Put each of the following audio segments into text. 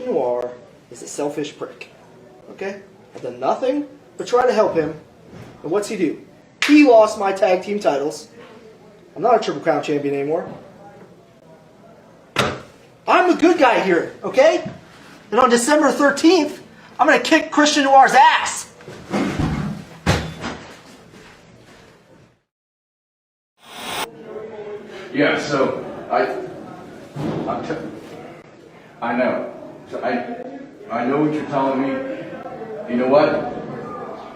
Noir is a selfish prick. Okay? I've done nothing but try to help him. And what's he do? He lost my tag team titles. I'm not a Triple Crown champion anymore. I'm the good guy here, okay? And on December 13th, I'm going to kick Christian Noir's ass. Yeah, so I know. So I know what you're telling me. You know what?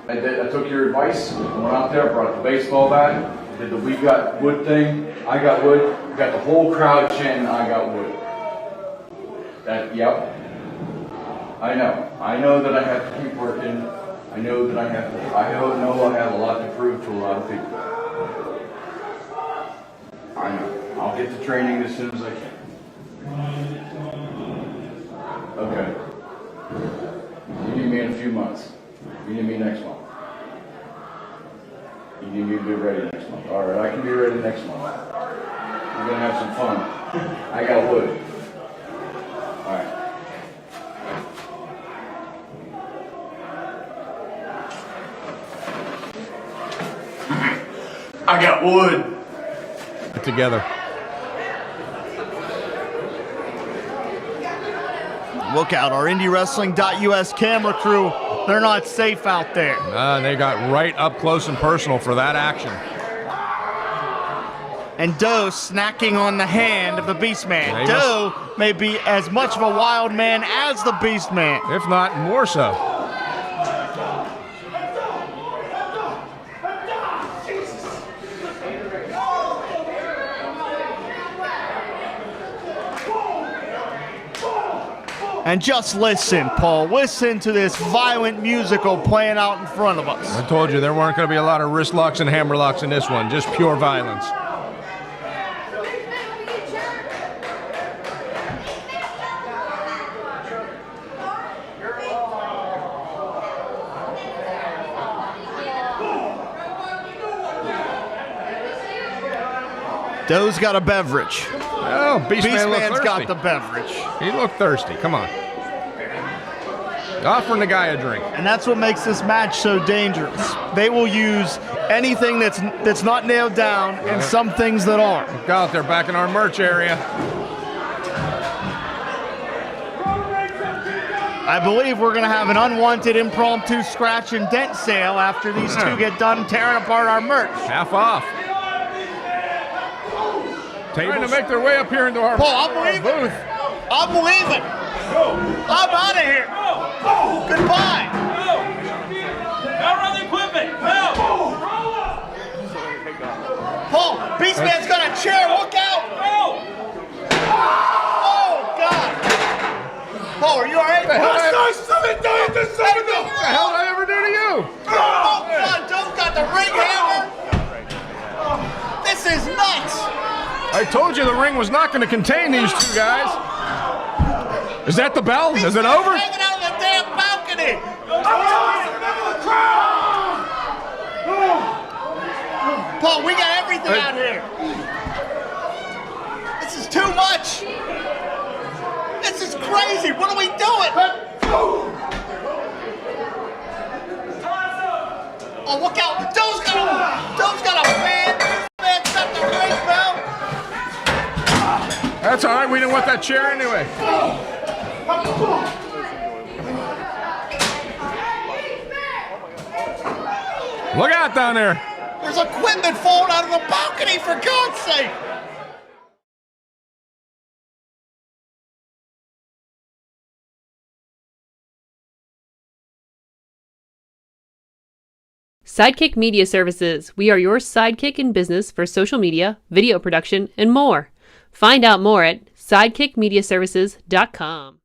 I took your advice. I went out there, brought the baseball bat, did the "We Got Wood" thing. I got wood. Got the whole crowd chanting, "I got wood." Yep. I know. I know that I have to keep working. I know that I have a lot to prove to a lot of people. I know. I'll get to training as soon as I can. Okay. You need me in a few months. You need me next month. You need me to be ready next month. All right, I can be ready next month. We're gonna have some fun. I got wood. All right. I got wood. Together. Look out, our IndyWrestling.us camera crew, they're not safe out there. They got right up close and personal for that action. And Doe snacking on the hand of the Beastman. Doe may be as much of a wild man as the Beastman. If not more so. And just listen, Paul. Listen to this violent musical playing out in front of us. I told you there weren't going to be a lot of wrist locks and hammer locks in this one. Just pure violence. Doe's got a beverage. Oh, Beastman's got the beverage. He looked thirsty. Come on. Offering the guy a drink. And that's what makes this match so dangerous. They will use anything that's not nailed down and some things that are. Look out, they're back in our merch area. I believe we're going to have an unwanted impromptu scratch and dent sale after these two get done tearing apart our merch. Half off. Trying to make their way up here into our booth. I'm leaving. I'm out of here. Goodbye. Now run the equipment. Paul, Beastman's got a chair. Look out. Oh, God. Paul, are you all right? What the hell did I ever do to you? Oh, God, Doe's got the ring hammer. This is nuts. I told you the ring was not going to contain these two guys. Is that the bell? Is it over? Hanging out on the damn balcony. Paul, we got everything out here. This is too much. This is crazy. What are we doing? Oh, look out. Doe's got a fan. Man's got the ring bell. That's all right. We didn't want that chair anyway. Look out down there. There's equipment falling out of the balcony, for God's sake. Sidekick Media Services. We are your sidekick in business for social media, video production, and more. Find out more at sidekickmediaservices.com.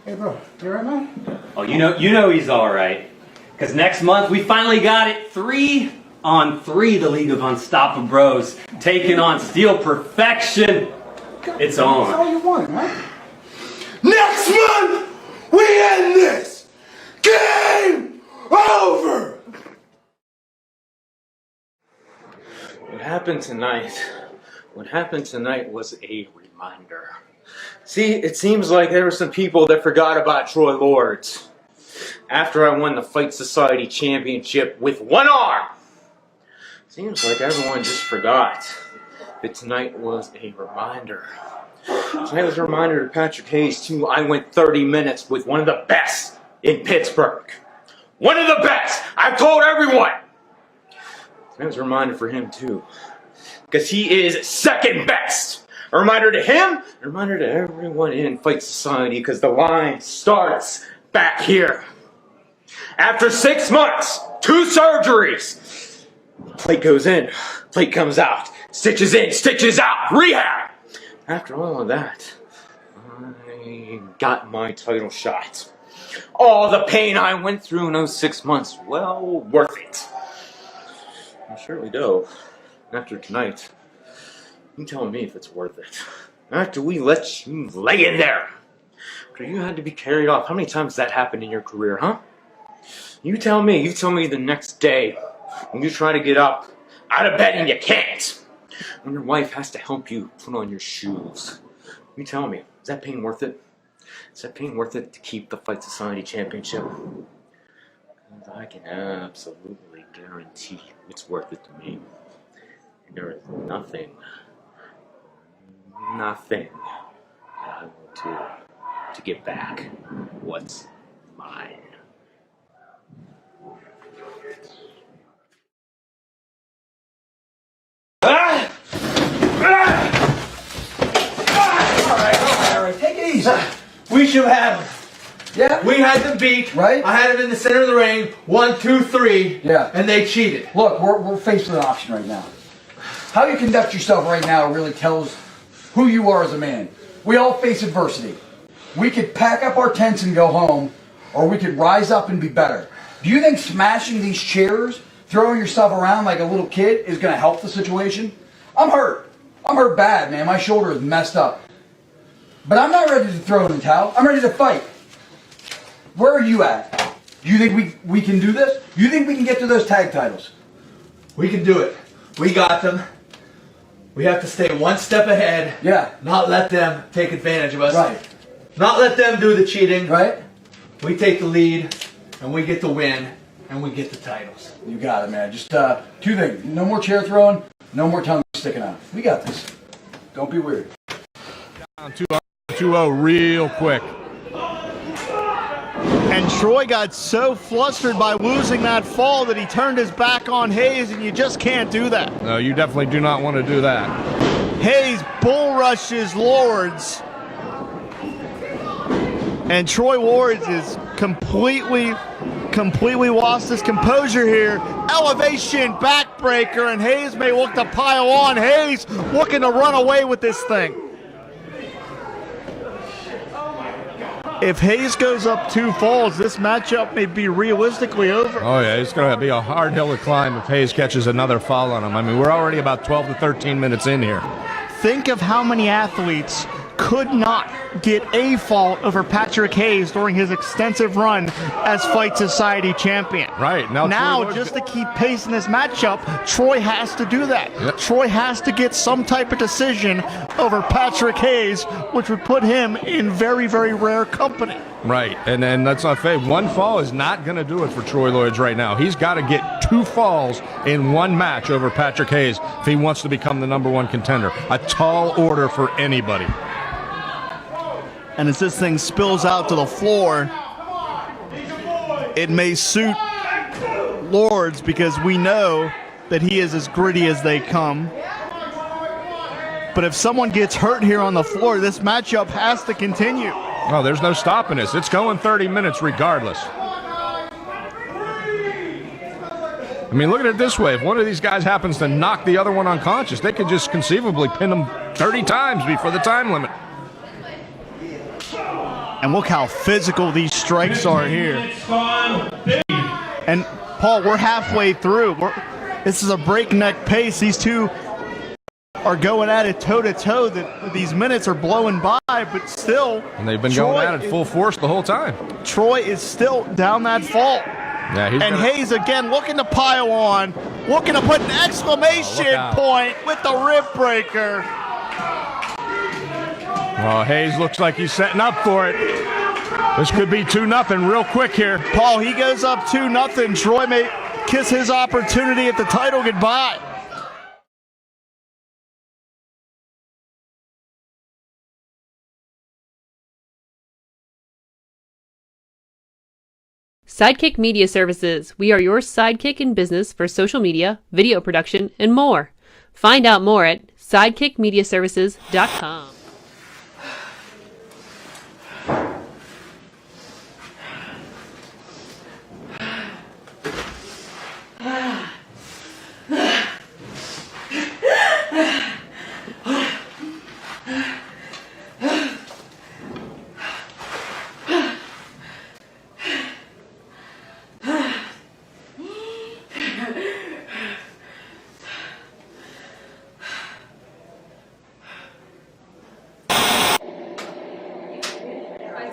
Hey, bro. You all right, man? Oh, you know he's all right. Because next month we finally got it 3-on-3, the League of Unstoppable Bros, taking on Steel Perfection. It's on. That's all you want, right? Next month, we end this. Game over. What happened tonight was a reminder See, it seems like there were some people that forgot about Troy Lords. After I won the Fight Society Championship with one arm, seems like everyone just forgot. But tonight was a reminder. Tonight was a reminder to Patrick Hayes, too. I went 30 minutes with one of the best in Pittsburgh. One of the best! I've told everyone! Tonight was a reminder for him, too. Because he is second best. A reminder to him, a reminder to everyone in Fight Society, because the line starts back here. After 6 months, 2 surgeries, plate goes in, plate comes out, stitches in, stitches out, rehab. After all of that, I got my title shot. All the pain I went through in those 6 months, well worth it. I surely do. After tonight, you tell me if it's worth it. After we let you lay in there, after you had to be carried off, how many times has that happened in your career, huh? You tell me the next day when you try to get up out of bed and you can't. When your wife has to help you put on your shoes. You tell me, is that pain worth it? Is that pain worth it to keep the Fight Society Championship? Because I can absolutely guarantee it's worth it to me. And there is nothing that I will do to get back what's mine. All right, take it easy. We should have him. Yeah. We had them beat. Right. I had him in the center of the ring. 1, 2, 3. Yeah. And they cheated. Look, we're faced with an option right now. How you conduct yourself right now really tells who you are as a man. We all face adversity. We could pack up our tents and go home, or we could rise up and be better. Do you think smashing these chairs, throwing yourself around like a little kid is going to help the situation? I'm hurt. I'm hurt bad, man. My shoulder is messed up. But I'm not ready to throw in the towel. I'm ready to fight. Where are you at? Do you think we can do this? Do you think we can get to those tag titles? We can do it. We got them. We have to stay one step ahead. Yeah. Not let them take advantage of us. Right. Not let them do the cheating. Right. We take the lead, and we get the win, and we get the titles. You got it, man. Just 2 things. No more chair throwing. No more tongue sticking out. We got this. Don't be weird. Down 2-0 real quick. And Troy got so flustered by losing that fall that he turned his back on Hayes, and you just can't do that. No, you definitely do not want to do that. Hayes bull rushes Lords. And Troy Lords is completely lost his composure here. Elevation backbreaker, and Hayes may look to pile on. Hayes looking to run away with this thing. If Hayes goes up 2 falls, this matchup may be realistically over. Oh, yeah, it's going to be a hard hill to climb if Hayes catches another fall on him. I mean, we're already about 12 to 13 minutes in here. Think of how many athletes could not get a fall over Patrick Hayes during his extensive run as Fight Society champion. Right. Now just to keep pace in this matchup, Troy has to do that. Yep. Troy has to get some type of decision over Patrick Hayes, which would put him in very, very rare company. Right, and let's not fade. 1 fall is not going to do it for Troy Lords right now. He's got to get 2 falls in 1 match over Patrick Hayes if he wants to become the #1 contender. A tall order for anybody. And as this thing spills out to the floor, it may suit Lords because we know that he is as gritty as they come. But if someone gets hurt here on the floor, this matchup has to continue. Oh, there's no stopping this. It's going 30 minutes regardless. I mean, look at it this way. If one of these guys happens to knock the other one unconscious, they could just conceivably pin him 30 times before the time limit. And look how physical these strikes are here. And, Paul, we're halfway through. This is a breakneck pace. These two are going at it toe-to-toe. These minutes are blowing by, but still. And they've been going at it full force the whole time. Troy is still down that fault. Yeah, and Hayes again looking to pile on, looking to put an exclamation point with the rib breaker. Oh, Hayes looks like he's setting up for it. This could be 2-0 real quick here. Paul, he goes up 2-0. Troy may kiss his opportunity at the title goodbye. Sidekick Media Services. We are your sidekick in business for social media, video production, and more. Find out more at sidekickmediaservices.com.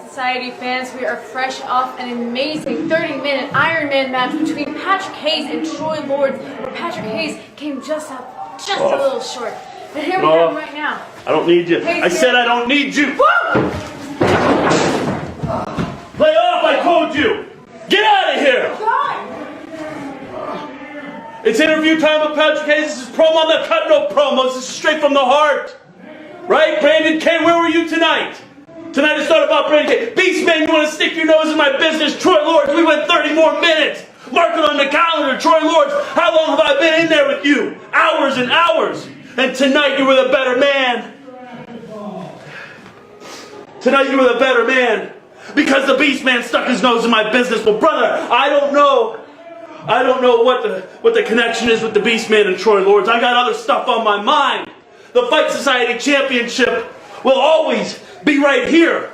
Society fans, we are fresh off an amazing 30-minute Iron Man match between Patrick Hayes and Troy Lords, where Patrick Hayes came just a little short. And here we have him right now. I don't need you. Hayes, I said I don't need you. Play off, I told you. Get out of here. It's interview time with Patrick Hayes. This is promo. I'm not cutting no promos. This is straight from the heart. Right? Brandon K., where were you tonight? Tonight it's not about Brandon K. Beastman, you want to stick your nose in my business? Troy Lords, we went 30 more minutes. Mark it on the calendar. Troy Lords, how long have I been in there with you? Hours and hours. And tonight you were the better man. Tonight you were the better man. Because the Beastman stuck his nose in my business. Well, brother, I don't know what the connection is with the Beastman and Troy Lords. I got other stuff on my mind. The Fight Society Championship will always be right here.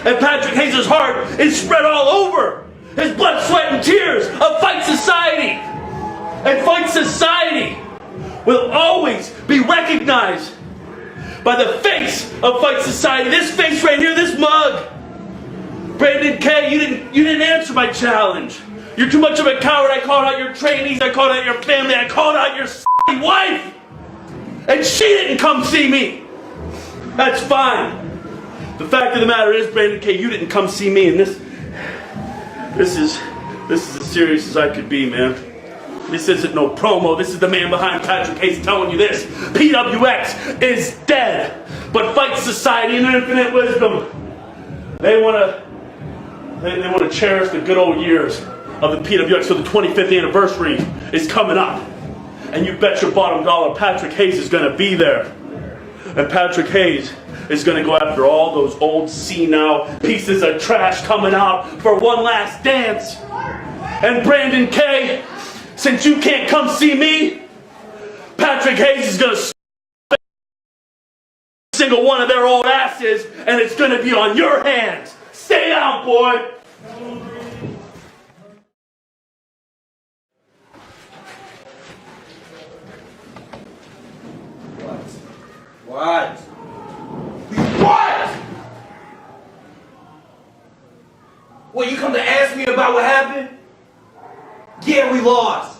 And Patrick Hayes' heart is spread all over. His blood, sweat, and tears of Fight Society. And Fight Society will always be recognized by the face of Fight Society. This face right here, this mug. Brandon K., you didn't answer my challenge. You're too much of a coward. I called out your trainees. I called out your family. I called out your wife. And she didn't come see me. That's fine. The fact of the matter is, Brandon K., you didn't come see me, and this is as serious as I could be, man. This isn't no promo. This is the man behind Patrick Hayes telling you this. PWX is dead, but Fight Society and Infinite Wisdom, they want to cherish the good old years of the PWX. So the 25th anniversary is coming up, and you bet your bottom dollar Patrick Hayes is going to be there. And Patrick Hayes is going to go after all those old senile pieces of trash coming out for one last dance. And Brandon K., since you can't come see me, Patrick Hayes is going to single one of their old asses, and it's going to be on your hands. Stay down, boy. What? Well, you come to ask me about what happened? Yeah, we lost.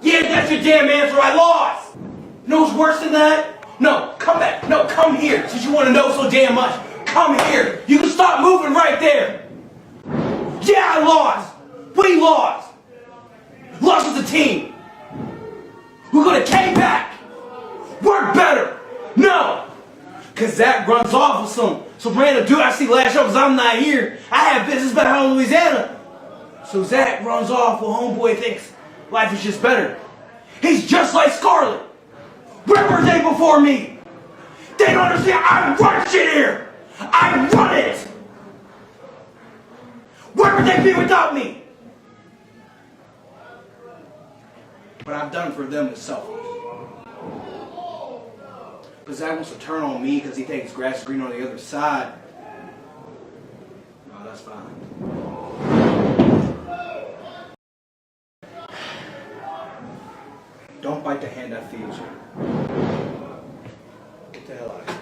Yeah, that's your damn answer. I lost. You know what's worse than that? No, come back. No, come here. Since you want to know so damn much, come here. You can stop moving right there. Yeah, I lost. We lost. Lost as a team. We're gonna came back. We're better. No. Because Zach runs off with some random dude I see last show because I'm not here. I have business back home in Louisiana. So Zach runs off while homeboy thinks life is just better. He's just like Scarlett. Represent before me. They don't understand. I run shit here. I run it. Where would they be without me? What I've done for them is selfish. But Zach wants to turn on me because he thinks grass is green on the other side. No, that's fine. Don't bite the hand that feeds you. Get the hell out of here.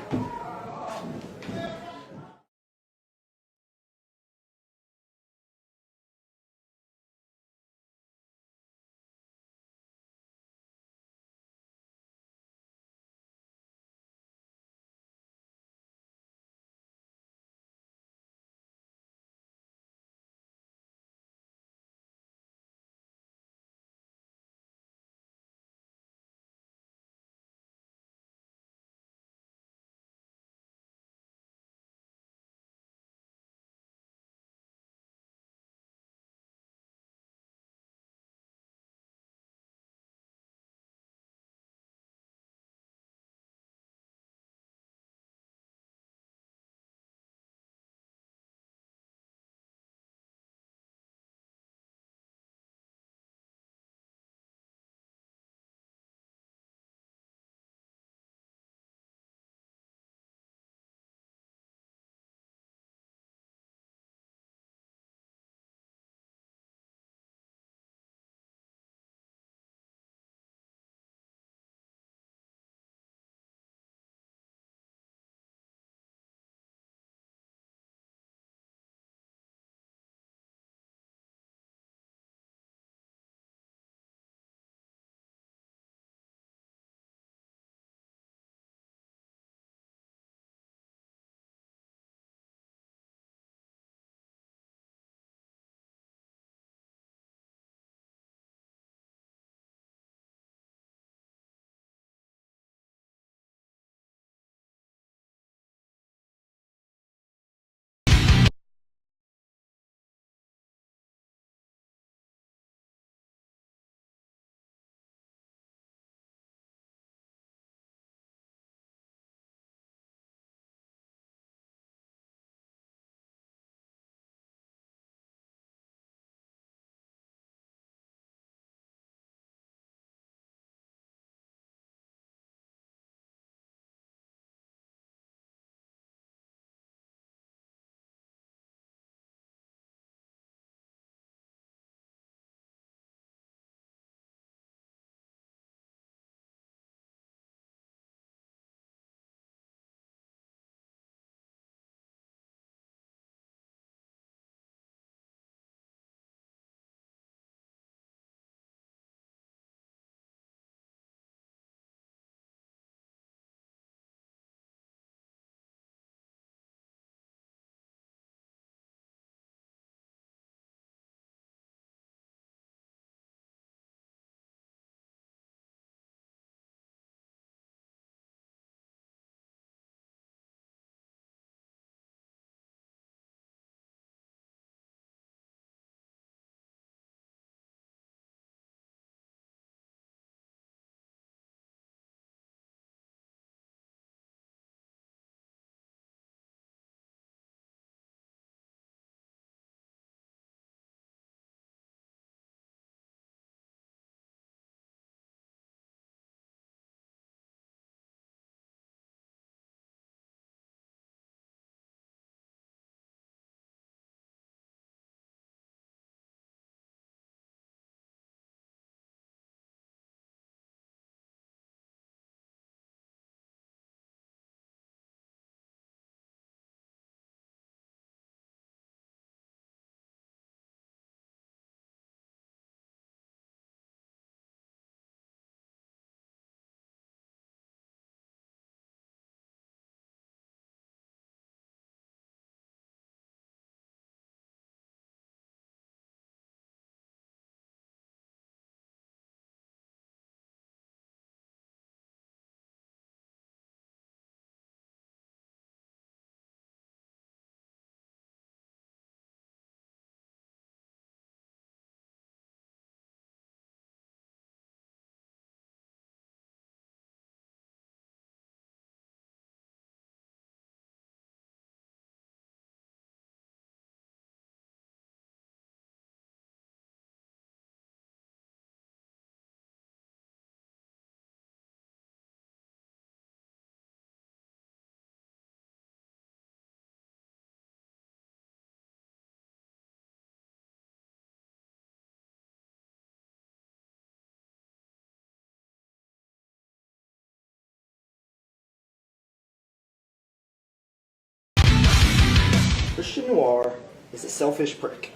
Christian Noir is a selfish prick.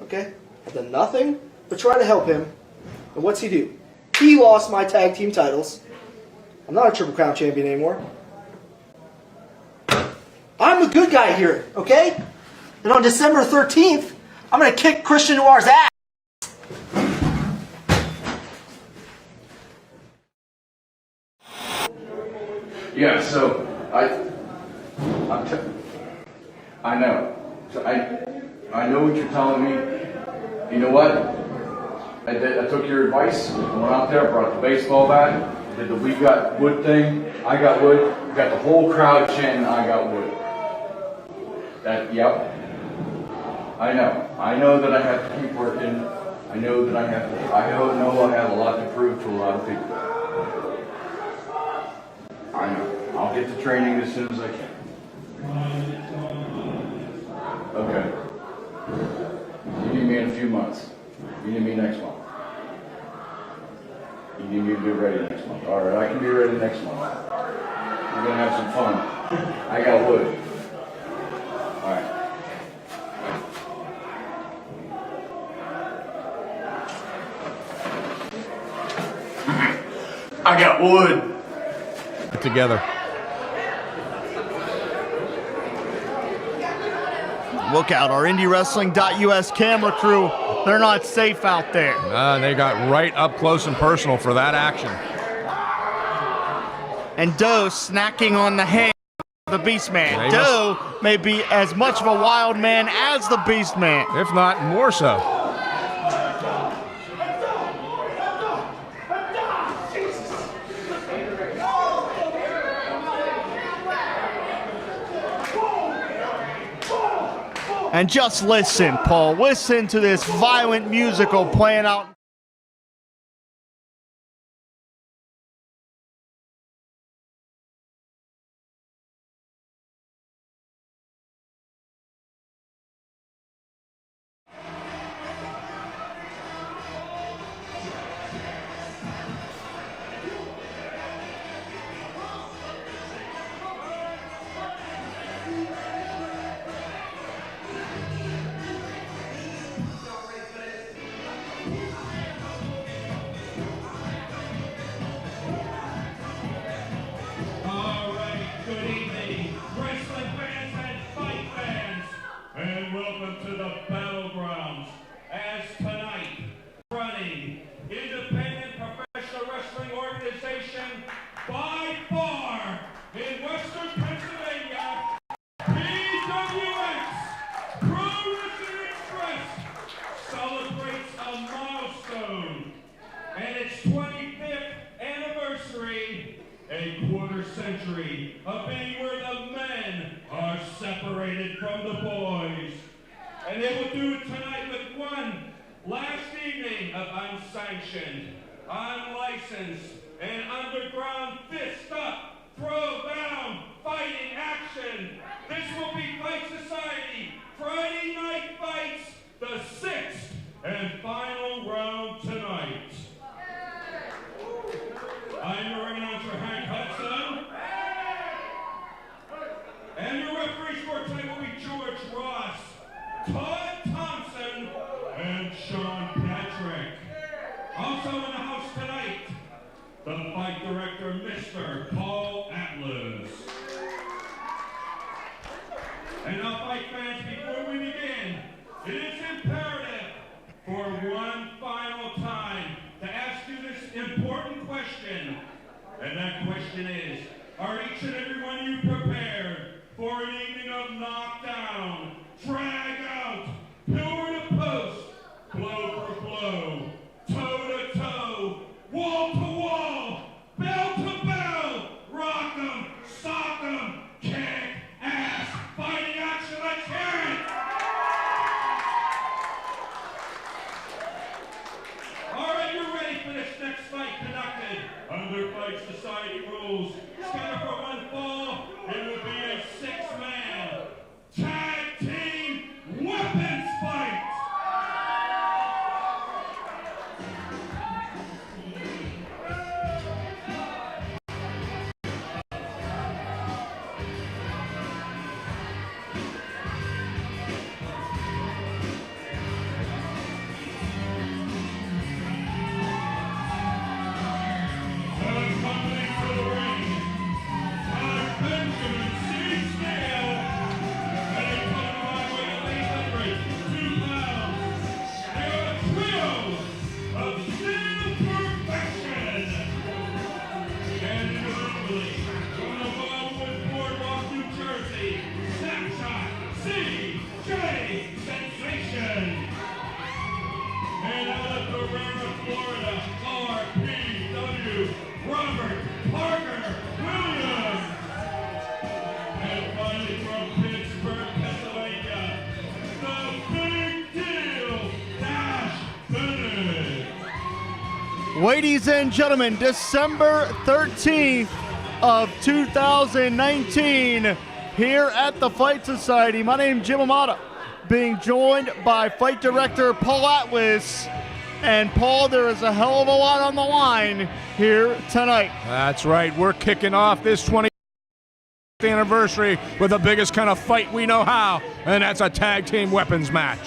Okay? I've done nothing but try to help him. And what's he do? He lost my tag team titles. I'm not a Triple Crown champion anymore. I'm the good guy here, okay? And on December 13th, I'm going to kick Christian Noir's ass. Yeah, so I know. So I know what you're telling me. You know what? I took your advice. I went out there, brought the baseball bat, did the "we got wood" thing. I got wood. Got the whole crowd chanting, "I got wood." Yep. I know. I know that I have to keep working. I know that I have to. I know I have a lot to prove to a lot of people. I know. I'll get to training as soon as I can. Okay. You need me in a few months. You need me next month. You need me to be ready next month. All right, I can be ready next month. We're gonna have some fun. I got wood. All right. I got wood. Together. Look out, our IndyWrestling.us camera crew, they're not safe out there. They got right up close and personal for that action. And Doe snacking on the hand of the Beast Man. Doe may be as much of a wild man as the Beast Man. If not more so. And just listen, Paul. Listen to this violent musical playing out. By far in Western Pennsylvania, PWX Pro Wrestling Express celebrates a milestone and its 25th anniversary, a quarter century of being where the men are separated from the boys. And they will do it tonight with one last evening of unsanctioned, unlicensed, and underground fist up, throw down, fighting action. This will be Fight Society Friday Night Fights, the 6th and final round tonight. I'm your ring announcer, Hank Hudson. And your referees for tonight will be George Ross, Todd Thompson, and Sean Patrick. Also in the house tonight, the fight director, Mr. Paul Atlas. And now, fight fans, before we begin, it is imperative for one final time to ask you this important question. And that question is, are each and every one of you prepared for an evening of knockdown, drag out, pillar to post, blow for blow, toe to toe, wall to wall, bell to bell, rock 'em, sock 'em, kick ass, fighting action, let's hear it! Alright, you're ready for this next fight conducted under Fight Society rules. Scatter for one fall. Ladies and gentlemen, December 13th of 2019, here at the Fight Society. My name is Jim Amata, being joined by Fight Director Paul Atlas. And Paul, there is a hell of a lot on the line here tonight. That's right. We're kicking off this 20th anniversary with the biggest kind of fight we know how, and that's a tag team weapons match.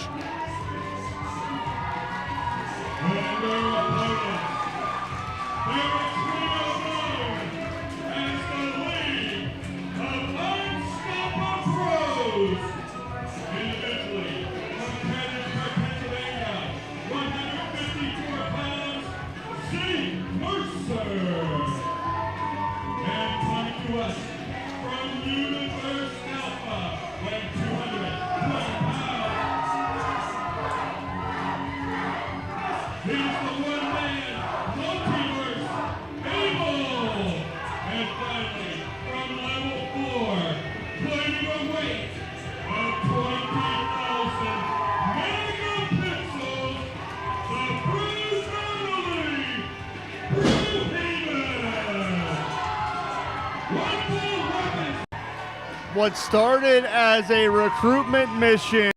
What started as a recruitment mission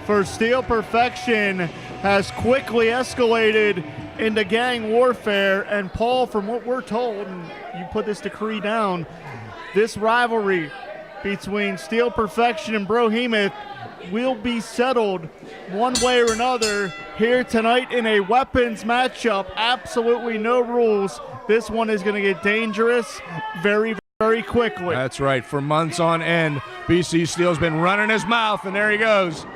for Steel Perfection has quickly escalated into gang warfare. And Paul, from what we're told, and you put this decree down, this rivalry between Steel Perfection and Brohemoth will be settled one way or another here tonight in a weapons matchup. Absolutely no rules. This one is going to get dangerous very quickly. That's right. For months on end, BC Steel's been running his mouth, and there he goes.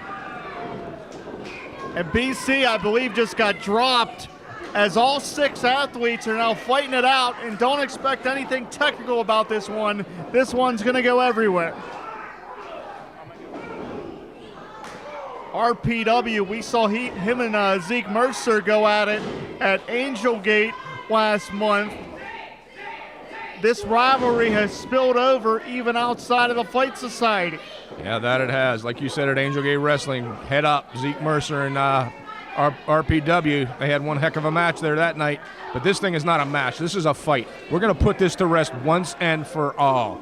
And BC, I believe, just got dropped as all 6 athletes are now fighting it out, and don't expect anything technical about this one. This one's going to go everywhere. RPW, we saw him and Zeke Mercer go at it at Angel Gate last month. This rivalry has spilled over even outside of the Fight Society. Yeah, that it has. Like you said at Angel Gate Wrestling, head up, Zeke Mercer and RPW. They had one heck of a match there that night. But this thing is not a match. This is a fight. We're going to put this to rest once and for all.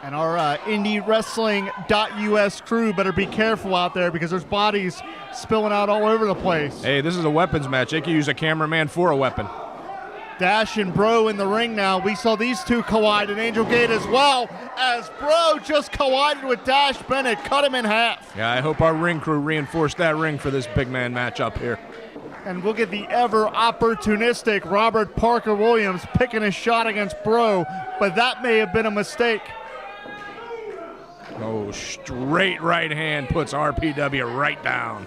And our IndyWrestling.us crew better be careful out there because there's bodies spilling out all over the place. Hey, this is a weapons match. They can use a cameraman for a weapon. Dash and Bro in the ring now. We saw these two collide in Angel Gate as well, as Bro just collided with Dash Bennett, cut him in half. Yeah, I hope our ring crew reinforced that ring for this big man match up here. And look at the ever opportunistic Robert Parker Williams picking a shot against Bro, but that may have been a mistake. Oh, straight right hand puts RPW right down.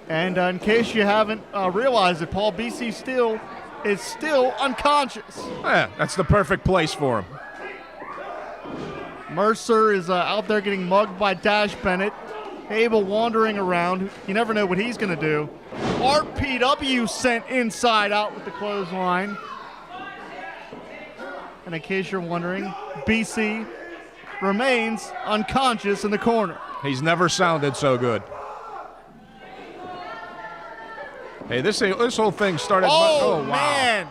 And in case you haven't realized it, Paul, BC Steel is still unconscious. Yeah, that's the perfect place for him. Mercer is out there getting mugged by Dash Bennett. Abel wandering around. You never know what he's going to do. RPW sent inside out with the clothesline. And in case you're wondering, BC remains unconscious in the corner. He's never sounded so good. Hey, this whole thing started. Oh, wow. Man.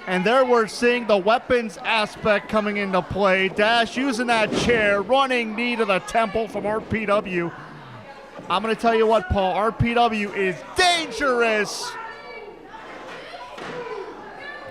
And there we're seeing the weapons aspect coming into play. Dash using that chair, running knee to the temple from RPW. I'm going to tell you what, Paul, RPW is dangerous.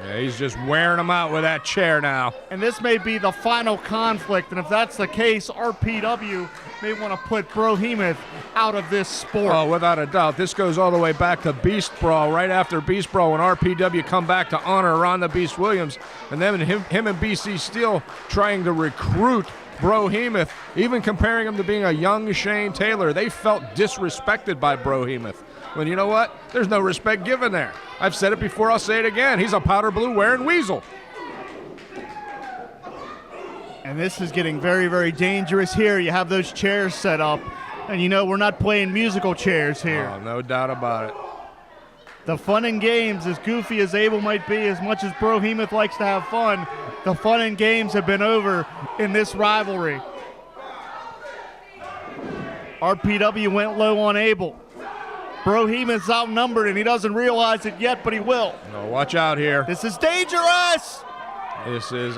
Yeah, he's just wearing him out with that chair now. And this may be the final conflict, and if that's the case, RPW may want to put Brohemoth out of this sport. Oh, without a doubt. This goes all the way back to Beast Brawl. Right after Beast Brawl, when RPW come back to honor Ron the Beast Williams, and then him and BC Steel trying to recruit Brohemoth, even comparing him to being a young Shane Taylor. They felt disrespected by Brohemoth. When you know what? There's no respect given there. I've said it before, I'll say it again. He's a powder blue wearing weasel. And this is getting very, very dangerous here. You have those chairs set up, and you know we're not playing musical chairs here. Oh, no doubt about it. The fun and games, as goofy as Abel might be, as much as Brohemoth likes to have fun, the fun and games have been over in this rivalry. RPW went low on Abel. Brohemoth's outnumbered, and he doesn't realize it yet, but he will. Oh, watch out here. This is dangerous. This is,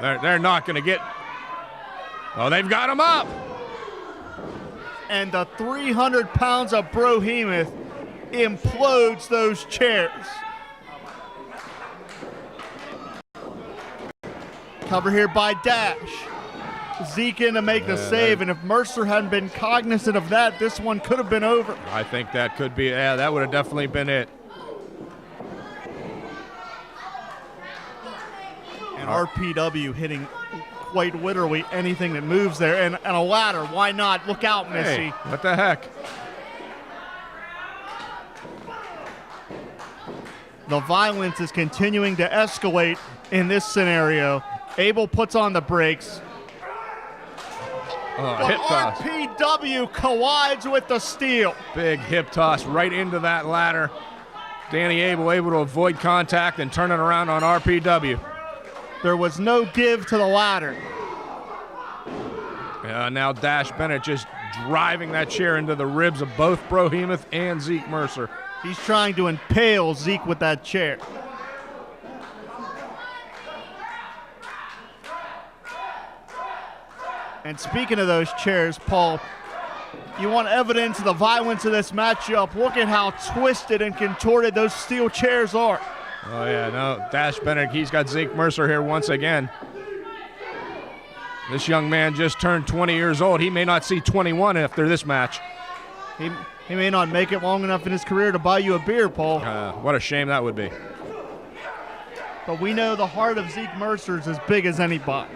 they're not going to get, they've got him up. And the 300 pounds of Brohemoth implodes those chairs. Cover here by Dash. Zeke in to make the save, and if Mercer hadn't been cognizant of that, this one could have been over. I think that could be, that would have definitely been it. And RPW hitting quite literally anything that moves there, and a ladder. Why not? Look out, Missy. Hey, what the heck? The violence is continuing to escalate in this scenario. Abel puts on the brakes. Oh, hip toss. RPW collides with the steel. Big hip toss right into that ladder. Danny Abel able to avoid contact and turn it around on RPW. There was no give to the ladder. Now Dash Bennett just driving that chair into the ribs of both Brohemoth and Zeke Mercer. He's trying to impale Zeke with that chair. And speaking of those chairs, Paul, you want evidence of the violence of this matchup. Look at how twisted and contorted those steel chairs are. Oh, yeah, no, Dash Bennett, he's got Zeke Mercer here once again. This young man just turned 20 years old. He may not see 21 after this match. He may not make it long enough in his career to buy you a beer, Paul. What a shame that would be. But we know the heart of Zeke Mercer is as big as anybody.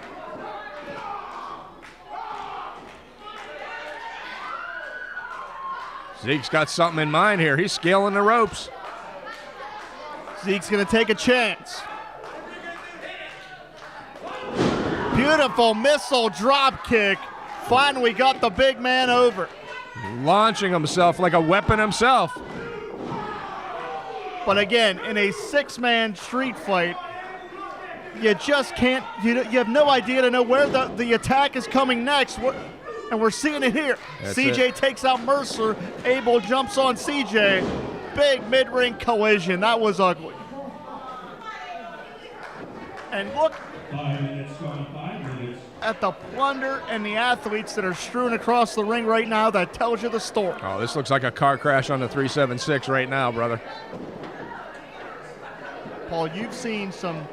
Zeke's got something in mind here. He's scaling the ropes. Zeke's going to take a chance. Beautiful missile drop kick. Finally got the big man over. Launching himself like a weapon himself. But again, in a six-man street fight, you just can't, you have no idea to know where the attack is coming next. And we're seeing it here. CJ takes out Mercer. Abel jumps on CJ. Big mid-ring collision. That was ugly. And look 5 minutes gone, 5 minutes. at the plunder and the athletes that are strewn across the ring right now. That tells you the story. Oh, this looks like a car crash on the 376 right now, brother. Paul, you've seen some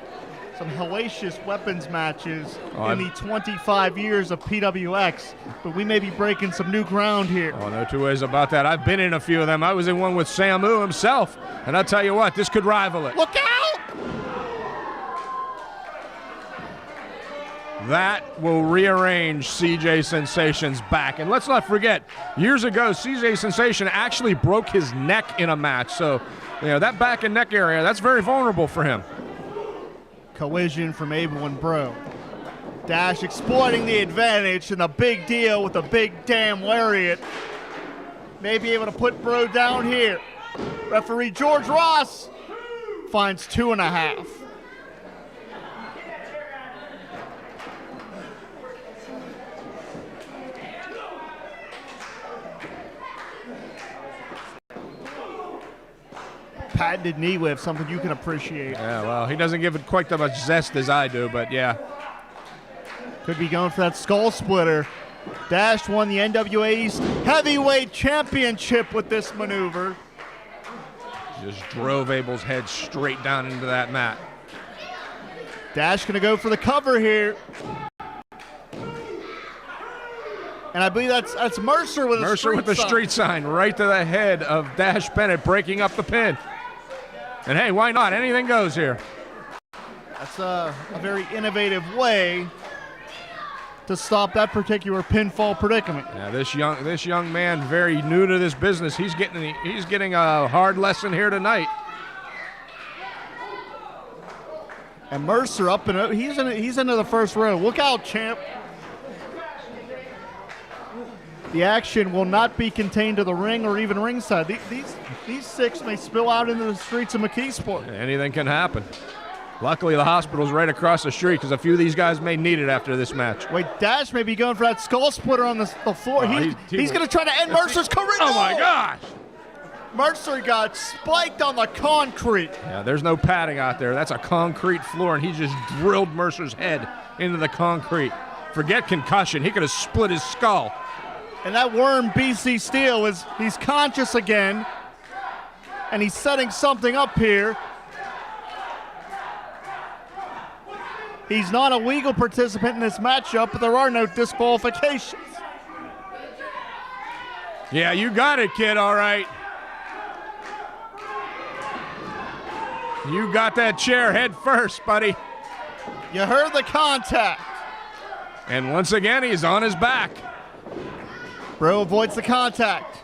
hellacious weapons matches in the 25 years of PWX, but we may be breaking some new ground here. Oh, no two ways about that. I've been in a few of them. I was in one with Samu himself, and I'll tell you what, this could rival it. Look out! That will rearrange CJ Sensation's back. And let's not forget, years ago, CJ Sensation actually broke his neck in a match. So, that back and neck area, that's very vulnerable for him. Collision from Abel and Bro. Dash exploiting the advantage and a big deal with a big damn lariat. May be able to put Bro down here. Referee George Ross finds 2.5. Patented knee lift, something you can appreciate. Yeah, well, he doesn't give it quite that much zest as I do, but yeah. Could be going for that skull splitter. Dash won the NWA East Heavyweight Championship with this maneuver. Just drove Abel's head straight down into that mat. Dash going to go for the cover here. And I believe that's Mercer with a street sign. Mercer with the street sign right to the head of Dash Bennett, breaking up the pin. And hey, why not? Anything goes here. That's a very innovative way to stop that particular pinfall predicament. Yeah, this young man, very new to this business. He's getting a hard lesson here tonight. And Mercer up and he's into the first row. Look out, champ. The action will not be contained to the ring or even ringside. These six may spill out into the streets of McKeesport. Anything can happen. Luckily, the hospital's right across the street because a few of these guys may need it after this match. Wait, Dash may be going for that skull splitter on the floor. He's going to try to end Mercer's career. Oh, my gosh. Mercer got spiked on the concrete. Yeah, there's no padding out there. That's a concrete floor, and he just drilled Mercer's head into the concrete. Forget concussion. He could have split his skull. And that worm BC Steel he's conscious again. And he's setting something up here. He's not a legal participant in this matchup, but there are no disqualifications. Yeah, you got it, kid, all right. You got that chair head first, buddy. You heard the contact. And once again, he's on his back. Bro avoids the contact.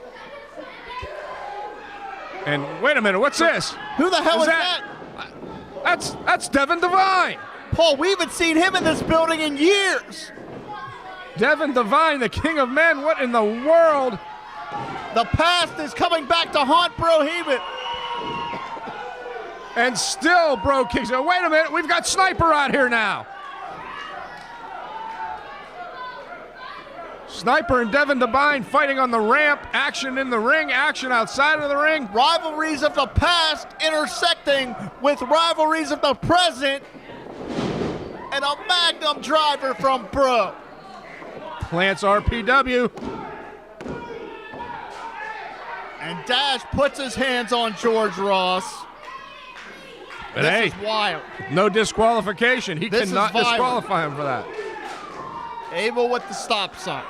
And wait a minute, what's this? Who the hell is that? That's Devin Devine. Paul, we haven't seen him in this building in years. Devin Devine, the king of men. What in the world? The past is coming back to haunt Bro Heyman. And still Bro kicks it. Wait a minute, we've got Sniper out here now. Sniper and Devin Devine fighting on the ramp. Action in the ring, action outside of the ring. Rivalries of the past intersecting with rivalries of the present. And a Magnum driver from Bro. Plants RPW. And Dash puts his hands on George Ross. But this hey, is wild. No disqualification. He This cannot is violent. disqualify him for that. Abel with the stop sign.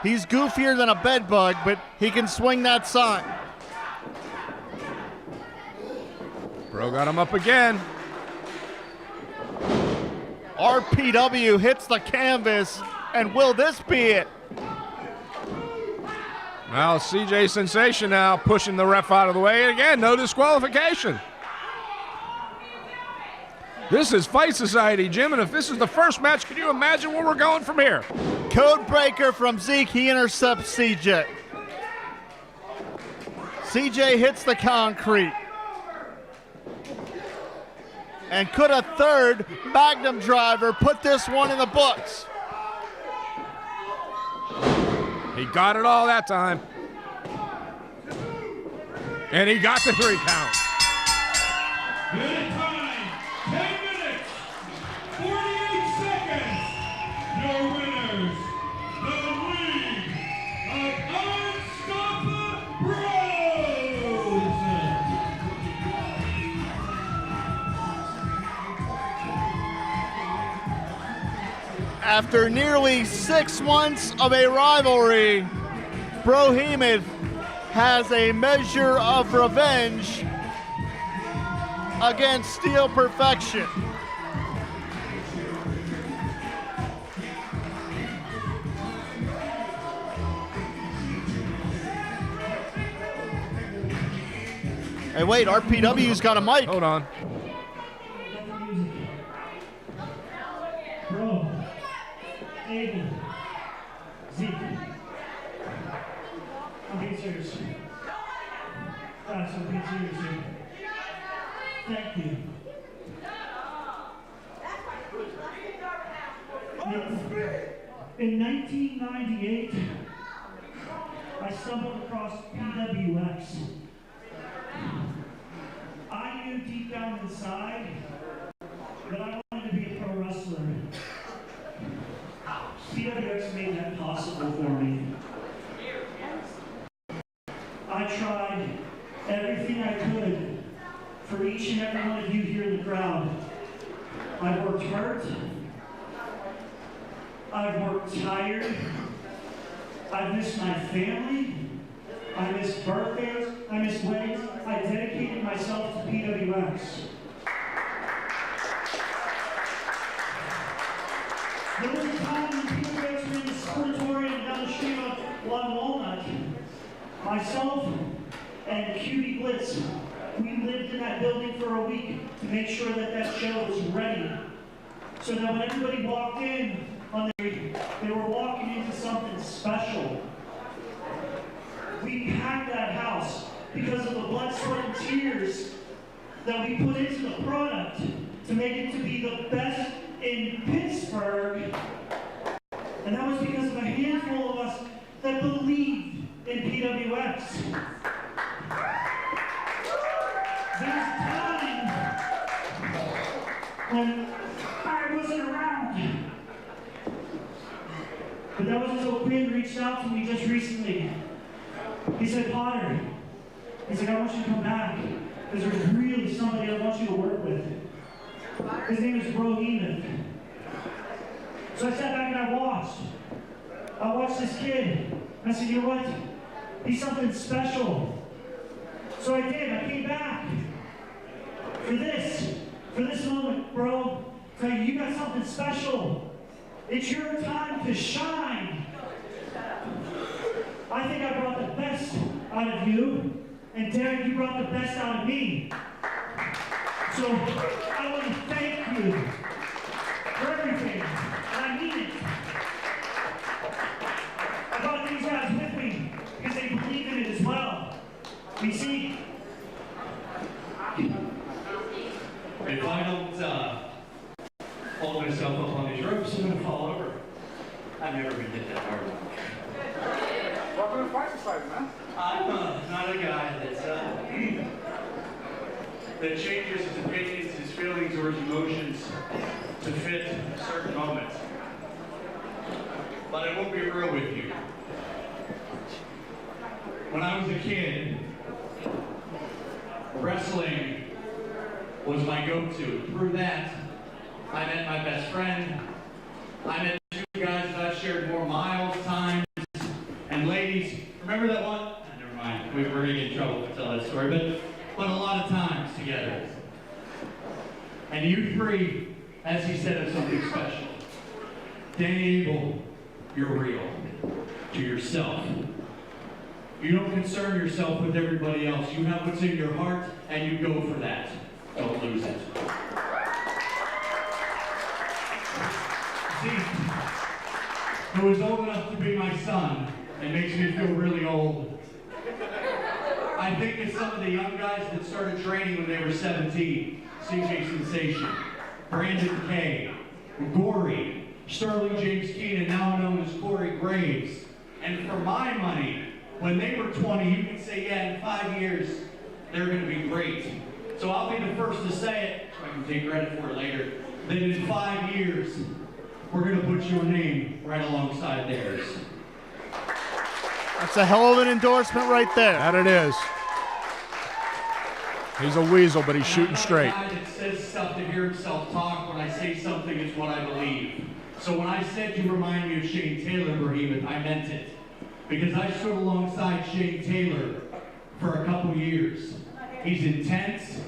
He's goofier than a bed bug, but he can swing that sign. Bro got him up again. RPW hits the canvas, and will this be it? Well, CJ Sensation now pushing the ref out of the way. And again, no disqualification. This is Fight Society, Jim, and if this is the first match, can you imagine where we're going from here? Code breaker from Zeke. He intercepts CJ. CJ hits the concrete. And could a third Magnum driver put this one in the books? He got it all that time. And he got the 3 count. Good time, 10 minutes, 48 seconds. Your winners, the League of Unstoppable Bros. After nearly 6 months of a rivalry, Bro Heyman has a measure of revenge against Steel Perfection. Hey, wait, RPW's got a mic. Hold on. Bro, Abel, Zeke, I'm being serious. Guys, I'm being serious here. Thank you. In 1998, I stumbled across PWX. I knew deep down inside that I wanted to be a pro wrestler. PWX made that possible for me. I tried everything I could for each and every one of you here in the crowd. I've worked hurt. I've worked tired. I've missed my family. I missed birthdays. I missed weddings. I dedicated myself to PWX. There was a time when PWX were in the Sportatorium down the street on Walnut. Myself and Cutie Blitz, we lived in that building for a week to make sure that that show was ready. So that when everybody walked in on the street, they were walking into something special. We packed that house because of the blood, sweat, and tears that we put into the product to make it to be the best in Pittsburgh. And that was because of a handful of us that believed in PWX. then I wasn't around. But that wasn't until Quinn reached out to me just recently. He said, Potter, he's like, I want you to come back, because there's really somebody I want you to work with. His name is Brohemoth. So I sat back and I watched this kid. And I said, you know what? He's something special. So I did. I came back for this moment, bro. Tell you got something special. It's your time to shine. I think I brought the best out of you, and Derek, you brought the best out of me. So I want to thank you for everything, and I mean it. I brought these guys with me because they believe in it as well. You see? If I don't hold myself up on these ropes, I'm going to fall over. I've never been hit that hard. Welcome to Fight Society, man. I'm not a guy that's, that changes his opinions, his feelings, or his emotions to fit certain moments. But I won't be real with you. When I was a kid, wrestling was my go-to. Through that, I met my best friend. I met two guys that I've shared more miles, times, and ladies. Remember that one? Oh, never mind. We're going to get in trouble if I tell that story, but a lot of times together. And you three, as he said, have something special. Danny Abel, you're real to yourself. You don't concern yourself with everybody else. You have what's in your heart, and you go for that. Don't lose it. See, who is old enough to be my son and makes me feel really old. I think of some of the young guys that started training when they were 17. CJ Sensation, Brandon Kay, Gory, Sterling James Keenan, now known as Corey Graves. And for my money, when they were 20, you can say, yeah, in 5 years, they're going to be great. So I'll be the first to say it, so I can take credit for it later, that in 5 years, we're going to put your name right alongside theirs. That's a hell of an endorsement right there. That it is. He's a weasel, but he's shooting straight. I'm not a guy that says stuff to hear himself talk. When I say something, it's what I believe. So when I said you remind me of Shane Taylor, Brohemoth, I meant it. Because I stood alongside Shane Taylor for a couple years. He's intense,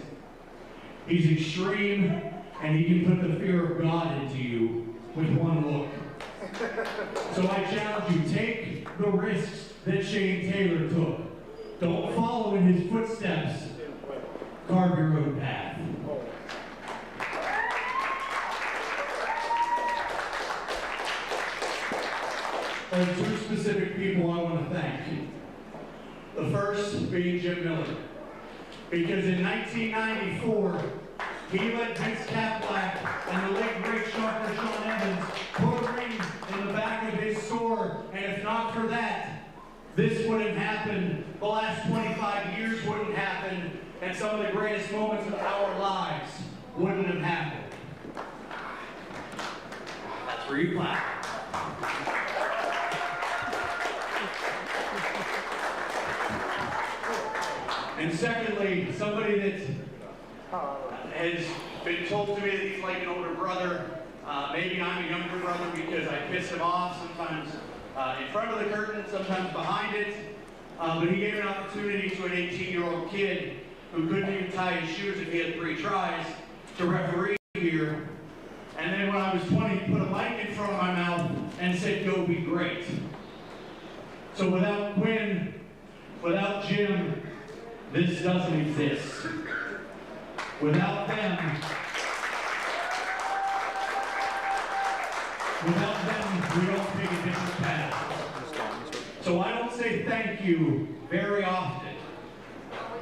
he's extreme, and he can put the fear of God into you with one look. So I challenge you, take the risks that Shane Taylor took. Don't follow in his footsteps. Carve your own path. There are two specific people I want to thank. The first being Jim Miller. Because in 1994, he let Vince Caplack and the late great Sharper Sean Evans put a ring in the back of his store. And if not for that, this wouldn't happen. The last 25 years wouldn't happen. And some of the greatest moments of our lives wouldn't have happened. That's where you clap. And secondly, somebody that has been told to me that he's like an older brother. Maybe I'm a younger brother because I piss him off sometimes in front of the curtain, sometimes behind it. But he gave an opportunity to an 18-year-old kid who couldn't even tie his shoes if he had 3 tries to referee here. And then when I was 20, he put a mic in front of my mouth and said, go be great. So without Quinn, without Jim, this doesn't exist. Without them, we don't take a different path. So I don't say thank you very often,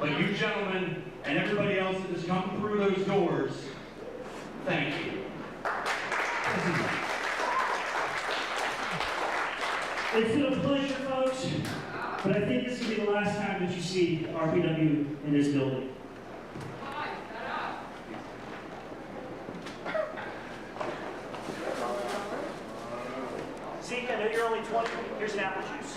but you gentlemen and everybody else that has come through those doors, thank you. It's been a pleasure, folks, but I think this will be the last time that you see RPW in this building. Here's an apple juice.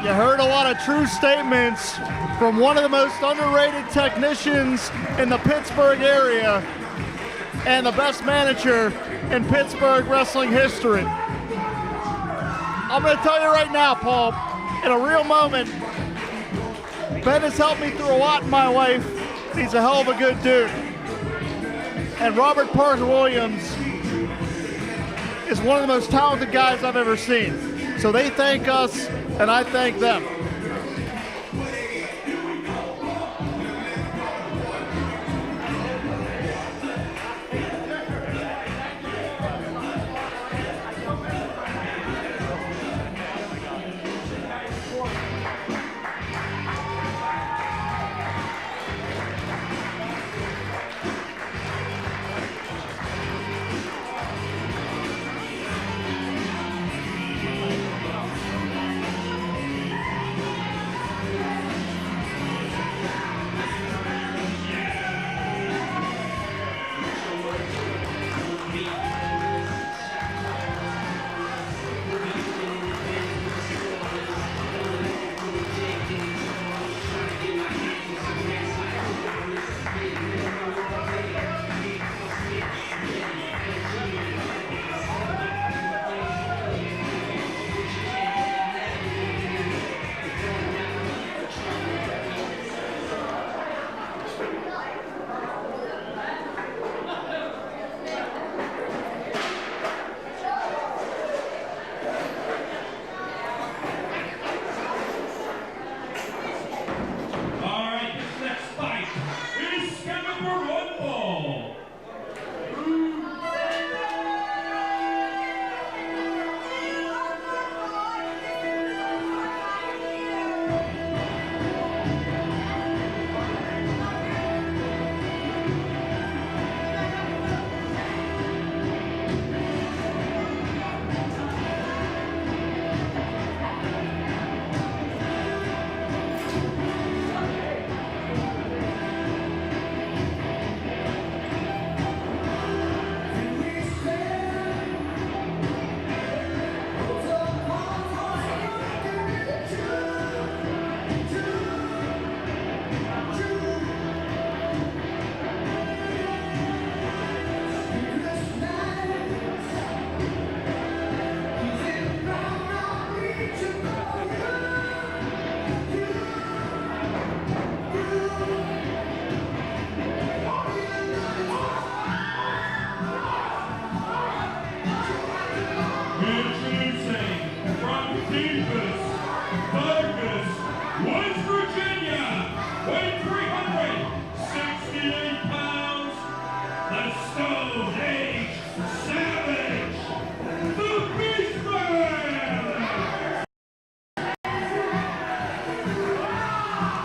You heard a lot of true statements from one of the most underrated technicians in the Pittsburgh area and the best manager in Pittsburgh wrestling history. I'm going to tell you right now, Paul, in a real moment, Ben has helped me through a lot in my life. He's a hell of a good dude. And Robert Parker Williams is one of the most talented guys I've ever seen. So they thank us, and I thank them.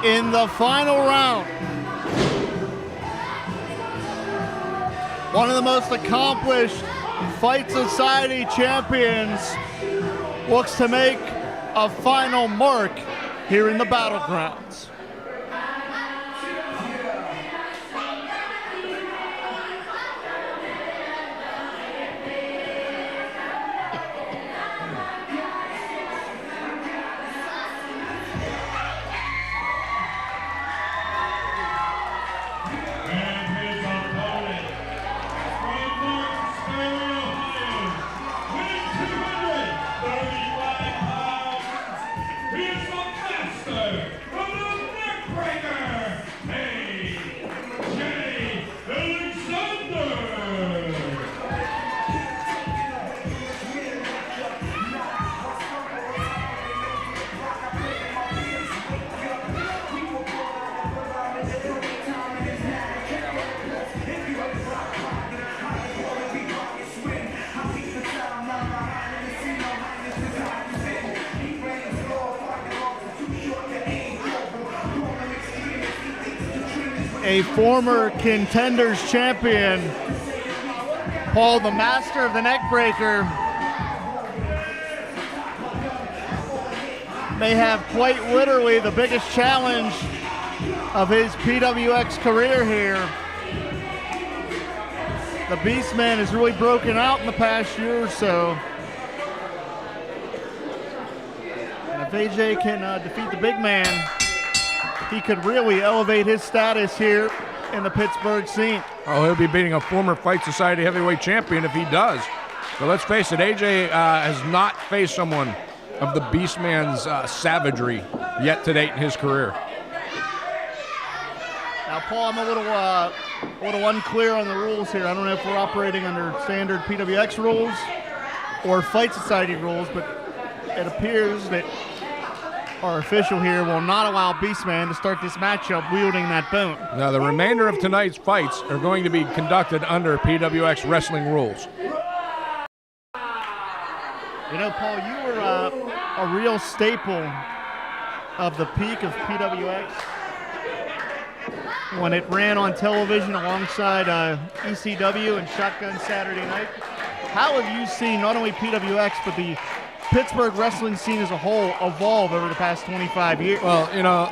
In the final round, one of the most accomplished Fight Society champions looks to make a final mark here in the battlegrounds. A former Contenders champion, Paul, the master of the neckbreaker, may have quite literally the biggest challenge of his PWX career here. The Beastman has really broken out in the past year or so. And if AJ can defeat the big man, he could really elevate his status here in the Pittsburgh scene. Oh, he'll be beating a former Fight Society heavyweight champion if he does. But let's face it, AJ has not faced someone of the Beastman's savagery yet to date in his career. Now, Paul, I'm a little unclear on the rules here. I don't know if we're operating under standard PWX rules or Fight Society rules, but it appears that our official here will not allow Beastman to start this matchup wielding that bone. Now, the remainder of tonight's fights are going to be conducted under PWX wrestling rules. You know, Paul, you were a real staple of the peak of PWX when it ran on television alongside ECW and Shotgun Saturday Night. How have you seen not only PWX, but the Pittsburgh wrestling scene as a whole evolve over the past 25 years? Well, you know,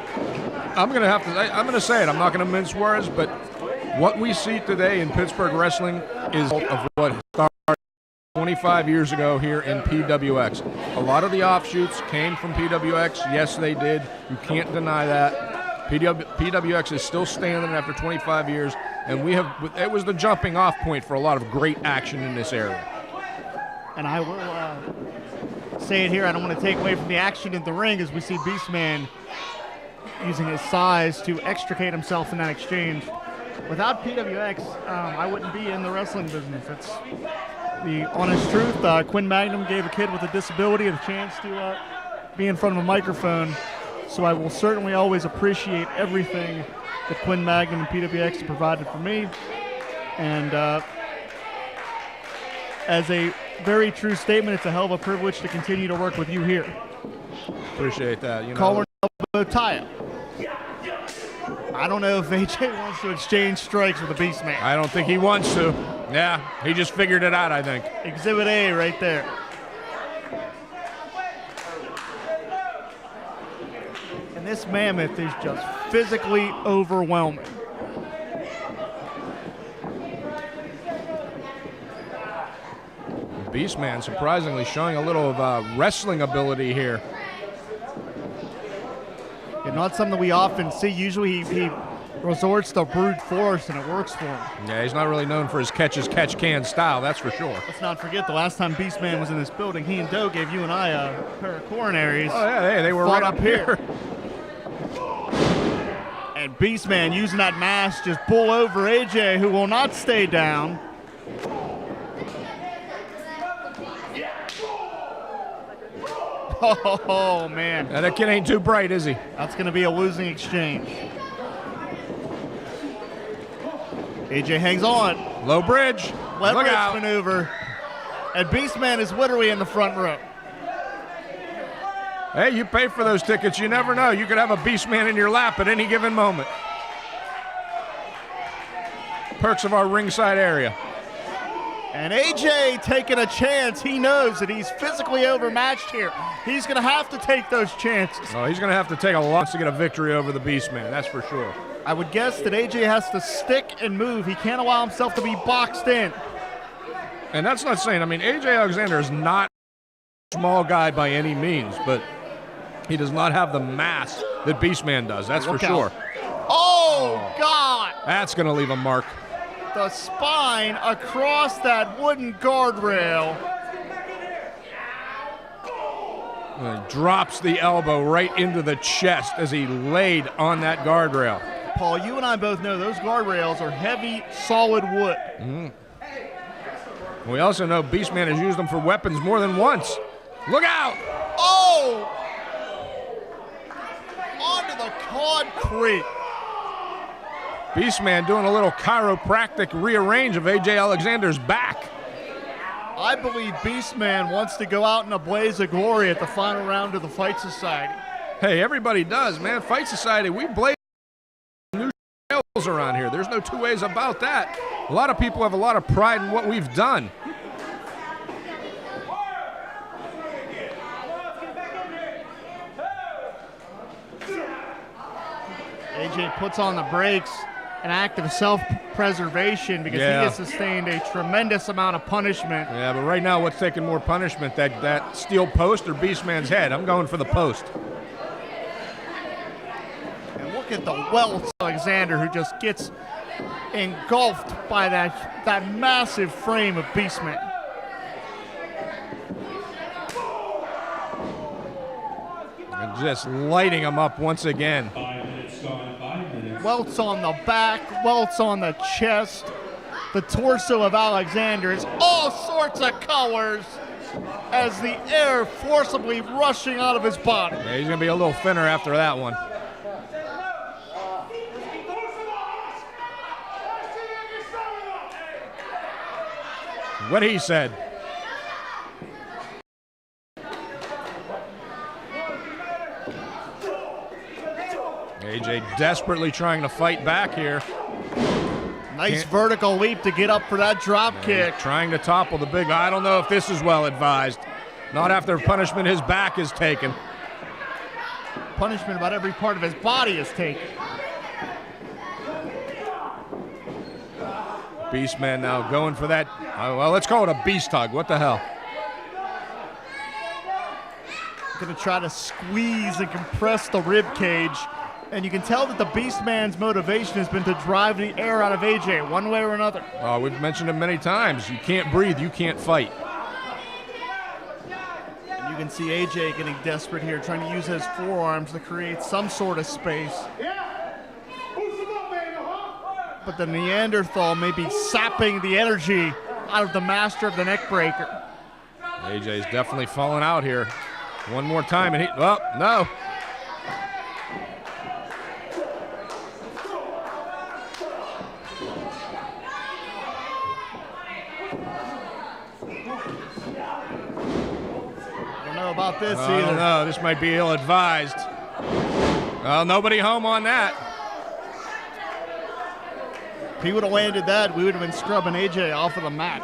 I'm going to say it. I'm not going to mince words, but what we see today in Pittsburgh wrestling is of what started 25 years ago here in PWX. A lot of the offshoots came from PWX. Yes, they did. You can't deny that. PWX is still standing after 25 years, and it was the jumping off point for a lot of great action in this area. And I will say it here, I don't want to take away from the action in the ring as we see Beastman using his size to extricate himself in that exchange. Without PWX, I wouldn't be in the wrestling business. It's the honest truth. Quinn Magnum gave a kid with a disability the chance to be in front of a microphone, so I will certainly always appreciate everything that Quinn Magnum and PWX have provided for me. And as a very true statement, it's a hell of a privilege to continue to work with you here. Appreciate that. You know, Collar and elbow tie-up. I don't know if AJ wants to exchange strikes with the Beastman. I don't think he wants to. Yeah, he just figured it out, I think. Exhibit A right there. And this mammoth is just physically overwhelming. Beastman surprisingly showing a little of wrestling ability here. And not something we often see. Usually he resorts to brute force and it works for him. Yeah, he's not really known for his catch-can style, that's for sure. Let's not forget the last time Beastman was in this building, he and Doe gave you and I a pair of coronaries. Oh yeah, they were right up here. And Beastman using that mask just pull over AJ, who will not stay down. Oh, man. Now, that kid ain't too bright, is he? That's going to be a losing exchange. AJ hangs on. Low bridge. Leverage Look out. maneuver. And Beastman is literally in the front row. Hey, you pay for those tickets. You never know. You could have a Beastman in your lap at any given moment. Perks of our ringside area. And AJ taking a chance. He knows that he's physically overmatched here. He's going to have to take those chances. Oh, he's going to have to take a lot to get a victory over the Beastman, that's for sure. I would guess that AJ has to stick and move. He can't allow himself to be boxed in. And that's not saying, I mean, AJ Alexander is not a small guy by any means, but he does not have the mass that Beastman does, that's for sure. Oh, God! That's going to leave a mark. The spine across that wooden guardrail. And drops the elbow right into the chest as he laid on that guardrail. Paul, you and I both know those guardrails are heavy, solid wood. We also know Beastman has used them for weapons more than once. Look out! Oh! Onto the concrete. Beastman doing a little chiropractic rearrange of AJ Alexander's back. I believe Beastman wants to go out in a blaze of glory at the final round of the Fight Society. Hey, everybody does, man. Fight Society, we blaze new trails around here. There's no two ways about that. A lot of people have a lot of pride in what we've done. AJ AJ puts on the brakes, an act of self-preservation because he has sustained a tremendous amount of punishment. Yeah, but right now, what's taking more punishment, that steel post or Beastman's head? I'm going for the post. And look at the welts, Alexander, who just gets engulfed by that massive frame of Beastman. And just lighting him up once again. 5 minutes gone, 5 minutes. Welts on the back, welts on the chest. The torso of Alexander is all sorts of colors as the air forcibly rushing out of his body. Yeah, he's going to be a little thinner after that one. What he said. AJ desperately trying to fight back here. Nice vertical leap to get up for that drop kick. Trying to topple the big. I don't know if this is well advised. Not after punishment his back is taken. Punishment about every part of his body is taken. Beastman now going for that. Well, let's call it a beast hug. What the hell? Going to try to squeeze and compress the rib cage. And you can tell that the Beastman's motivation has been to drive the air out of AJ one way or another. Oh, we've mentioned it many times. You can't breathe, you can't fight. And you can see AJ getting desperate here, trying to use his forearms to create some sort of space. But the Neanderthal may be sapping the energy out of the master of the neck breaker. AJ's definitely falling out here. One more time and he, well, no. About this I don't know. This might be ill-advised. Well, nobody home on that. If he would have landed that, we would have been scrubbing AJ off of the mat.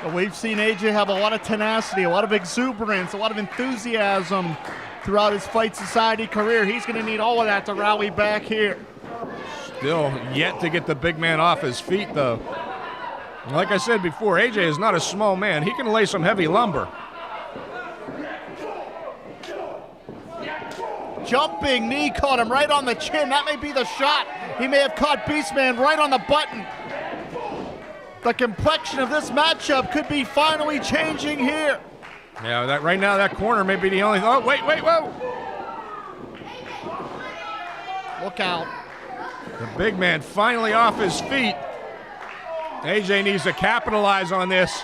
But we've seen AJ have a lot of tenacity, a lot of exuberance, a lot of enthusiasm throughout his Fight Society career. He's going to need all of that to rally back here. Still yet to get the big man off his feet, though. Like I said before, AJ is not a small man. He can lay some heavy lumber. Jumping knee caught him right on the chin. That may be the shot. He may have caught Beastman right on the button. The complexion of this matchup could be finally changing here. Yeah, that right now that corner may be the only. Oh, wait, whoa! Look out. The big man finally off his feet. AJ needs to capitalize on this.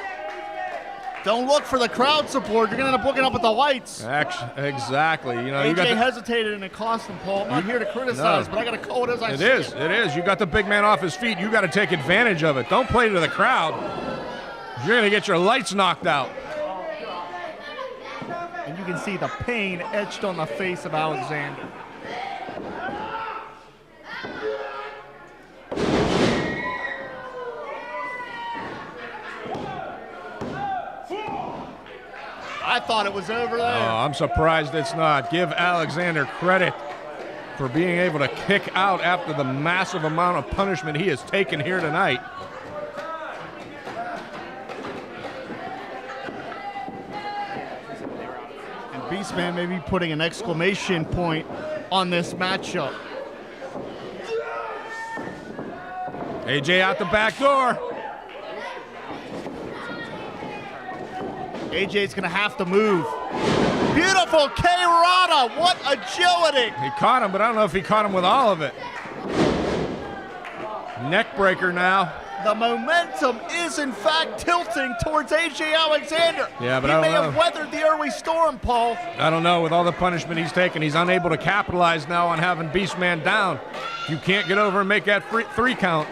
Don't look for the crowd support. You're going to end up looking up at the lights. Exactly. You know, AJ hesitated and it cost him, Paul. I'm not here to criticize, but I got to call it as I see it. It is. You got the big man off his feet. You got to take advantage of it. Don't play to the crowd. You're going to get your lights knocked out. And you can see the pain etched on the face of Alexander. I thought it was over there. Oh, I'm surprised it's not. Give Alexander credit for being able to kick out after the massive amount of punishment he has taken here tonight. And Beastman may be putting an exclamation point on this matchup. AJ out the back door. AJ's gonna have to move. Beautiful K-Rana, what agility! He caught him, but I don't know if he caught him with all of it. Neck breaker now. The momentum is in fact tilting towards AJ Alexander. Yeah, but he I don't may know. have weathered the early storm, Paul. I don't know. With all the punishment he's taken, he's unable to capitalize now on having Beastman down. You can't get over and make that three count.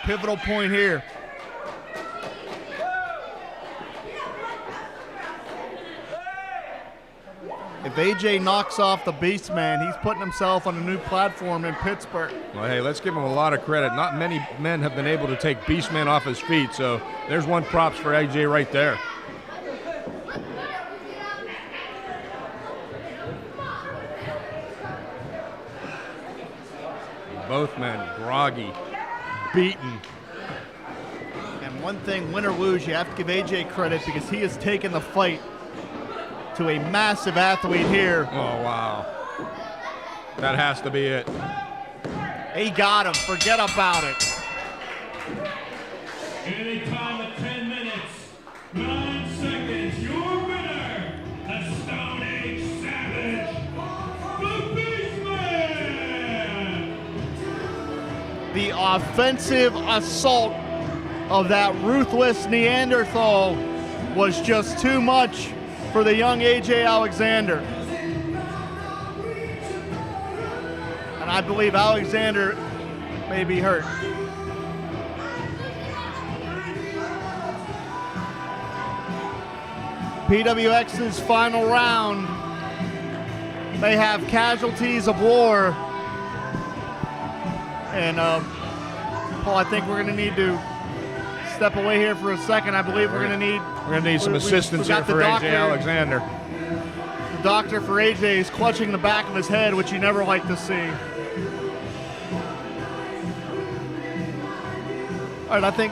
Pivotal point here. If AJ knocks off the Beastman, he's putting himself on a new platform in Pittsburgh. Well, hey, let's give him a lot of credit. Not many men have been able to take Beastman off his feet, so there's one props for AJ right there. Both men groggy, beaten. And one thing, win or lose, you have to give AJ credit because he has taken the fight to a massive athlete here. Oh, wow. That has to be it. He got him. Forget about it. Any time of 10 minutes, 9 seconds, your winner, the Stone Age Savage, the Beastman! The offensive assault of that ruthless Neanderthal was just too much for the young AJ Alexander. And I believe Alexander may be hurt. PWX's final round. They have casualties of war. And Paul, I think we're going to need to step away here for a second. I believe we're going to need some assistance here for AJ Alexander. The doctor for AJ is clutching the back of his head, which you never like to see. All right, I think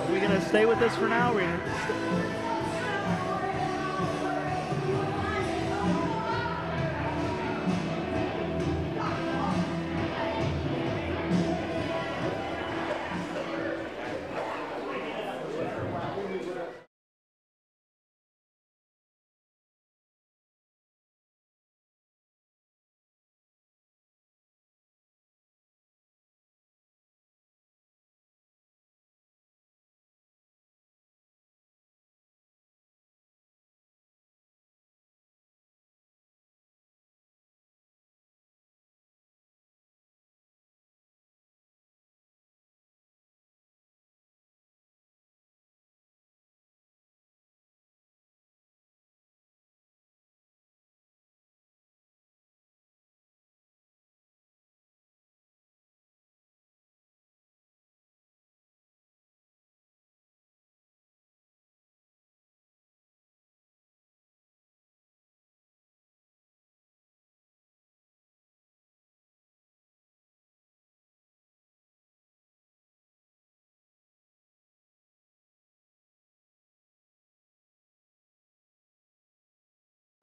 are we going to stay with this for now?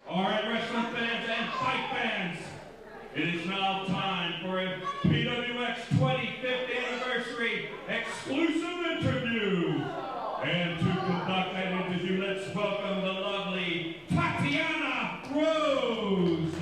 All right, wrestling fans and fight fans, it is now time for a PWX 25th anniversary exclusive interview. And to conduct that interview, let's welcome the lovely Tatiana Rose.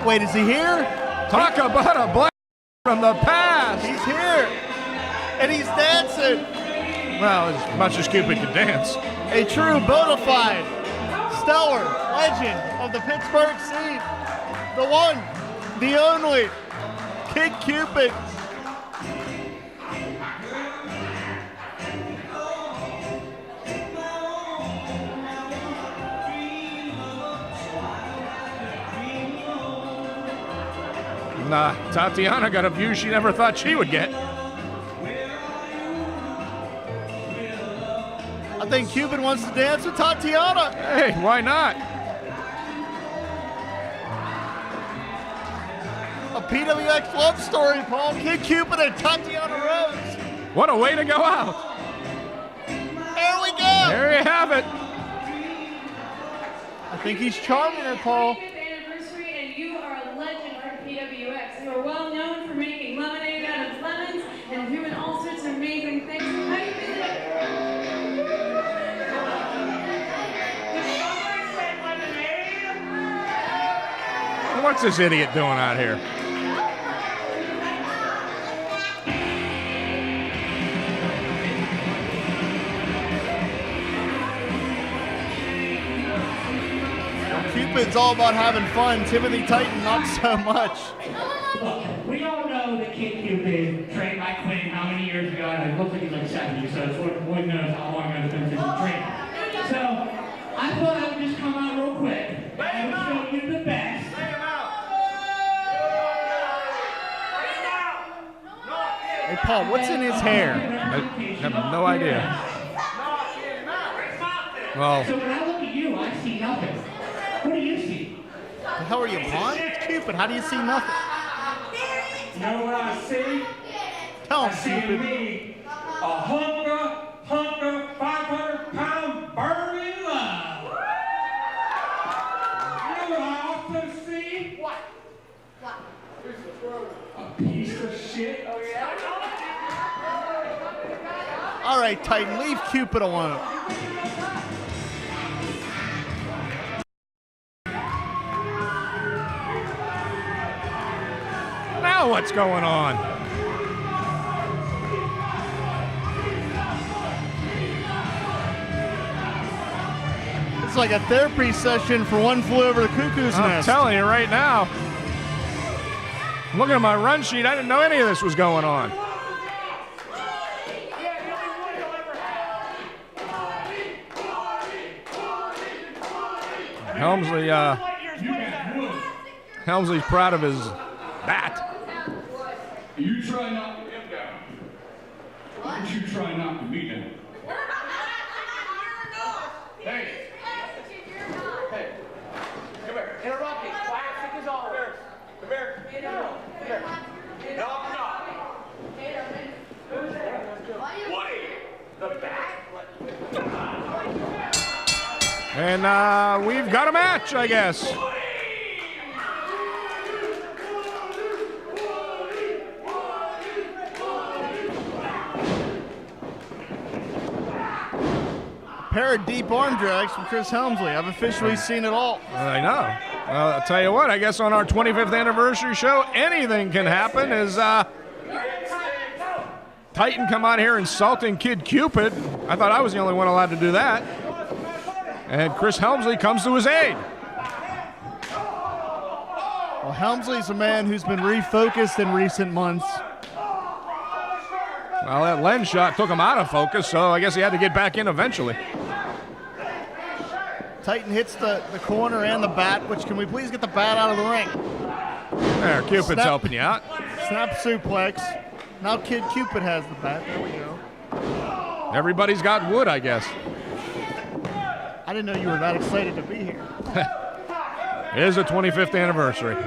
Wait, is he here? Talk about a blast from the past. He's here. And he's dancing. Well, as much as Cupid can dance. A true bona fide, stellar legend of the Pittsburgh scene. The one, the only, Kid Cupid. Nah, Tatiana got a view she never thought she would get. I think Cupid wants to dance with Tatiana. Hey, why not? A PWX love story, Paul. Kid Cupid and Tatiana Rose. What a way to go out. There we go. There you have it. I think he's charming her, Paul. Anniversary, and you are a legend for PWX. You are well known for making lemonade out of lemons and doing all sorts of amazing things. How do you do that? What's this idiot doing out here? Cupid's all about having fun. Timothy Titan, not so much. Look, we all know that Kid Cupid trained by Quinn how many years ago, and it looks like he's like 70, so it's what Boyd knows how long ago it's been since he trained. So, I thought I would just come out real quick, and I would show you the best. Hey, Paul, what's in his hair? I have no idea. Well, So when I look at you, I see nothing. What do you see? The hell are you blind? It's Cupid. How do you see nothing? You know what I see? Tell I him, see Cupid. me, a hunker, 500-pound burning love. You know what I also see? What? A piece of shit. Oh, yeah? All right, Titan, leave Cupid alone. now what's going on? It's like a therapy session for One Flew Over the Cuckoo's I'm Nest. telling you right now. Looking at my run sheet, I didn't know any of this was going on. Helmsley's proud of his bat. You try knocking him down. Why don't you try knocking me down? Hey. Hey. Come here. Interrupt me. Classic is all. Come here. Come here. Knock, knock. Woody. The bat? And we've got a match, I guess. Pair of deep arm drags from Chris Helmsley. I've officially seen it all. I know. I'll tell you what, I guess on our 25th anniversary show, anything can happen as Titan come out here insulting Kid Cupid. I thought I was the only one allowed to do that. And Chris Helmsley comes to his aid. Well, Helmsley's a man who's been refocused in recent months. Well, that lens shot took him out of focus, so I guess he had to get back in eventually. Titan hits the corner and the bat, which can we please get the bat out of the ring? There, Cupid's helping you out. Snap suplex. Now Kid Cupid has the bat. There we go. Everybody's got wood, I guess. I didn't know you were that excited to be here. It is the 25th anniversary.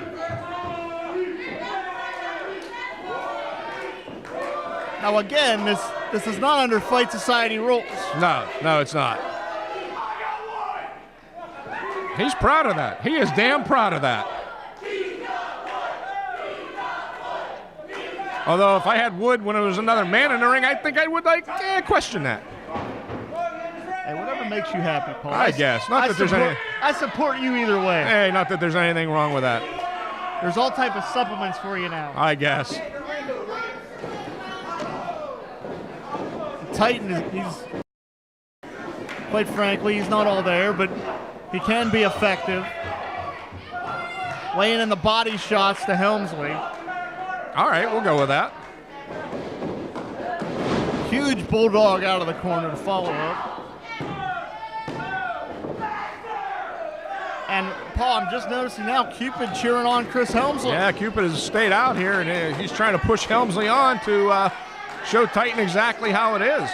Now again, this is not under Fight Society rules. No, it's not. He's proud of that. He is damn proud of that. Although if I had wood when there was another man in the ring, I think I would question that. Hey, whatever makes you happy, Paul. I guess. Not that there's any. I support you either way. Hey, not that there's anything wrong with that. There's all type of supplements for you now. I guess. Titan, he's quite frankly, he's not all there, but he can be effective. Laying in the body shots to Helmsley. All right, we'll go with that. Huge bulldog out of the corner to follow up. And Paul, I'm just noticing now Cupid cheering on Chris Helmsley. Yeah, Cupid has stayed out here, and he's trying to push Helmsley on to show Titan exactly how it is.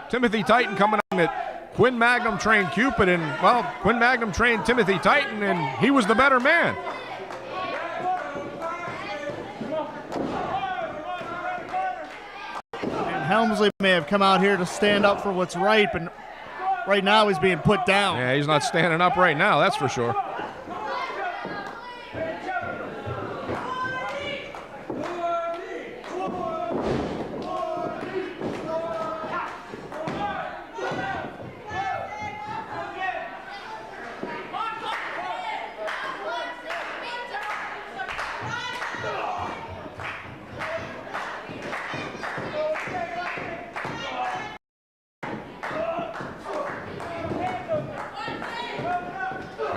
Timothy Titan coming on that Quinn Magnum trained Cupid, and, well, Quinn Magnum trained Timothy Titan, and he was the better man. And Helmsley may have come out here to stand up for what's right, but right now he's being put down. Yeah, he's not standing up right now, that's for sure.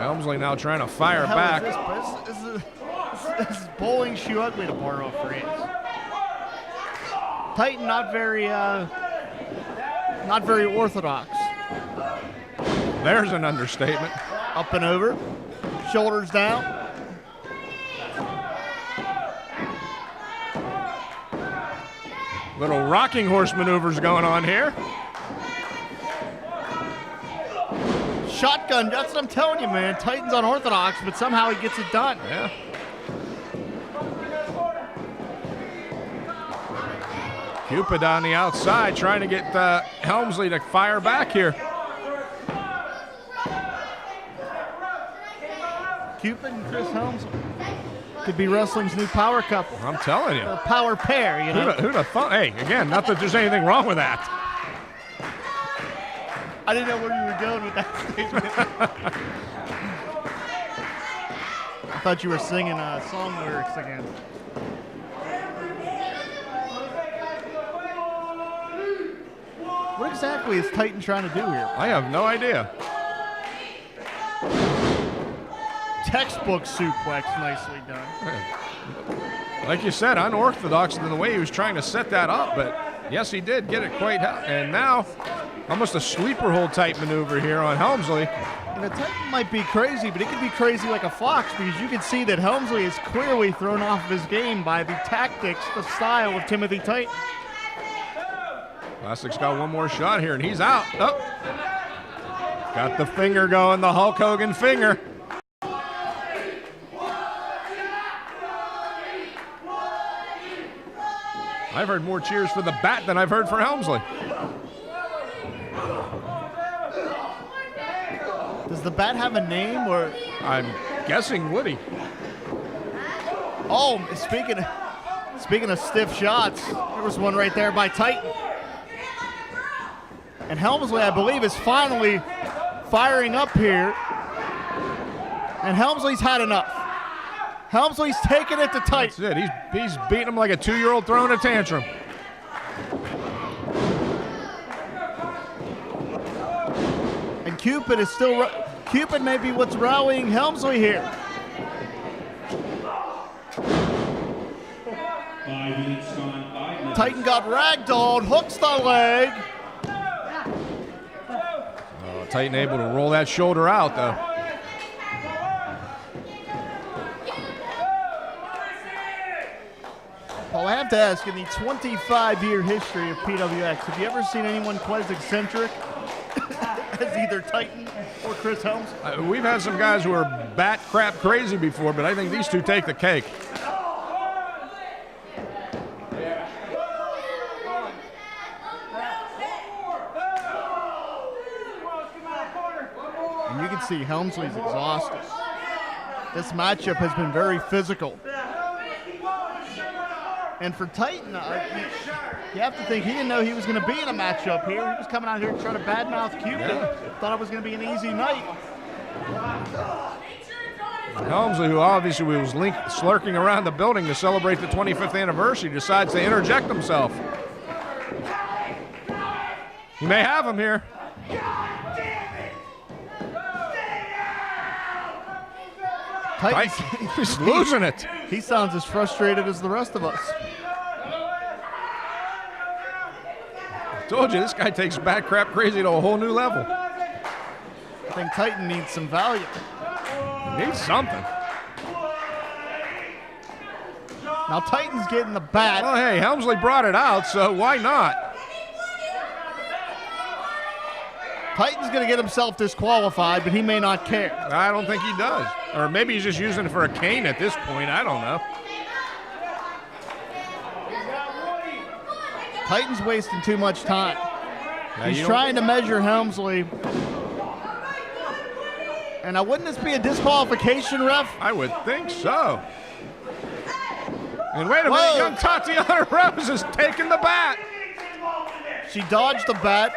Helmsley now trying to fire What the back. hell is this is bowling shoe ugly, to borrow a phrase. Titan not very orthodox. There's an understatement. Up and over, shoulders down. Little rocking horse maneuvers going on here. Shotgun, that's what I'm telling you, man. Titan's unorthodox, but somehow he gets it done. Yeah. Cupid on the outside trying to get Helmsley to fire back here. Cupid and Chris Helmsley could be wrestling's new power couple. I'm telling you. Or power pair, you know. Who'd have thought? Hey, again, not that there's anything wrong with that. I didn't know where you were going with that statement. I thought you were singing song lyrics again. What exactly is Titan trying to do here? I have no idea. Textbook suplex, nicely done. Like you said, unorthodox in the way he was trying to set that up, but yes, he did get it quite. And now, almost a sleeper hold type maneuver here on Helmsley. And the Titan might be crazy, but it could be crazy like a fox, because you can see that Helmsley is clearly thrown off of his game by the tactics, the style of Timothy Titan. Classic's got one more shot here, and he's out. Oh. Got the finger going, the Hulk Hogan finger. I've heard more cheers for the bat than I've heard for Helmsley. Does the bat have a name, or? I'm guessing Woody. Oh, speaking of stiff shots, there was one right there by Titan. And Helmsley, I believe, is finally firing up here. And Helmsley's had enough. Helmsley's taking it to Titan. That's it. He's beating him like a 2-year-old throwing a tantrum. And Cupid is still. Cupid may be what's rallying Helmsley here. 5 minutes gone, 5 minutes. Titan got ragdolled, hooks the leg. Oh, Titan able to roll that shoulder out, though. Well, I have to ask, in the 25-year history of PWX, have you ever seen anyone quite as eccentric as either Titan or Chris Helms? We've had some guys who are bat crap crazy before, but I think these two take the cake. And you can see Helmsley's exhausted. This matchup has been very physical. And for Titan, you have to think he didn't know he was going to be in a matchup here. He was coming out here to try to badmouth Cupid. Yeah. Thought it was going to be an easy night. Helmsley, who obviously was slurking around the building to celebrate the 25th anniversary, decides to interject himself. He may have him here. He's losing it. He sounds as frustrated as the rest of us. I told you, this guy takes bat crap crazy to a whole new level. I think Titan needs some value. He needs something. Now Titan's getting the bat. Well, hey, Helmsley brought it out, so why not? Titan's going to get himself disqualified, but he may not care. I don't think he does. Or maybe he's just using it for a cane at this point. I don't know. Titan's wasting too much time. Now, he's trying to measure Helmsley. And now, wouldn't this be a disqualification, ref? I would think so. And wait a minute, young Tatiana Rose is taking the bat. She dodged the bat.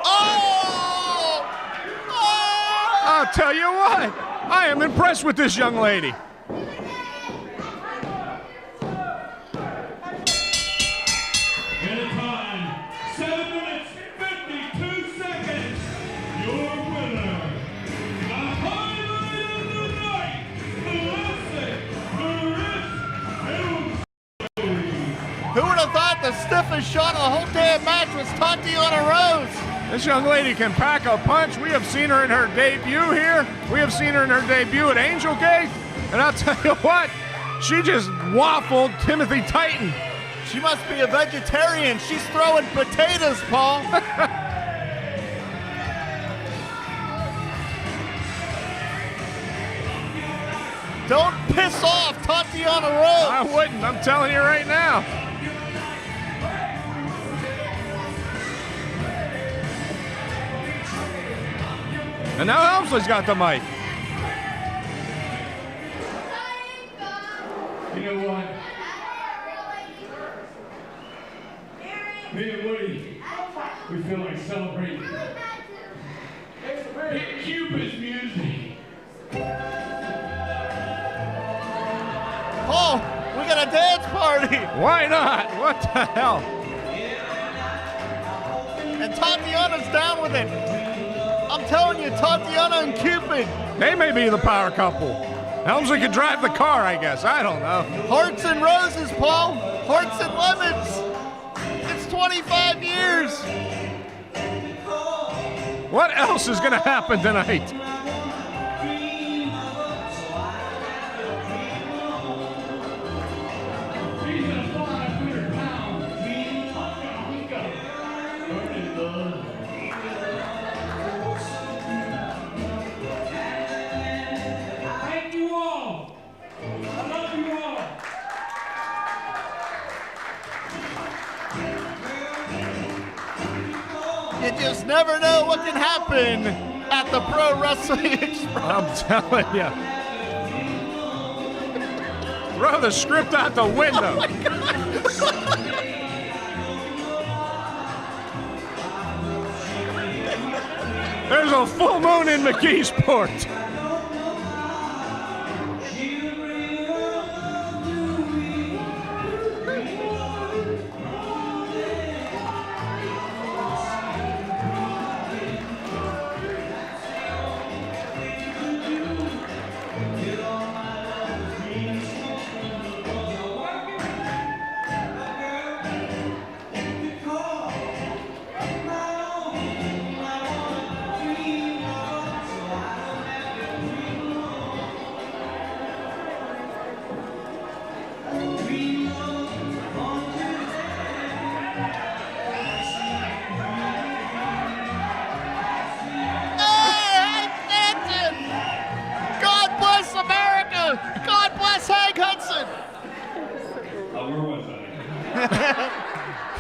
Oh! I'll tell you what, I am impressed with this young lady. At a time, 7 minutes, 52 seconds, your winner, the Who would have thought the stiffest shot of the whole damn match was Tatiana Rose? This young lady can pack a punch. We have seen her in her debut here. We have seen her in her debut at Angel Gate. And I'll tell you what, she just waffled Timothy Titan. She must be a vegetarian. She's throwing potatoes, Paul. Don't piss off Tatiana Rose. I wouldn't. I'm telling you right now. And now Helmsley's got the mic. You know what? Me and Woody, we feel like celebrating. Hit Cupid's music. Oh, we got a dance party. Why not? What the hell? And Tatiana's down with it. I'm telling you, Tatiana and Cupid. They may be the power couple. Helmsley could drive the car, I guess. I don't know. Hearts and roses, Paul. Hearts and lemons. It's 25 years. What else is going to happen tonight? You just never know what can happen at the Pro Wrestling Express. I'm telling you. Throw the script out the window. There's a full moon in McKeesport.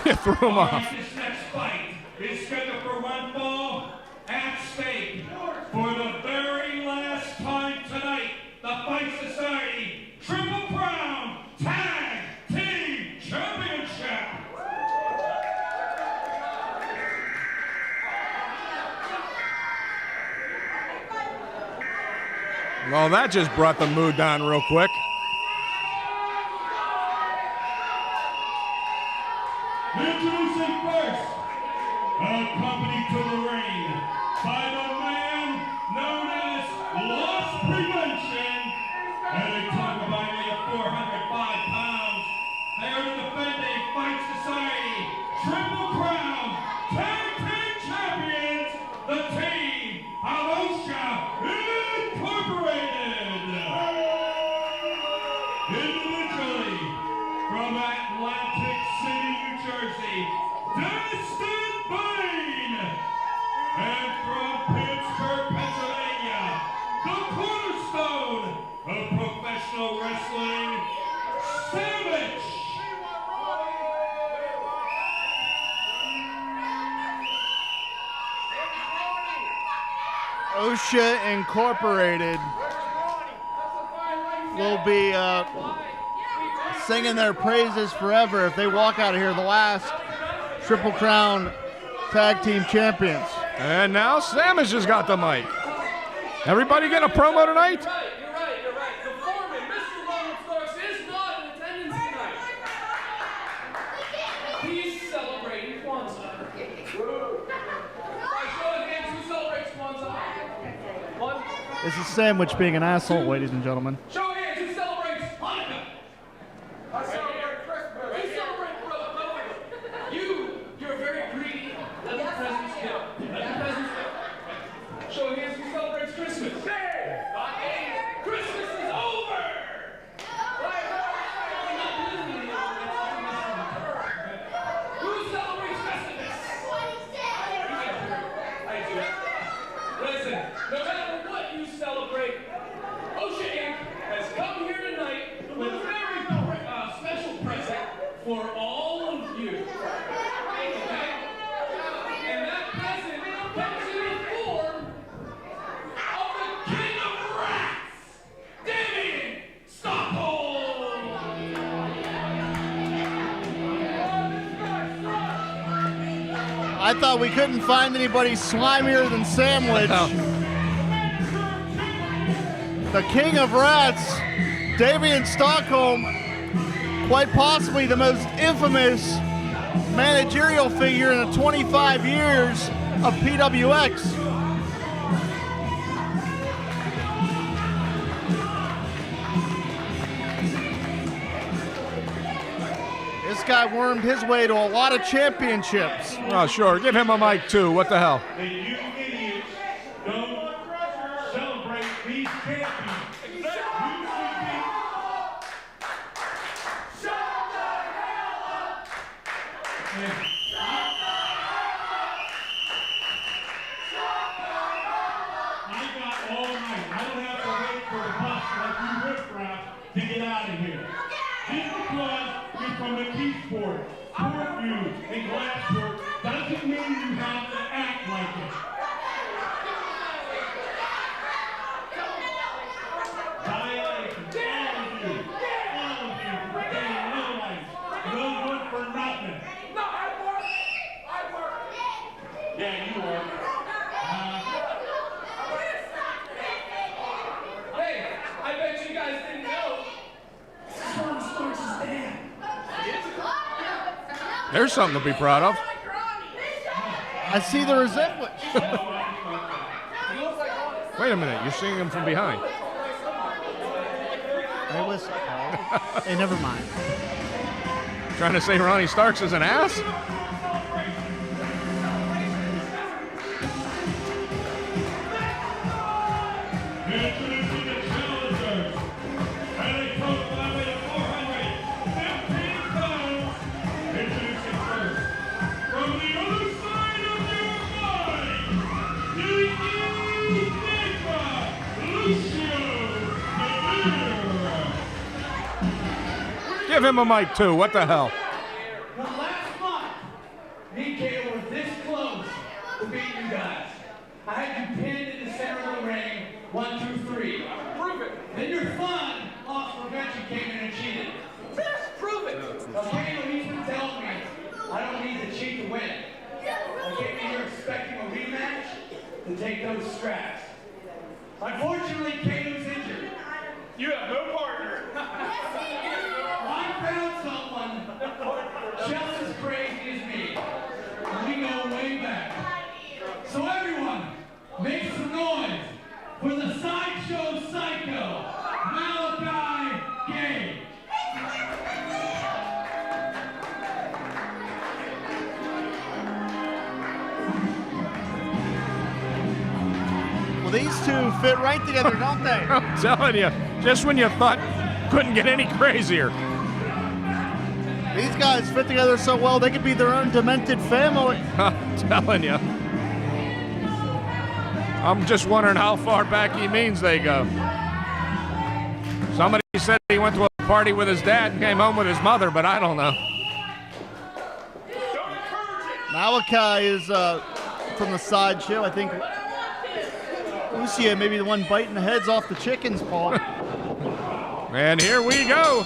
You threw him off. This next fight is scheduled for one fall at stake. For the very last time tonight, the Fight Society Triple Crown Tag Team Championship. Well, that just brought the mood down real quick. Introducing first, accompanied to the ring by the man known as Loss Prevention, and a talk about weight of 405 pounds. They are the defending Fight Society Triple Crown Tag Team Champions, the team of OSHA Incorporated. Individually, from Atlantic City, New Jersey, Dustin Bain. And from Pittsburgh, Pennsylvania, the cornerstone of professional wrestling, Savage. OSHA Incorporated will be singing their praises forever if they walk out of here the last Triple Crown Tag Team Champions. And now Savage has got the mic. Everybody get a promo tonight? You're right. The foreman, Mr. Ronald Starks, is not in attendance tonight. He's celebrating Kwanzaa. Show of hands, who celebrates Kwanzaa? One. This is Sandwich being an asshole, ladies and gentlemen. Show of hands, who celebrates Hanukkah? I celebrate Christmas. We celebrate I thought we couldn't find anybody slimier than Sandwich. No. The king of rats, Damian Stockholm, quite possibly the most infamous managerial figure in the 25 years of PWX. This guy wormed his way to a lot of championships. Oh, sure. Give him a mic, too. What the hell? And you idiots don't celebrate these champions. You should be... Shut the hell up! I got all night. I don't have to wait for the bus like you riffraff to get out of here. Just because you're from McKeesport, Portview, and Glassport doesn't mean you have to act like it. Violations, all of you, for being no life, no good for nothing. No, I work. Yeah, you work. Hey, I bet you guys didn't know. There's something to be proud of. I see the resemblance. Wait a minute. You're seeing him from behind. Hey, listen. Hey, never mind. Trying to say Ronnie Starks is an ass? Introducing the challengers. And they come by way of 415 pounds. Introducing first, from the other side of your mind, the Enigma, Lucio Navarro. Give him a mic, too. What the hell? The last month, me and Kato were this close to beating you guys. I had you pinned in the center of the ring, 1, 2, 3. Prove it. Then your fun lost prevention came in and cheated. Prove it. Okay, he's been telling me I don't need to cheat to win. I came in here expecting a rematch to take those straps. Unfortunately, Kato's injured. You have no partner. I found someone just as crazy as me. We go way back. So everyone, make some noise for the Sideshow Psycho, Malachi Gage. Well, these two fit right together, don't they? I'm telling you. Just when you thought couldn't get any crazier. These guys fit together so well, they could be their own demented family. I'm telling you. I'm just wondering how far back he means they go. Somebody said he went to a party with his dad and came home with his mother, but I don't know. Malachi is from the Sideshow. I think Lucia may be the one biting the heads off the chicken's paw. And here we go.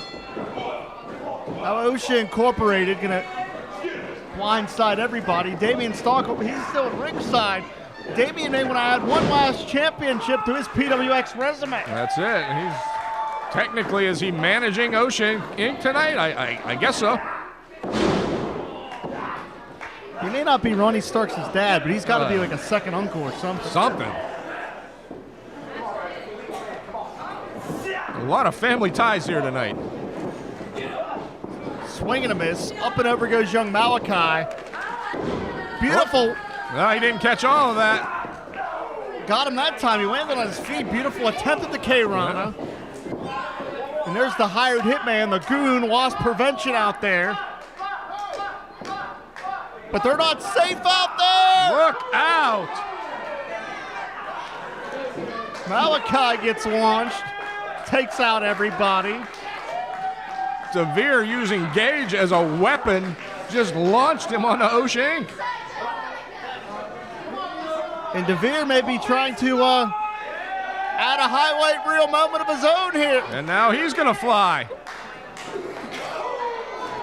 Now OSHA Incorporated gonna blindside everybody. Damian Stockholm, he's still at ringside. Damian may want to add one last championship to his PWX resume. That's it. He's technically, is he managing Ocean Inc. tonight? I guess so. He may not be Ronnie Starks' dad, but he's got to be like a second uncle or something. Something. A lot of family ties here tonight. Swing and a miss. Up and over goes young Malachi. Beautiful. No, he didn't catch all of that. Got him that time. He landed on his feet. Beautiful attempt at the K-Rana. And there's the hired hitman, the goon, lost prevention out there. But they're not safe out there. Look out. Malachi gets launched. Takes out everybody. Devere using Gage as a weapon just launched him onto Ocean Inc. And Devere may be trying to add a highlight reel moment of his own here. And now he's going to fly.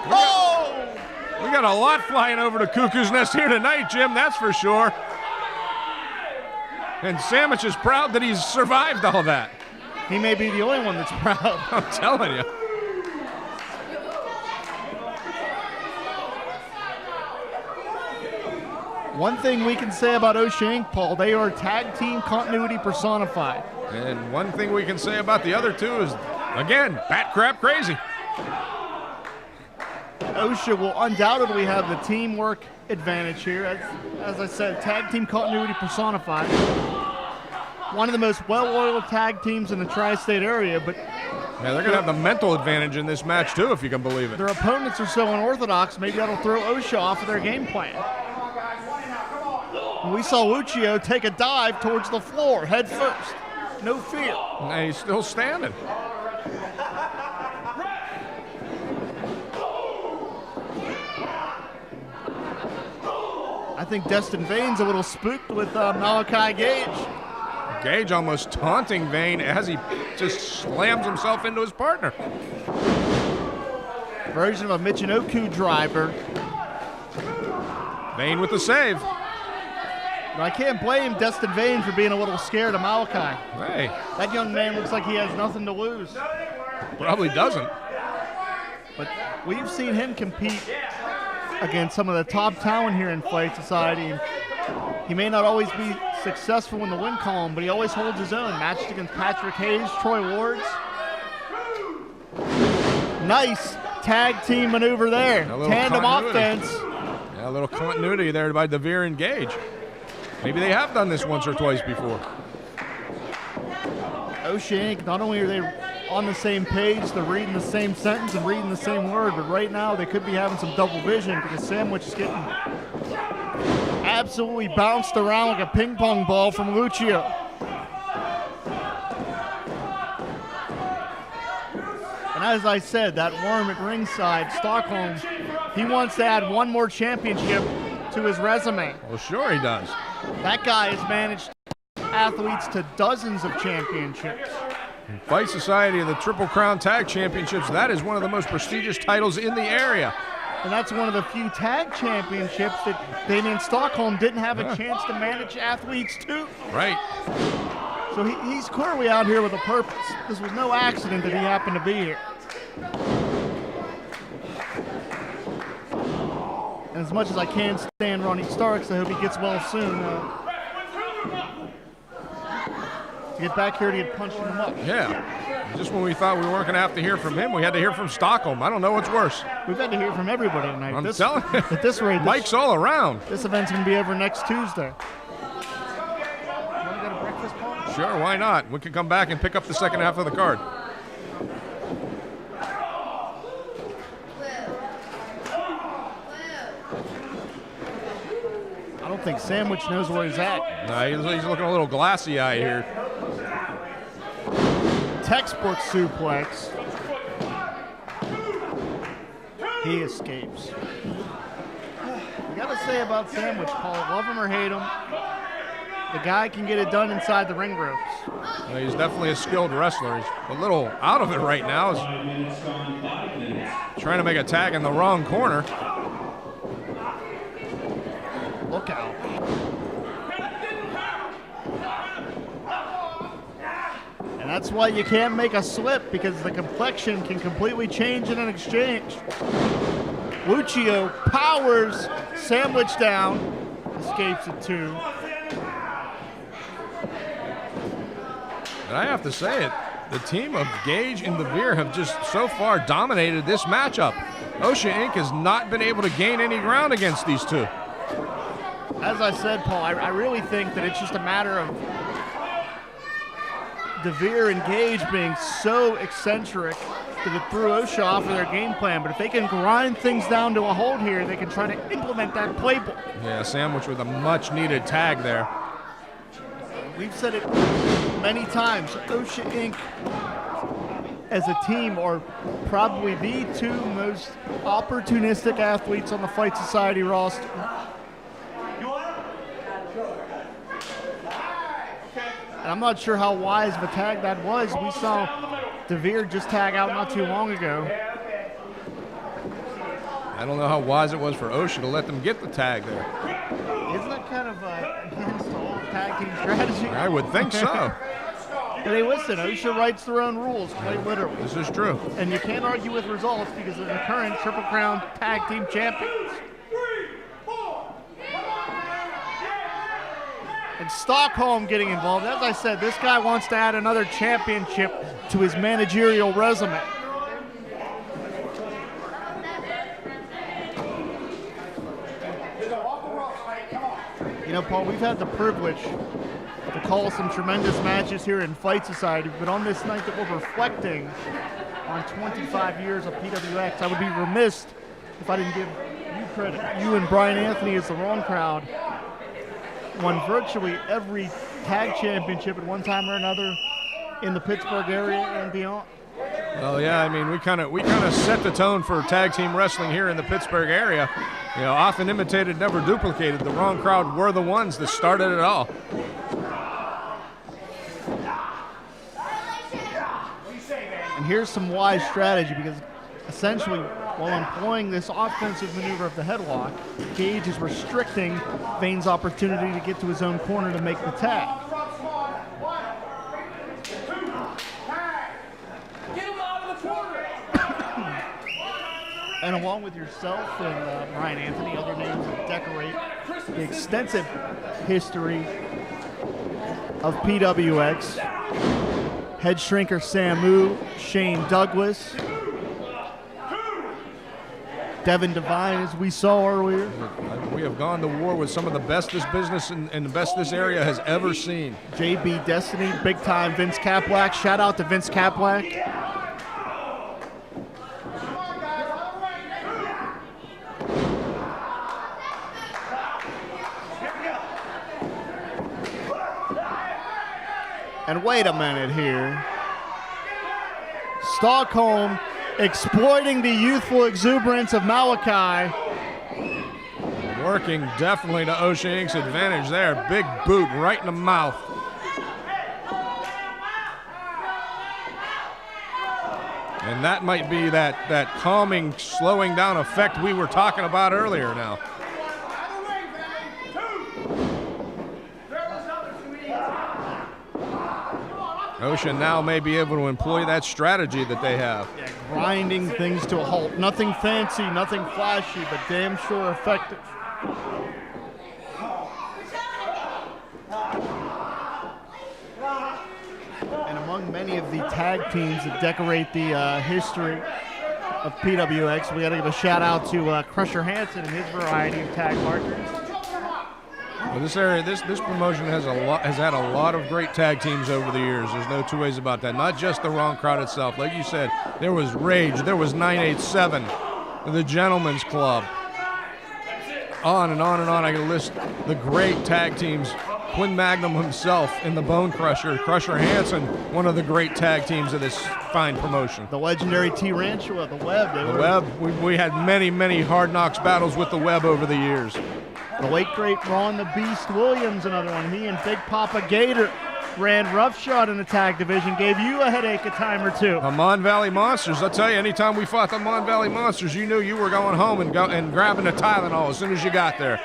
Oh! We got a lot flying over the Cuckoo's Nest here tonight, Jim, that's for sure. And Sandwich is proud that he's survived all that. He may be the only one that's proud. I'm telling you. One thing we can say about OSHA Inc., Paul, they are tag team continuity personified. And one thing we can say about the other two is, again, bat crap crazy. OSHA will undoubtedly have the teamwork advantage here. As I said, tag team continuity personified. One of the most well-oiled tag teams in the tri-state area, but yeah, they're going to have the mental advantage in this match, too, if you can believe it. Their opponents are so unorthodox, maybe that'll throw OSHA off of their game plan. And we saw Lucio take a dive towards the floor, head first. No fear. And he's still standing. I think Destin Vane's a little spooked with Malachi Gage. Gage almost taunting Vane as he just slams himself into his partner. Version of a Michinoku driver. Vane with the save. But I can't blame Destin Vane for being a little scared of Malachi. Hey. That young man looks like he has nothing to lose. Probably doesn't. But we've seen him compete against some of the top talent here in Fight Society. And he may not always be successful in the win column, but he always holds his own. Matched against Patrick Hayes, Troy Wards. Nice tag team maneuver there. Tandem offense. Yeah, a little continuity there by DeVere and Gage. Maybe they have done this once or twice before. OSHA Inc., not only are they on the same page, they're reading the same sentence and reading the same word, but right now they could be having some double vision because Sandwich is getting absolutely bounced around like a ping pong ball from Lucio. And as I said, that worm at ringside, Stockholm, he wants to add one more championship to his resume. Well, sure he does. That guy has managed athletes to dozens of championships. In Fight Society and the Triple Crown Tag Championships, that is one of the most prestigious titles in the area. And that's one of the few tag championships that Damien Stockholm didn't have a chance to manage athletes to. Right. So he's clearly out here with a purpose. This was no accident that he happened to be here. And as much as I can stand Ronnie Starks, I hope he gets well soon. To get back here to get punched in the muck. Yeah. Just when we thought we weren't going to have to hear from him, we had to hear from Stockholm. I don't know what's worse. We've had to hear from everybody tonight. I'm telling you. At this rate, Mike's all around. This event's going to be over next Tuesday. Want to go to breakfast, Paul? Sure, why not? We can come back and pick up the second half of the card. I don't think Sandwich knows where he's at. No, he's looking a little glassy-eyed here. Textbook suplex. He escapes. We got to say about Sandwich, Paul, love him or hate him, the guy can get it done inside the ring ropes. Well, he's definitely a skilled wrestler. He's a little out of it right now. He's trying to make a tag in the wrong corner. Look out. And that's why you can't make a slip, because the complexion can completely change in an exchange. Lucio powers Sandwich down, escapes it too. And I have to say it, the team of Gage and DeVere have just so far dominated this matchup. OSHA Inc. has not been able to gain any ground against these two. As I said, Paul, I really think that it's just a matter of DeVere and Gage being so eccentric that it threw OSHA off of their game plan. But if they can grind things down to a hold here, they can try to implement that playbook. Yeah, Sandwich with a much-needed tag there. We've said it many times. OSHA Inc. as a team are probably the two most opportunistic athletes on the Fight Society roster. And I'm not sure how wise of a tag that was. We saw DeVere just tag out not too long ago. I don't know how wise it was for Ocean to let them get the tag there. Isn't that kind of against all tag team strategy? I would think so. But hey, listen, OSHA writes their own rules, quite literally. This is true. And you can't argue with results because they're the current Triple Crown Tag Team Champions. And Stockholm getting involved. As I said, this guy wants to add another championship to his managerial resume. You know, Paul, we've had the privilege to call some tremendous matches here in Fight Society, but on this night that we're reflecting on 25 years of PWX, I would be remiss if I didn't give you credit. You and Brian Anthony as the wrong crowd won virtually every tag championship at one time or another in the Pittsburgh area and beyond. Well, yeah, I mean, we kind of set the tone for tag team wrestling here in the Pittsburgh area. You know, often imitated, never duplicated. The wrong crowd were the ones that started it all. And here's some wise strategy, because essentially, while employing this offensive maneuver of the headlock, Gage is restricting Vane's opportunity to get to his own corner to make the tag. And along with yourself and Brian Anthony, other names that decorate the extensive history of PWX, head shrinker Samu, Shane Douglas, Devin Devine, as we saw earlier. We have gone to war with some of the best this business and the best this area has ever seen. JB Destiny, big time Vince Caplack. Shout out to Vince Caplack. And wait a minute here. Stockholm exploiting the youthful exuberance of Malachi. Working definitely to Ocean Inc.'s advantage there. Big boot right in the mouth. And that might be that calming, slowing down effect we were talking about earlier now. Ocean now may be able to employ that strategy that they have. Yeah, grinding things to a halt. Nothing fancy, nothing flashy, but damn sure effective. And among many of the tag teams that decorate the history of PWX, we got to give a shout out to Crusher Hansen and his variety of tag partners. Well, this area, this promotion has had a lot of great tag teams over the years. There's no two ways about that. Not just the Wrong Crowd itself. Like you said, there was Rage, there was 987, the Gentleman's Club. On and on and on. I can list the great tag teams. Quinn Magnum himself in the Bone Crusher. Crusher Hansen, one of the great tag teams of this fine promotion. The legendary Tarantula, the Web. The Web. We had many, many Hard Knocks battles with the Web over the years. The late great Ron the Beast Williams, another one. He and Big Papa Gator ran roughshod in the tag division, gave you a headache a time or two. The Mon Valley Monsters. I'll tell you, anytime we fought the Mon Valley Monsters, you knew you were going home and grabbing a Tylenol as soon as you got there.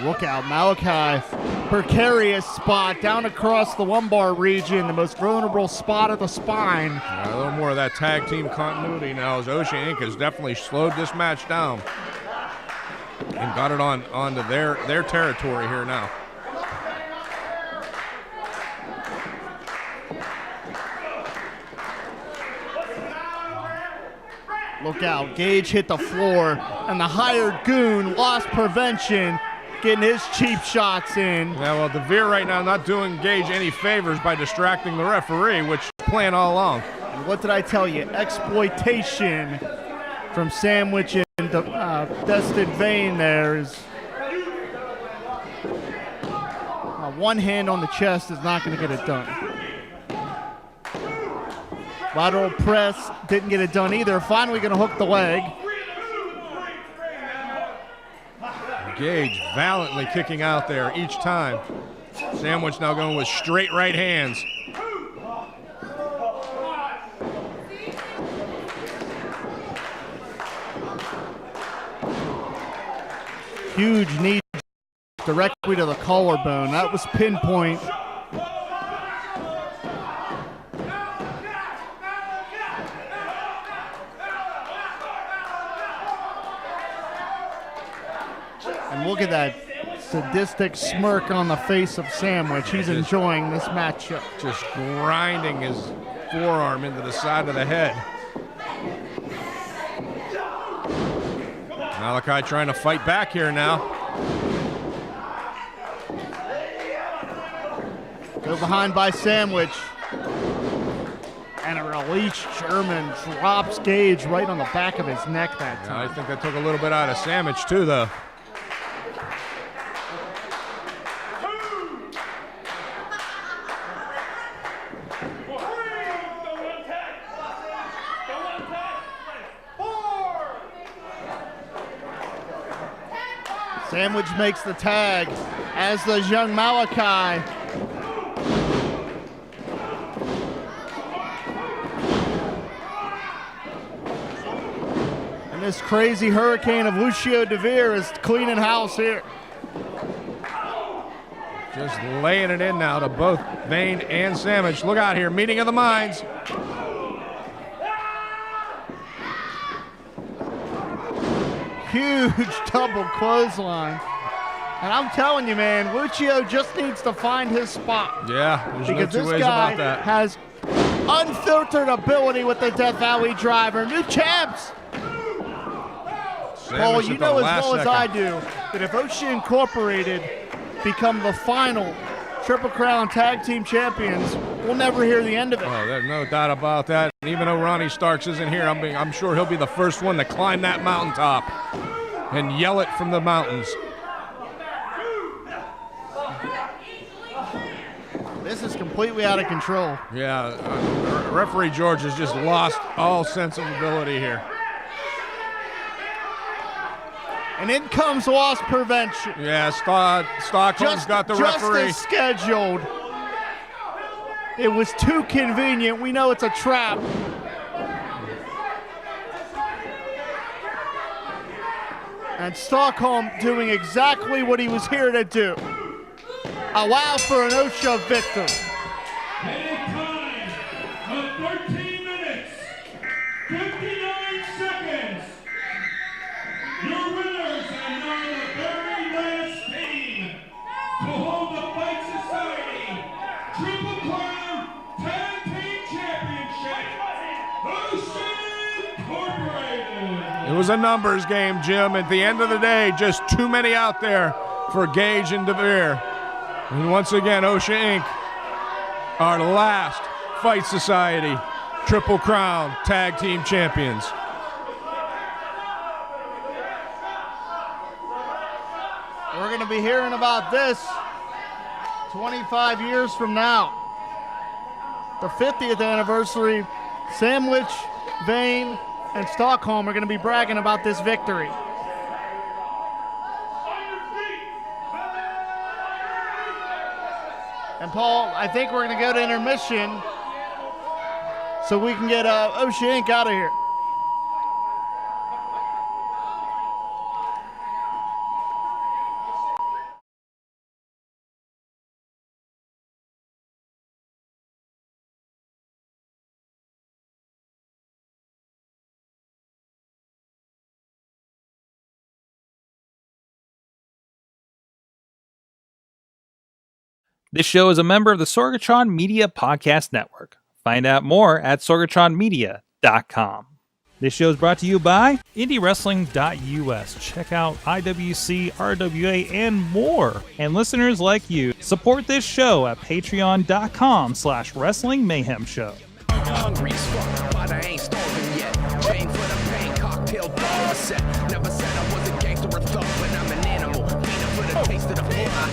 Look out, Malachi, precarious spot down across the lumbar region, the most vulnerable spot of the spine. A little more of that tag team continuity now as Ocean Inc. has definitely slowed this match down and got it onto their territory here now. Look out, Gage hit the floor, and the hired goon lost prevention, getting his cheap shots in. Yeah, well, DeVere right now not doing Gage any favors by distracting the referee, which is playing all along. And what did I tell you? Exploitation from Sandwich and Destin Vane there is... one hand on the chest is not going to get it done. Lateral press didn't get it done either. Finally going to hook the leg. Gage valiantly kicking out there each time. Sandwich now going with straight right hands. Huge knee directly to the collarbone. That was pinpoint. And look at that sadistic smirk on the face of Sandwich. He's enjoying this matchup. Just grinding his forearm into the side of the head. Malachi trying to fight back here now. Go behind by Sandwich. And a release German drops Gage right on the back of his neck that time. Yeah, I think that took a little bit out of Sandwich too, though. Sandwich makes the tag, as does young Malachi. And this crazy hurricane of Lucio DeVere is cleaning house here. Just laying it in now to both Vane and Sandwich. Look out here, meeting of the minds. Huge double clothesline. And I'm telling you, man, Lucio just needs to find his spot. Yeah, there's because no two this ways guy about that. has unfiltered ability with the Death Valley driver. New champs. Paul, you know as well as I do that if Oshie Incorporated become the final Triple Crown Tag Team Champions, we'll never hear the end of it. Oh, there's no doubt about that. Even though Ronnie Starks isn't here, I'm sure he'll be the first one to climb that mountaintop and yell it from the mountains. This is completely out of control. Yeah, referee George has just lost all sense of ability here. And in comes loss prevention. Yeah, Stockholm's got the referee. Just as scheduled. It was too convenient. We know it's a trap. And Stockholm doing exactly what he was here to do. Allow for an OSHA victory. At a time of 13 minutes, 59 seconds, your winners and now the very last team to hold the Fight Society Triple Crown Tag Team Championship, Ocean Incorporated. It was a numbers game, Jim. At the end of the day, just too many out there for Gage and DeVere. And once again, OSHA Inc., our last Fight Society Triple Crown Tag Team Champions. We're going to be hearing about this 25 years from now. The 50th anniversary, Sandwich, Vane, and Stockholm are going to be bragging about this victory. And Paul, I think we're going to go to intermission so we can get OSHA Inc. out of here. This show is a member of the Sorgatron Media Podcast Network. Find out more at sorgatronmedia.com. This show is brought to you by IndyWrestling.us. Check out IWC, RWA, and more. And listeners like you, support this show at patreon.com/Wrestling Mayhem Show. Hungry as fuck, but I ain't starving yet. Chain for the pain, cocktail bar set. Never said I was a gangster or thug, but I'm an animal. Peanut for the taste of the blood.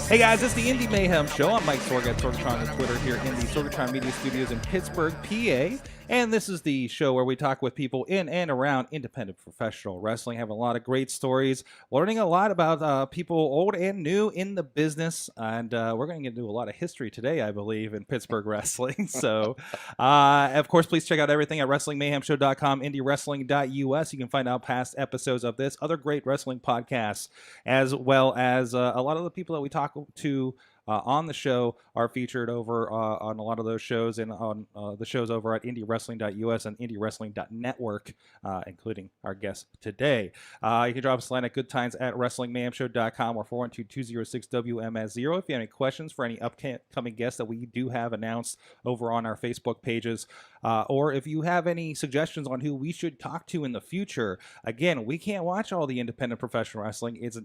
Hey guys, it's the Indie Mayhem Show. I'm Mike Sorg at Sorgatron on Twitter here in the Sorgatron Media Studios in Pittsburgh, PA. And this is the show where we talk with people in and around independent professional wrestling, having a lot of great stories, learning a lot about people old and new in the business. And we're going to do a lot of history today, I believe, in Pittsburgh wrestling. So, of course, please check out everything at WrestlingMayhemShow.com, IndyWrestling.us. You can find out past episodes of this, other great wrestling podcasts, as well as a lot of the people that we talk to on the show are featured over on a lot of those shows and on the shows over at IndyWrestling.us and IndyWrestling.network, including our guest today. You can drop us a line at goodtimes at WrestlingMayhemShow.com or 412-206-WMS0 if you have any questions for any upcoming guests that we do have announced over on our Facebook pages, or if you have any suggestions on who we should talk to in the future. Again, we can't watch all the independent professional wrestling. It's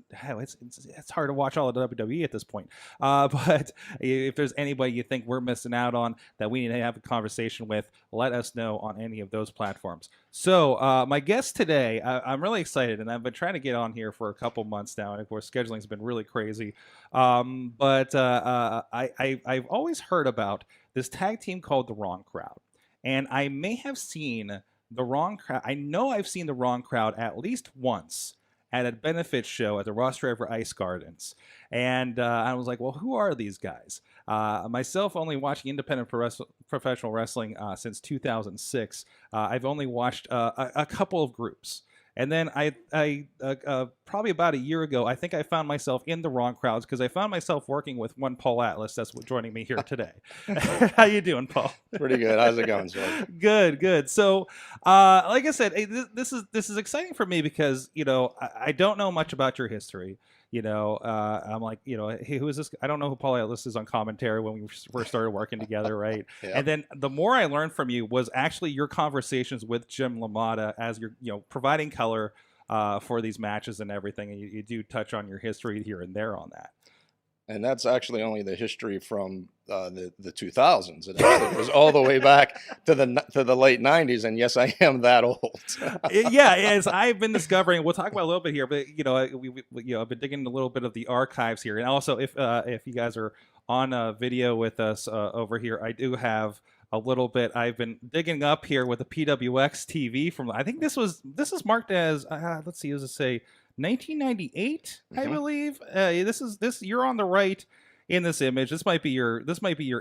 hard to watch all of WWE at this point. But if there's anybody you think we're missing out on that we need to have a conversation with, let us know on any of those platforms. So my guest today, I'm really excited, and I've been trying to get on here for a couple months now, and of course scheduling's been really crazy. But I've always heard about this tag team called The Wrong Crowd, and I may have seen The Wrong Crowd. I know I've seen The Wrong Crowd at least once at a benefit show at the Ross River Ice Gardens. And I was like, well, who are these guys? Myself, only watching independent professional wrestling since 2006. I've only watched a couple of groups. And then I probably about a year ago, I think I found myself in The Wrong Crowds because I found myself working with one Paul Atlas that's joining me here today. How you doing, Paul? Pretty good. How's it going, sir? Good. So, like I said, this is exciting for me because I don't know much about your history. I'm like, hey, who is this? I don't know who Paul Atlas is on commentary when we first started working together, right? Yep. And then the more I learned from you was actually your conversations with Jim LaMotta as you're, providing color for these matches and everything. And you do touch on your history here and there on that. And that's actually only the history from the 2000s. It actually goes all the way back to the late 90s. And yes, I am that old. Yeah, as I've been discovering, we'll talk about a little bit here, but I've been digging a little bit of the archives here. And also, if you guys are on video with us over here, I do have a little bit. I've been digging up here with the PWX TV from. I think this is marked as. Let's see, does it say 1998? I believe this. You're on the right in this image. This might be your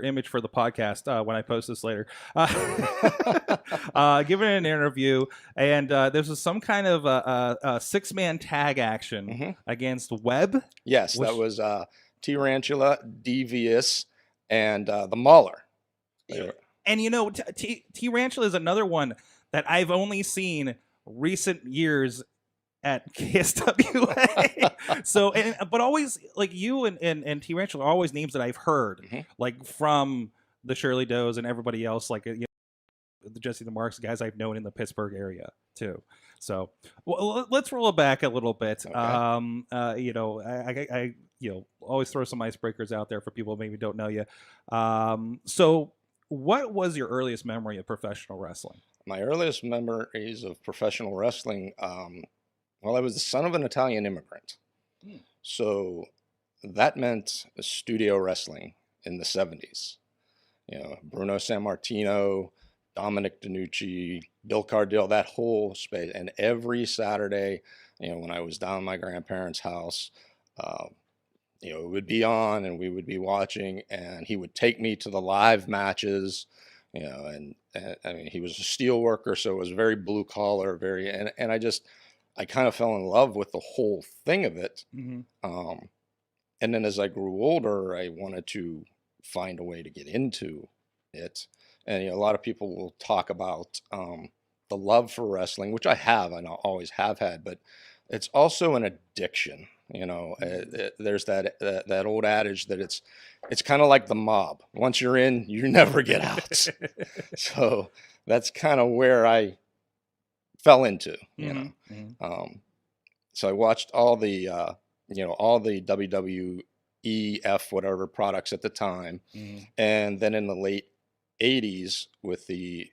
image for the podcast when I post this later. Giving an interview, and this was some kind of a 6-man tag action against Webb. Yes, that was Tarantula, Devious, and the Mauler. And Tarantula is another one that I've only seen recent years at KSWA. So, but always like you and Tarantula are always names that I've heard, like from the Shirley Does and everybody else, like the Jesse the Marks, guys I've known in the Pittsburgh area too. So, well, let's roll it back a little bit. Okay. I always throw some icebreakers out there for people who maybe don't know you. So, what was your earliest memory of professional wrestling? My earliest memories of professional wrestling. Well, I was the son of an Italian immigrant. So that meant studio wrestling in the 70s. Bruno Sammartino, Dominic DeNucci, Bill Cardille, that whole space. And every Saturday, when I was down at my grandparents' house, it would be on and we would be watching, and he would take me to the live matches, and I mean, he was a steel worker, so it was very blue collar, and I kind of fell in love with the whole thing of it. And then as I grew older, I wanted to find a way to get into it. And a lot of people will talk about the love for wrestling, which I have, and I always have had, but it's also an addiction. There's that old adage that it's kind of like the mob. Once you're in, you never get out. So that's kind of where I fell into, so I watched all the WWEF whatever products at the time, and then in the late 80s with the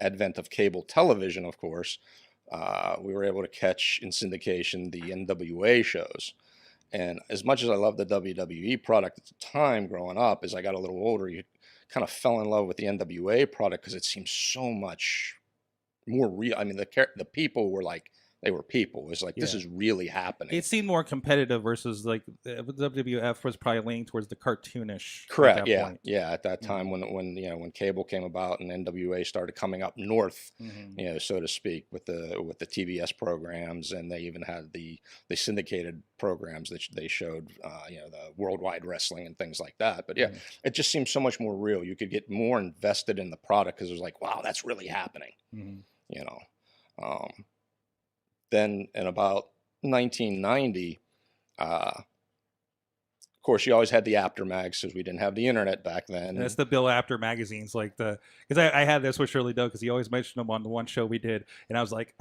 advent of cable television, of course, we were able to catch in syndication the NWA shows, And as much as I loved the WWE product at the time growing up, as I got a little older, you kind of fell in love with the NWA product because it seemed so much more real. I mean, the people were like, they were people. It was like, this Yeah. is really happening. It seemed more competitive versus like the WWF was probably leaning towards the cartoonish. Correct. At that Yeah. point. Yeah. At that time, when cable came about and NWA started coming up north, so to speak, with the TBS programs, and they even had the syndicated programs that they showed, the worldwide wrestling and things like that. But yeah, it just seemed so much more real. You could get more invested in the product because it was like, wow, that's really happening. Then in about 1990, of course, you always had the after mags because we didn't have the internet back then. And it's the Bill Apter magazines, like because I had this with Shirley Doe because he always mentioned them on the one show we did, and I was like,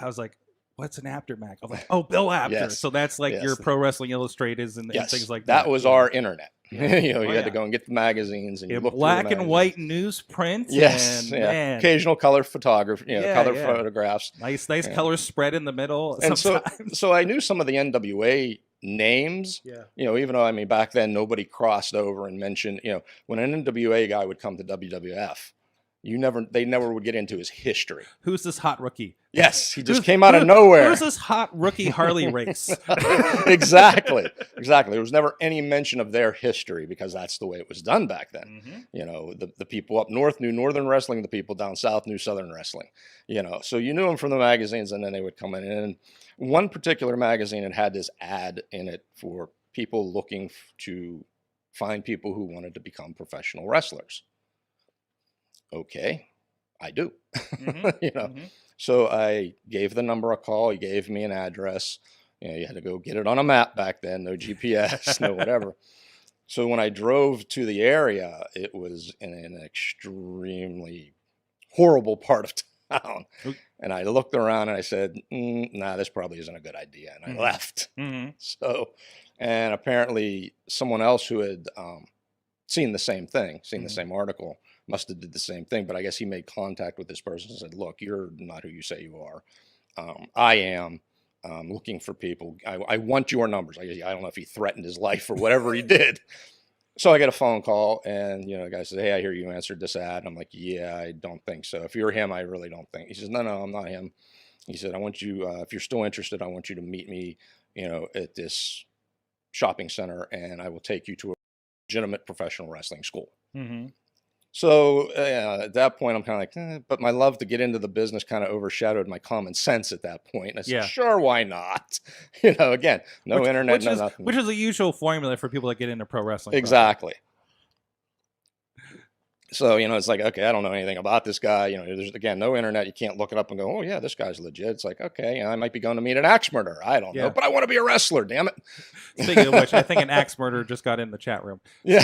what's an after mag? I'm like, oh, Bill Apter. Yes. So that's like your Pro Wrestling Illustrated and things like that. That was our internet. Yeah. You had to go and get the magazines and you look black and white newsprint. Yes, and, man, occasional color photography, color photographs. Nice color spread in the middle. And sometimes. so I knew some of the NWA names. Yeah. Even though back then nobody crossed over and mentioned. When an NWA guy would come to WWF, they never would get into his history. Who's this hot rookie? Yes, he just came out of nowhere. Who's this hot rookie Harley race? Exactly. There was never any mention of their history because that's the way it was done back then. The people up north knew Northern wrestling, the people down south knew Southern wrestling. So you knew them from the magazines, and then they would come in. And one particular magazine had this ad in it for people looking to find people who wanted to become professional wrestlers. Okay, I do. So I gave the number a call. He gave me an address. You had to go get it on a map back then. No GPS, no whatever. So when I drove to the area, it was in an extremely horrible part of town. And I looked around and I said, nah, this probably isn't a good idea. And I left. So, and apparently someone else who had seen the same thing, the same article, must have did the same thing. But I guess he made contact with this person and said, look, you're not who you say you are. I am looking for people. I want your numbers. I don't know if he threatened his life or whatever he did. So I get a phone call, and the guy says, hey, I hear you answered this ad. And I'm like, yeah, I don't think so. If you're him, I really don't think. He says, no, I'm not him. He said, I want you, if you're still interested, I want you to meet me, at this shopping center, and I will take you to a legitimate professional wrestling school. So at that point, I'm kind of like, but my love to get into the business kind of overshadowed my common sense at that point. And I said, sure, why not? Again, no internet, no nothing. Which is the usual formula for people that get into pro wrestling. Exactly. So, it's like, okay, I don't know anything about this guy. There's, again, no internet. You can't look it up and go, oh, yeah, this guy's legit. It's like, okay, I might be going to meet an axe murderer. I don't know, but I want to be a wrestler, damn it. Speaking of which, I think an axe murderer just got in the chat room. Yeah.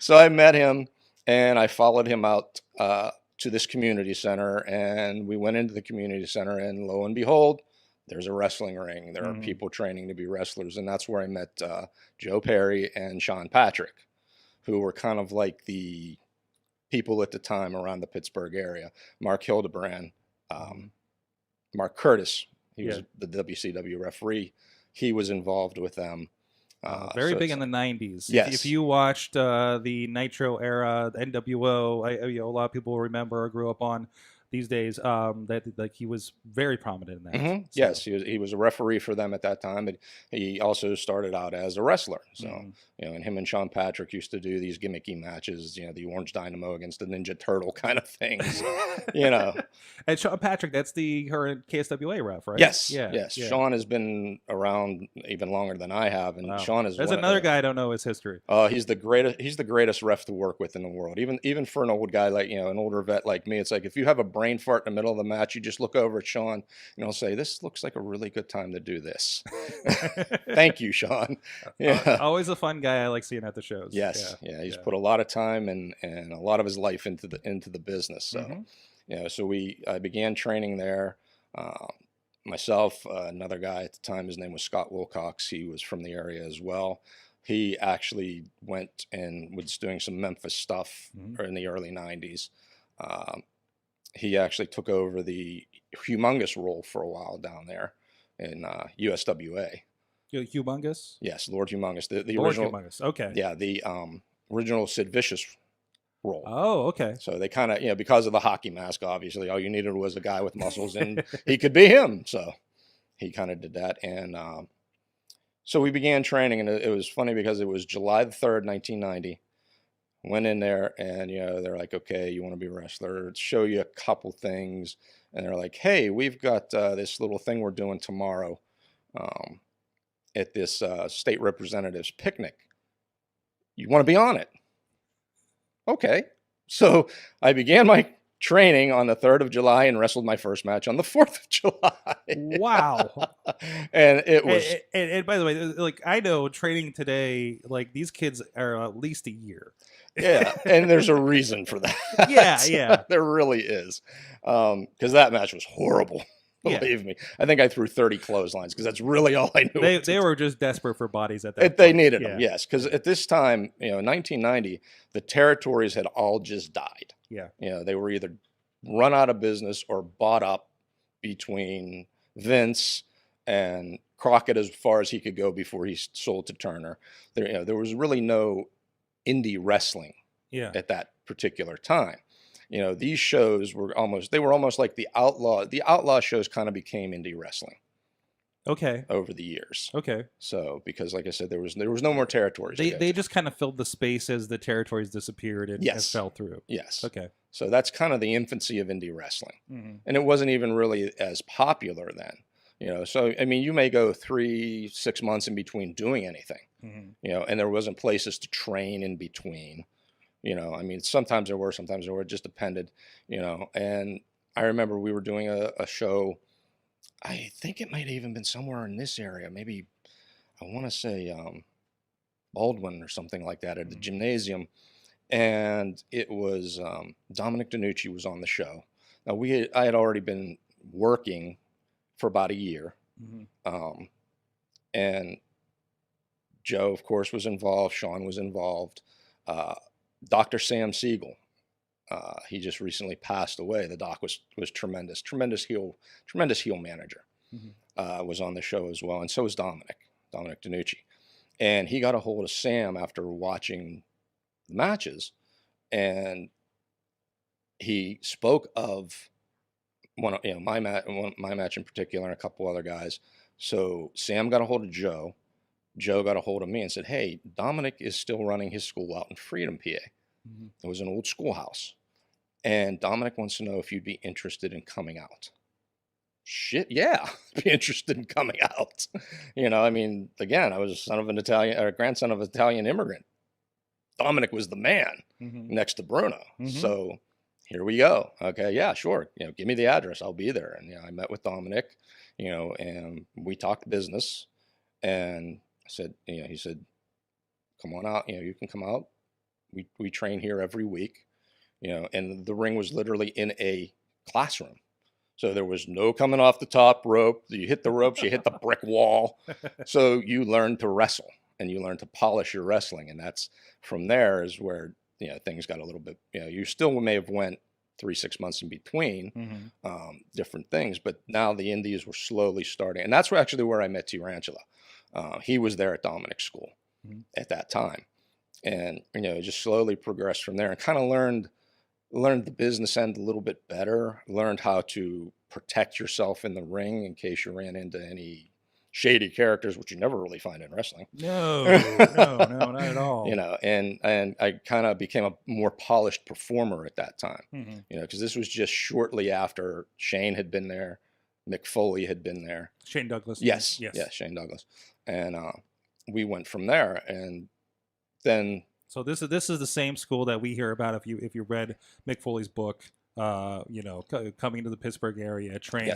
So I met him, and I followed him out to this community center, and we went into the community center, and lo and behold, there's a wrestling ring. There are people training to be wrestlers, and that's where I met Joe Perry and Sean Patrick, who were kind of like the people at the time around the Pittsburgh area. Mark Hildebrand, Mark Curtis, he was the WCW referee. He was involved with them. Very big in the 90s. Yes. If you watched the Nitro era, the NWO, a lot of people remember or grew up on these days, that he was very prominent in that. So. Yes, he was a referee for them at that time, but he also started out as a wrestler. So, and him and Sean Patrick used to do these gimmicky matches, the Orange Dynamo against the Ninja Turtle kind of things, And Sean Patrick, that's the current KSWA ref, right? Yes, yes. Sean has been around even longer than I have, and Sean is. There's another guy I don't know his history. He's the greatest. He's the greatest ref to work with in the world. Even for an old guy like an older vet like me, it's like if you have a brain fart in the middle of the match, you just look over at Sean and he'll say, "This looks like a really good time to do this." Thank you, Sean. Yeah, always a fun guy. I like seeing at the shows. Yes, he's put a lot of time and a lot of his life into the business. So, so I began training there. Myself, another guy at the time, his name was Scott Wilcox. He was from the area as well. He actually went and was doing some Memphis stuff in the early 90s. He actually took over the humongous role for a while down there in USWA. Humongous? Yes, Lord Humongous. The Lord original. Humongous. Okay. Yeah, the original Sid Vicious role. Oh, okay. So they kind of, because of the hockey mask, obviously, all you needed was a guy with muscles, and he could be him. So he kind of did that. And so we began training, and it was funny because it was July the 3rd, 1990. Went in there, and they're like, okay, you want to be a wrestler? Let's show you a couple things. And they're like, hey, we've got this little thing we're doing tomorrow at this state representative's picnic. You want to be on it? Okay. So I began my training on the 3rd of July and wrestled my first match on the 4th of July. Wow. And it was... And by the way, like, I know training today, like, these kids are at least a year. Yeah, and there's a reason for that. Yeah. There really is. Because that match was horrible. Believe me. I think I threw 30 clotheslines because that's really all I knew. They were just desperate for bodies at that point. They needed them, yes. Because at this time, 1990, the territories had all just died. Yeah. They were either run out of business or bought up between Vince and Crockett as far as he could go before he sold to Turner. There was really no indie wrestling at that particular time. These shows were almost like the outlaw. The outlaw shows kind of became indie wrestling. Okay. Over the years. Okay. So because, like I said, there was no more territories. They just kind of filled the space as the territories disappeared and fell through. Yes. Okay. So that's kind of the infancy of indie wrestling, Mhm. and it wasn't even really as popular then. So I mean, you may go 3-6 months in between doing anything. Mhm. And there wasn't places to train in between. I mean, sometimes there were, it just depended, and I remember we were doing a show, I think it might have even been somewhere in this area, maybe, I want to say Baldwin or something like that at the gymnasium, and it was Dominic DeNucci was on the show. Now, I had already been working for about a year, and Joe, of course, was involved, Sean was involved, Dr. Sam Siegel, he just recently passed away. The doc was tremendous heel manager, was on the show as well, and so was Dominic DeNucci, and he got a hold of Sam after watching the matches, and he spoke of my match in particular, and a couple other guys. So Sam got a hold of Joe. Joe got a hold of me and said, hey, Dominic is still running his school out in Freedom, PA. It was an old schoolhouse. And Dominic wants to know if you'd be interested in coming out. Shit, yeah, be interested in coming out. I mean, again, I was a grandson of an Italian immigrant. Dominic was the man next to Bruno. So here we go. Okay, yeah, sure. Give me the address. I'll be there. And I met with Dominic, and we talked business. And I said, he said, come on out. You can come out. We train here every week, and the ring was literally in a classroom. So there was no coming off the top rope. You hit the ropes, you hit the brick wall. So you learn to wrestle and you learn to polish your wrestling. And that's from there is where, things got a little bit, you still may have went 3-6 months in between different things, but now the indies were slowly starting. And that's actually where I met Tarantula. He was there at Dominic's school at that time. And, just slowly progressed from there and kind of learned the business end a little bit better, learned how to protect yourself in the ring in case you ran into any shady characters, which you never really find in wrestling. No, not at all. And I kind of became a more polished performer at that time, because this was just shortly after Shane had been there, Mick Foley had been there. Shane Douglas. Yes, Shane Douglas. And we went from there, and then. So this is the same school that we hear about if you read Mick Foley's book, coming to the Pittsburgh area, training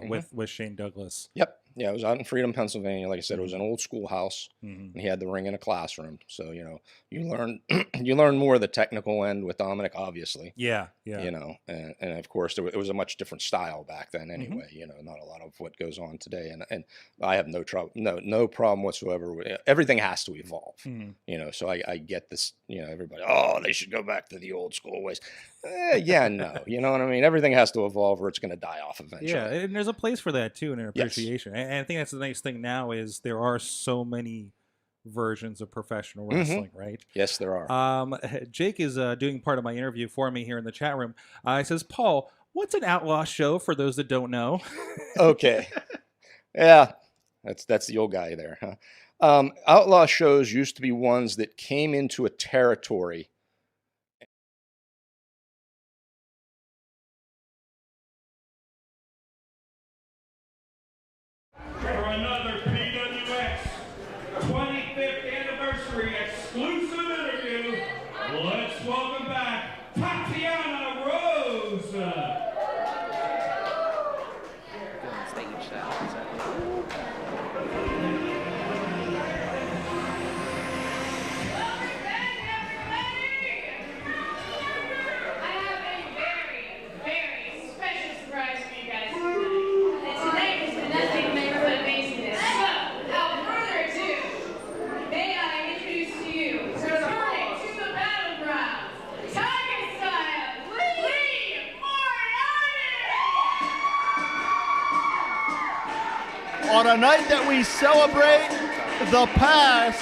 with Shane Douglas. Yep. Yeah, it was out in Freedom, Pennsylvania. Like I said, it was an old schoolhouse, and he had the ring in a classroom. So you learn more of the technical end with Dominic, obviously. Yeah. And of course it was a much different style back then. Anyway, not a lot of what goes on today. And I have no problem whatsoever. Everything has to evolve. So I get this. Everybody, they should go back to the old school ways. Yeah, no, you know what I mean. Everything has to evolve, or it's going to die off eventually. Yeah, and there's a place for that too, and an appreciation. Yes. And I think that's the nice thing now is there are so many versions of professional wrestling, right? Yes, there are. Jake is doing part of my interview for me here in the chat room. He says, Paul, what's an outlaw show for those that don't know? Okay. Yeah, that's the old guy there, huh? Outlaw shows used to be ones that came into a territory. For another PWX 25th anniversary exclusive interview, let's welcome back Tatiana Rose. On a night that we celebrate the past,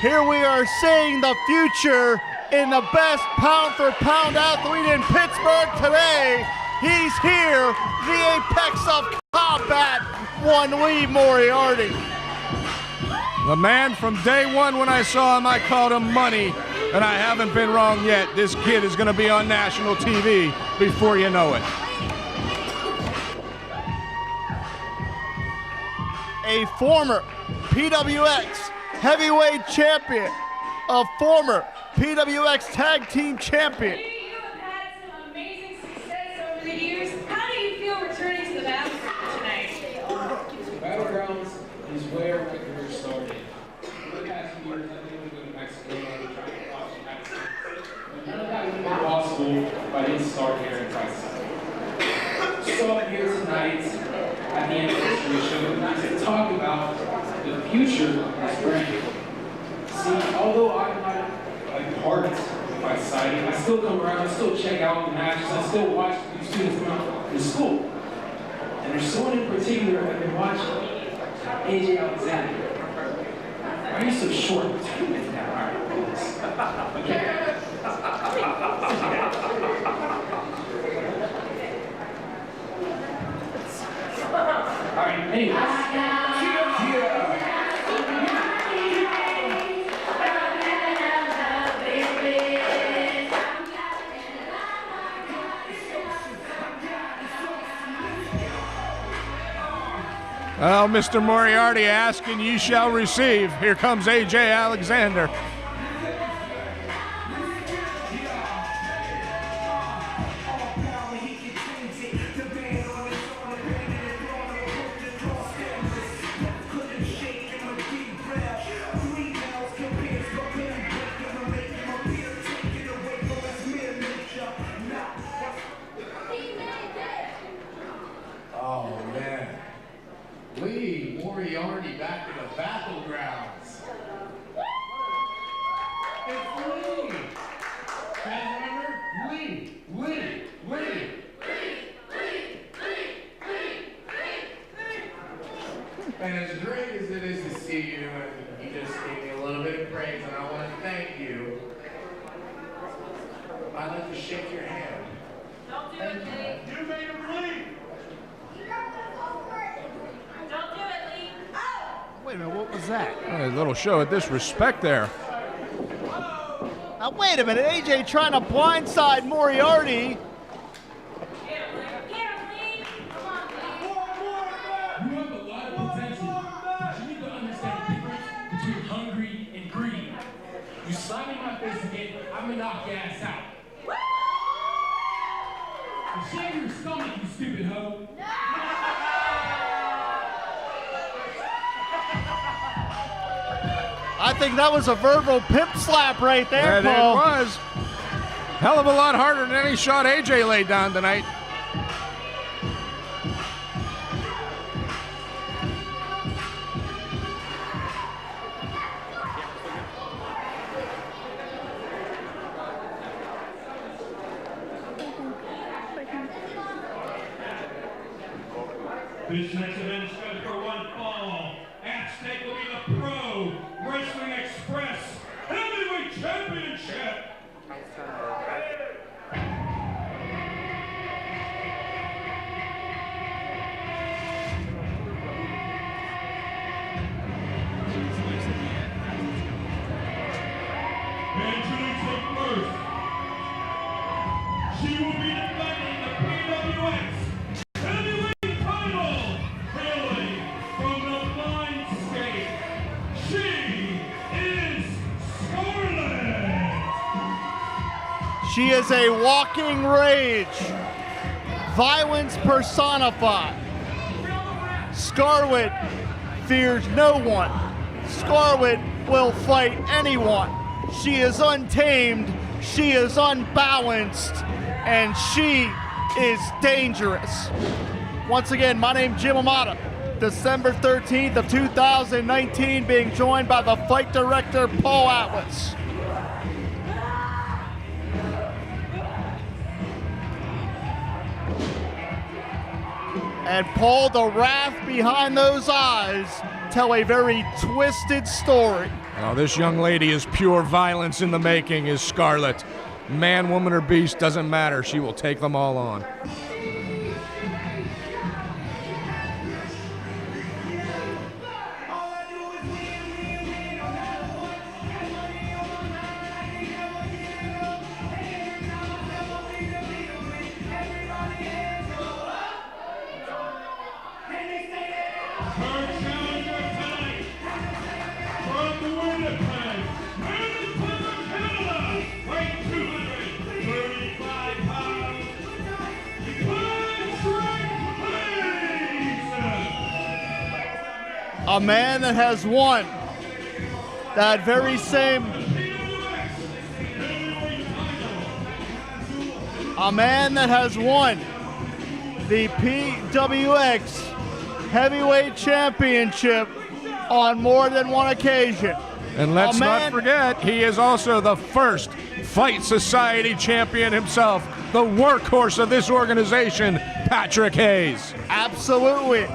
here we are seeing the future in the best pound-for-pound athlete in Pittsburgh today. He's here, the apex of combat, one Lee Moriarty. The man from day one when I saw him, I called him money, and I haven't been wrong yet. This kid is going to be on national TV before you know it. A former PWX heavyweight champion, a former PWX tag team champion. You have had some amazing success over the years. How do you feel returning to the battleground tonight? Battlegrounds is where my career started. For the past few years, I've been able to go to Mexico and try to cross the United States. But none of that would be possible if I didn't start here in Christ. So I'm here tonight at the anniversary show to talk about the future of this brand. See, although I'm not a part of my society, I still come around, I still check out the matches, I still watch the students come out to school. And there's someone in particular I've been watching, AJ Alexander. Why are you so short? Take it now. All right, okay. All right, anyways. Well, Mr. Moriarty, ask and you shall receive. Here comes AJ Alexander. Oh man, Lee Moriarty back in the battlegrounds. It's Lee. Guys remember? Lee. And as great as it is to see you, and you just gave me a little bit of praise, and I want to thank you. I'd like to shake your hand. Don't do it, Lee. You made him bleed. Don't do it, Lee. Wait a minute, what was that? A little show of disrespect there. Now wait a minute, AJ trying to blindside Moriarty. You have a lot of potential, but you need to understand the difference between hungry and greedy. You slap me in my face again, I'm gonna knock your ass out. And shave your stomach, you stupid hoe. I think that was a verbal pimp slap right there, That Paul. it was. Hell of a lot harder than any shot AJ laid down tonight. This next event is scheduled for one fall. At stake will be the Pro Wrestling Express Heavyweight Championship. Introducing first, she will be defending the PWX Heavyweight title, hailing from the Blind State. She is Scarlett. She is a walking rage, violence personified. Scarlett fears no one. Scarlett will fight anyone. She is untamed, she is unbalanced, and she is dangerous. Once again, my name's Jim Amata. December 13th of 2019, being joined by the fight director, Paul Atlas. And Paul, the wrath behind those eyes tell a very twisted story. Oh, this young lady is pure violence in the making, is Scarlett. Man, woman, or beast, doesn't matter. She will take them all on. A man that has won that very same, a man that has won the PWX Heavyweight Championship on more than one occasion. And let's not forget, he is also the first Fight Society champion himself, the workhorse of this organization, Patrick Hayes. Absolutely.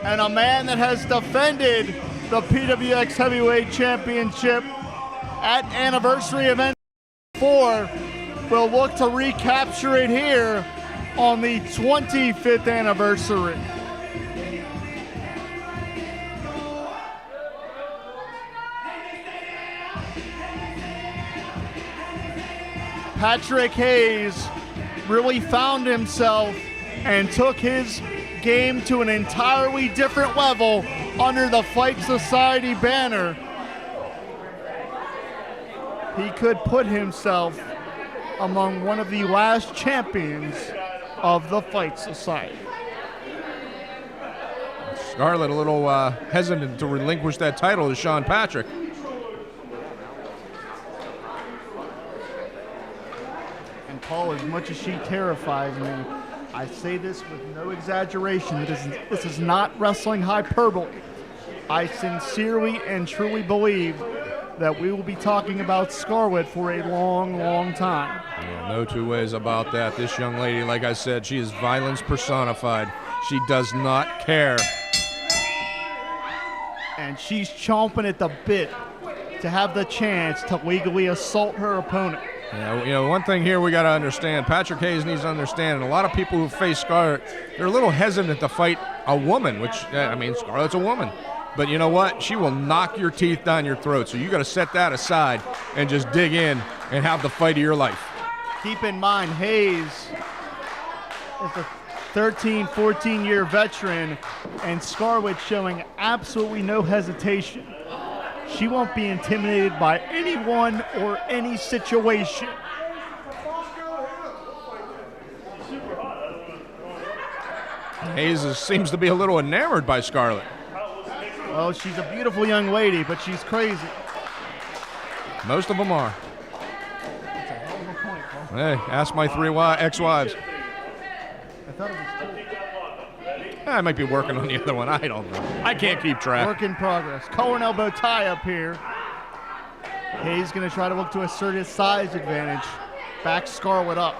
And a man that has defended the PWX Heavyweight Championship at anniversary event 4 will look to recapture it here on the 25th anniversary. Patrick Hayes really found himself and took his game to an entirely different level under the Fight Society banner. He could put himself among one of the last champions of the Fight Society. Scarlett a little hesitant to relinquish that title to Sean Patrick. And Paul, as much as she terrifies me, I say this with no exaggeration. This is not wrestling hyperbole. I sincerely and truly believe that we will be talking about Scarlett for a long, long time. Yeah, no two ways about that. This young lady, like I said, she is violence personified. She does not care. And she's chomping at the bit to have the chance to legally assault her opponent. Yeah, you know, one thing here we got to understand, Patrick Hayes needs to understand, and a lot of people who face Scarlett, they're a little hesitant to fight a woman, which, I mean, Scarlett's a woman. But you know what? She will knock your teeth down your throat, so you got to set that aside and just dig in and have the fight of your life. Keep in mind, Hayes is a 13, 14-year veteran, and Scarlett showing absolutely no hesitation. She won't be intimidated by anyone or any situation. Hayes seems to be a little enamored by Scarlett. Well, she's a beautiful young lady, but she's crazy. Most of them are. That's a hell of a point, Paul. Hey, ask my 3 ex-wives. I thought it was I might be working on the other one. I don't know. I can't keep track. work in progress. Collar and elbow tie up here. Hayes going to try to look to assert his size advantage. Back Scarlett up.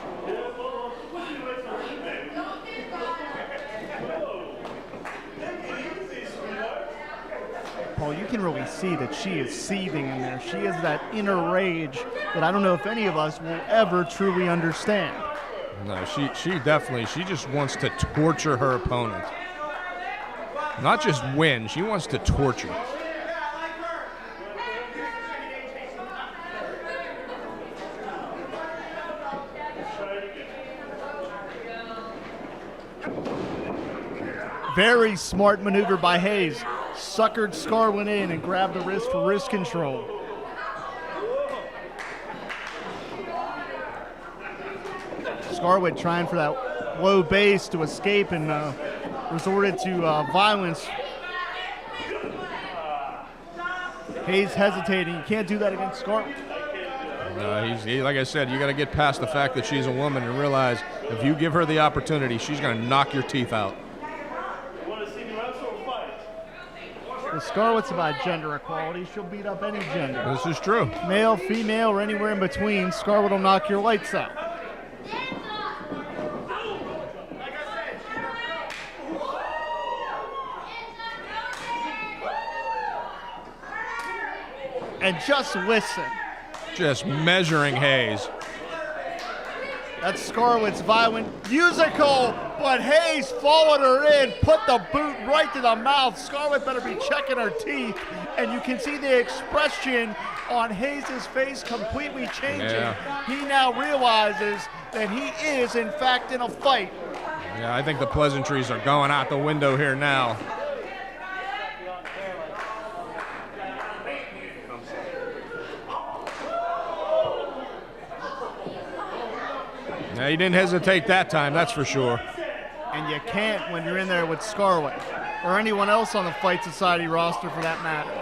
Paul, you can really see that she is seething in there. She has that inner rage that I don't know if any of us will ever truly understand. No, she definitely, she just wants to torture her opponent. Not just win, she wants to torture. Very smart maneuver by Hayes. Suckered Scarlett in and grabbed the wrist for wrist control. Scarlett trying for that low base to escape and resorted to violence. Hayes hesitating. You can't do that against Scarlett. Like I said, you got to get past the fact that she's a woman and realize if you give her the opportunity, she's going to knock your teeth out. The Scarlett's about gender equality. She'll beat up any gender. This is true. Male, female, or anywhere in between, Scarlett will knock your lights out. And just listen. Just measuring Hayes. That's Scarlett's violent musical, but Hayes followed her in, put the boot right to the mouth. Scarlett better be checking her teeth, and you can see the expression on Hayes' face completely changing. Yeah. He now realizes that he is, in fact, in a fight. Yeah, I think the pleasantries are going out the window here now. Yeah, he didn't hesitate that time, that's for sure. And you can't when you're in there with Scarlett, or anyone else on the Fight Society roster for that matter.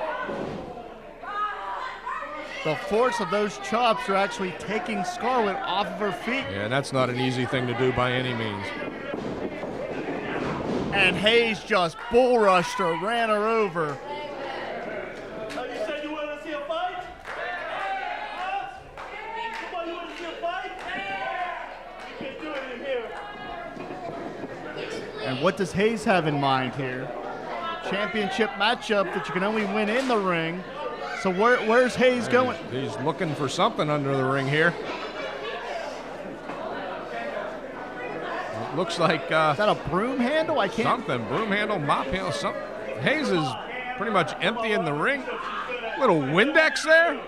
The force of those chops are actually taking Scarlett off of her feet. Yeah, that's not an easy thing to do by any means. And Hayes just bull rushed her, ran her over. You said you wanted to see a fight? Huh? Come on, you want to see a fight? You can't do it in here. And what does Hayes have in mind here? Championship matchup that you can only win in the ring. So where's Hayes going? He's looking for something under the ring here. It looks like... is that a broom handle? I can't... Something. Broom handle, mop handle, something. Hayes is pretty much empty in the ring. Little Windex there.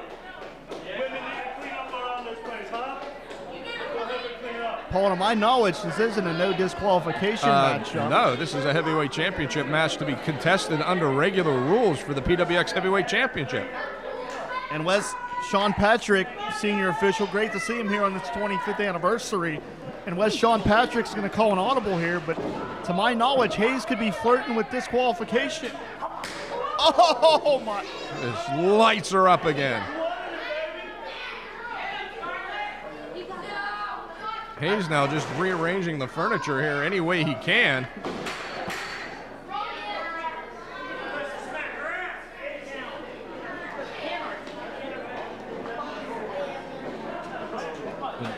Paul, to my knowledge, this isn't a no disqualification match. No, this is a heavyweight championship match to be contested under regular rules for the PWX heavyweight championship. And Sean Patrick, senior official, great to see him here on this 25th anniversary. And Sean Patrick's going to call an audible here, but to my knowledge, Hayes could be flirting with disqualification. Oh my! His lights are up again. Hayes now just rearranging the furniture here any way he can.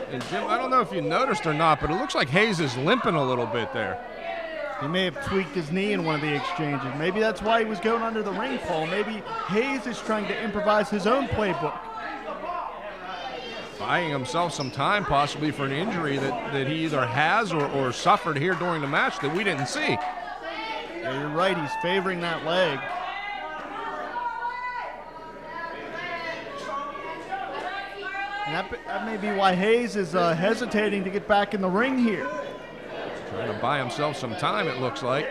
And Jim, I don't know if you noticed or not, but it looks like Hayes is limping a little bit there. He may have tweaked his knee in one of the exchanges. Maybe that's why he was going under the ring, Paul. Maybe Hayes is trying to improvise his own playbook. Buying himself some time possibly for an injury that he either has or suffered here during the match that we didn't see. Yeah, you're right. He's favoring that leg. And that may be why Hayes is hesitating to get back in the ring here. Trying to buy himself some time, it looks like.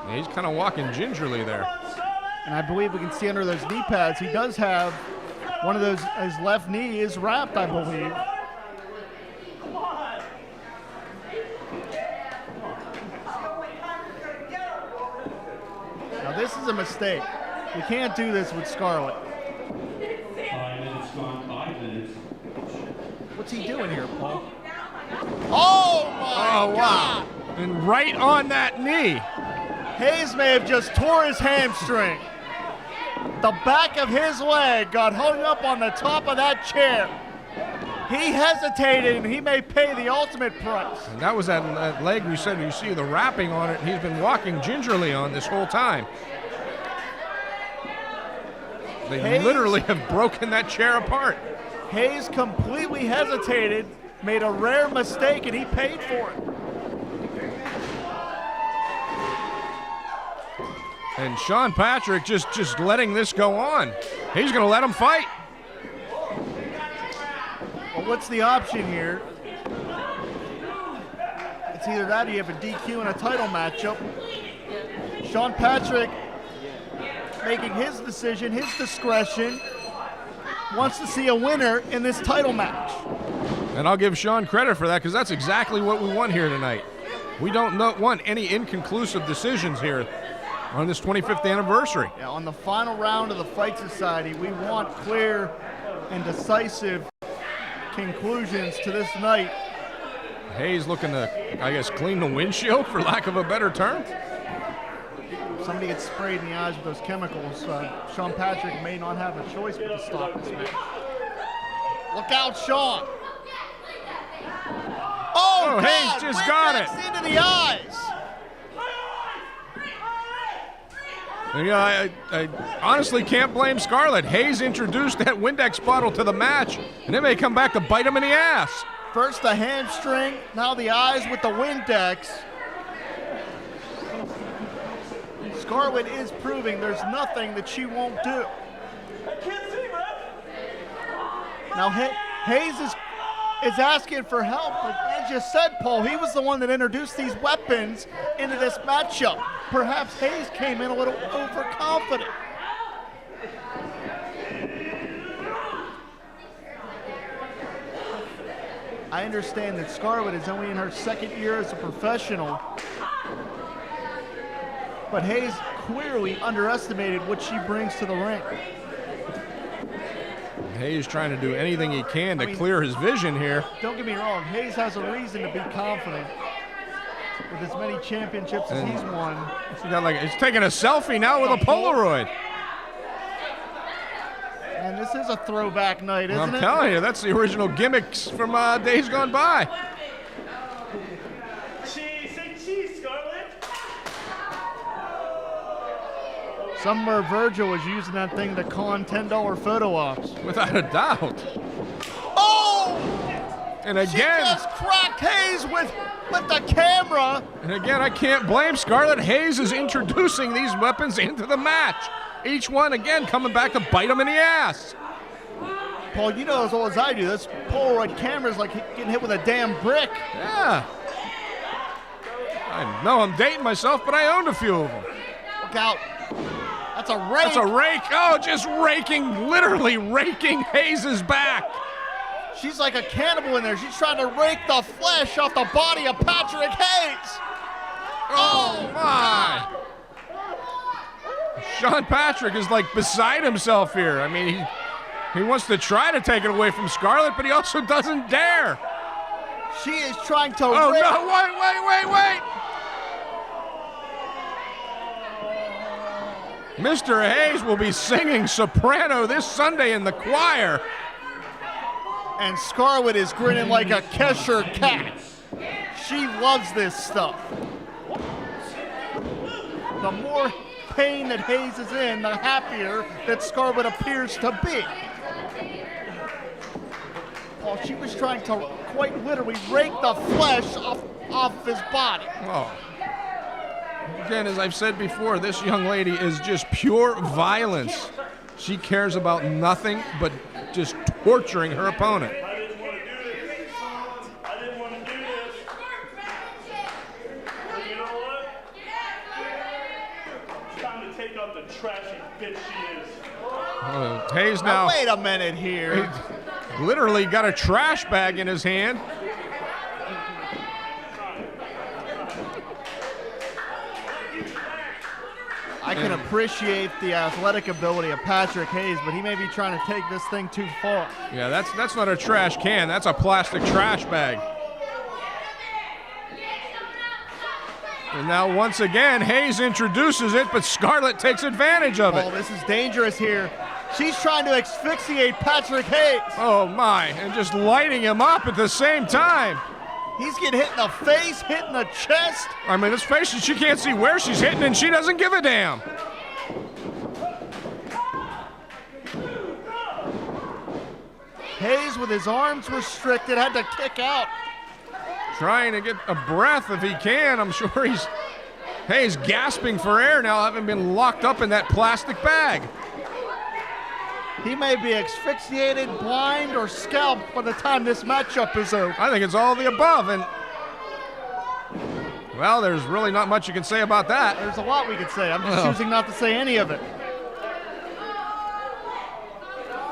And he's kind of walking gingerly there. And I believe we can see under those knee pads, he does have one of those, his left knee is wrapped, I believe. Now this is a mistake. We can't do this with Scarlett. 5 minutes gone, 5 minutes. What's he doing here, Paul? Oh my God! And right on that knee. Hayes may have just tore his hamstring. The back of his leg got hung up on the top of that chair. He hesitated, and he may pay the ultimate price. And that was that leg you said you see the wrapping on it. He's been walking gingerly on this whole time. They literally have broken that chair apart. Hayes completely hesitated, made a rare mistake, and he paid for it. And Sean Patrick just letting this go on. He's going to let him fight. Well, what's the option here? It's either that or you have a DQ and a title matchup. Sean Patrick making his decision, his discretion, wants to see a winner in this title match. And I'll give Sean credit for that because that's exactly what we want here tonight. We don't want any inconclusive decisions here on this 25th anniversary. Yeah, on the final round of the Fight Society, we want clear and decisive conclusions to this night. Hayes looking to, I guess, clean the windshield, for lack of a better term. Somebody gets sprayed in the eyes with those chemicals. Sean Patrick may not have a choice but to stop this match. Look out, Sean. Oh, God, Hayes just got it. Into the eyes. Yeah, I honestly can't blame Scarlett. Hayes introduced that Windex bottle to the match, and it may come back to bite him in the ass. First the hamstring, now the eyes with the Windex. Scarlett is proving there's nothing that she won't do. I can't see, man. Now Hayes is asking for help, but as you said, Paul, he was the one that introduced these weapons into this matchup. Perhaps Hayes came in a little overconfident. I understand that Scarlett is only in her second year as a professional, but Hayes clearly underestimated what she brings to the ring. Hayes trying to do anything he can to clear his vision here. Don't get me wrong, Hayes has a reason to be confident with as many championships as he's won. He's taking a selfie now with a Polaroid. And this is a throwback night, isn't it? I'm telling you, that's the original gimmicks from days gone by. Cheese, say cheese, Scarlett. Somewhere Virgil was using that thing to con $10 photo ops. Without a doubt. Oh! And again, she just cracked Hayes with the camera. And again, I can't blame Scarlett. Hayes is introducing these weapons into the match. Each one, again, coming back to bite him in the ass. Paul, you know as well as I do, this Polaroid camera is like getting hit with a damn brick. Yeah. I know I'm dating myself, but I owned a few of them. Look out. That's a rake. That's a rake. Oh, just raking, literally raking Hayes' back. She's like a cannibal in there. She's trying to rake the flesh off the body of Patrick Hayes. Oh my. Sean Patrick is like beside himself here. I mean, he wants to try to take it away from Scarlett, but he also doesn't dare. She is trying to Oh, rake. no, wait. Mr. Hayes will be singing soprano this Sunday in the choir. And Scarlett is grinning like a Kesher cat. She loves this stuff. The more pain that Hayes is in, the happier that Scarlett appears to be. Paul, she was trying to quite literally rake the flesh off his body. Oh. Again, as I've said before, this young lady is just pure violence. She cares about nothing but just torturing her opponent. I didn't want to do this. I didn't want to do this. But you know what? It's time to take out the trashy bitch she is. Hayes now. Wait a minute here. He literally got a trash bag in his hand. I can appreciate the athletic ability of Patrick Hayes, but he may be trying to take this thing too far. Yeah, that's not a trash can. That's a plastic trash bag. And now once again, Hayes introduces it, but Scarlett takes advantage of it. Oh, this is dangerous here. She's trying to asphyxiate Patrick Hayes. Oh my, and just lighting him up at the same time. He's getting hit in the face, hit in the chest. I mean, let's face it, she can't see where she's hitting, and she doesn't give a damn. Hayes with his arms restricted had to kick out. Trying to get a breath if he can. I'm sure Hayes gasping for air now, having been locked up in that plastic bag. He may be asphyxiated, blind, or scalped by the time this matchup is over. I think it's all the above, and well, there's really not much you can say about that. There's a lot we could say. I'm just choosing not to say any of it.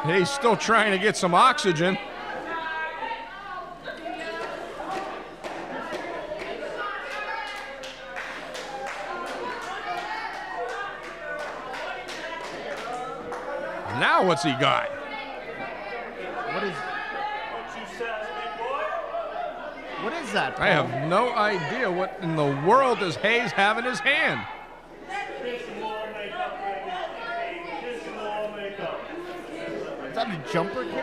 He's still trying to get some oxygen. Now what's he got? What is that, Paul? I have no idea what in the world does Hayes have in his hand. Is that a jumper kick?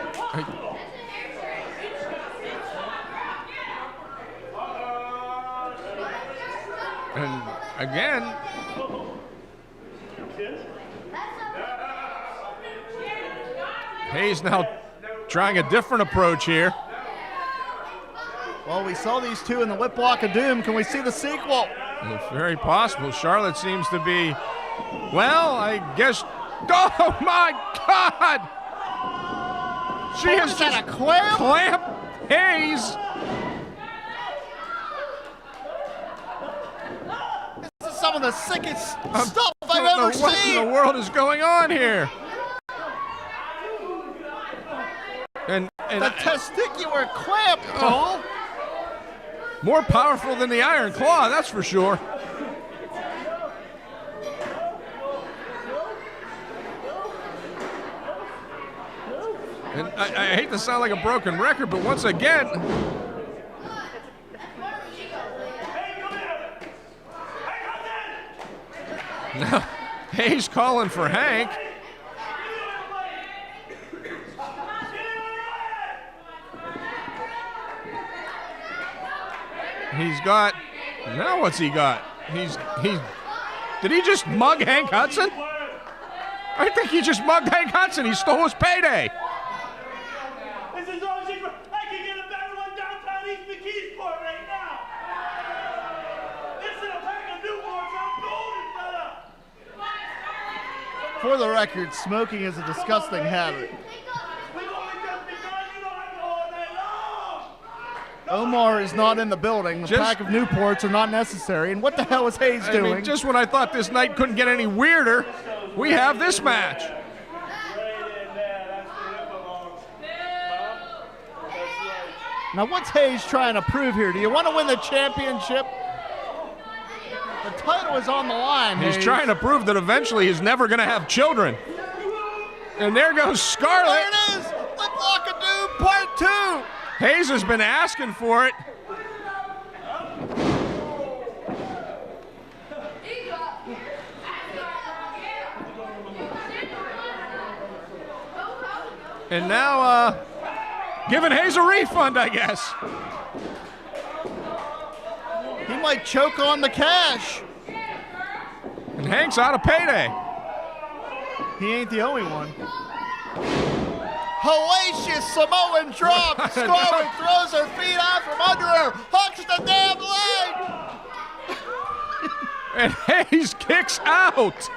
And again, Hayes now trying a different approach here. Well, we saw these two in the lip lock of doom. Can we see the sequel? It's very possible. Charlotte seems to be, well, I guess. Oh my God! She has just a clamp? Clamped Hayes. This is some of the sickest stuff I've ever seen. What in the world is going on here? And the testicular clamp, Paul. More powerful than the Iron Claw, that's for sure. And I hate to sound like a broken record, but once again, now Hayes calling for Hank. He's got, now what's he got? Did he just mug Hank Hudson? I think he just mugged Hank Hudson. He stole his payday. This is all secret. I can get a better one downtown East McKeesport right now. This is a pack of Newports. I'm golden, fella. For the record, smoking is a disgusting habit. Omar is not in the building. The pack of Newports are not necessary. And what the hell is Hayes doing? I mean, just when I thought this night couldn't get any weirder, we have this match. Now, what's Hayes trying to prove here? Do you want to win the championship? The title is on the line, He's Hayes. trying to prove that eventually he's never going to have children. And there goes Scarlett. There it is! Lip Lock of Doom Part 2! Hayes has been asking for it. And now, giving Hayes a refund, I guess. He might choke on the cash. And Hank's out of payday. He ain't the only one. Hellacious Samoan drop. Scarlett throws her feet out from under her. Hooks the damn leg. And Hayes kicks out.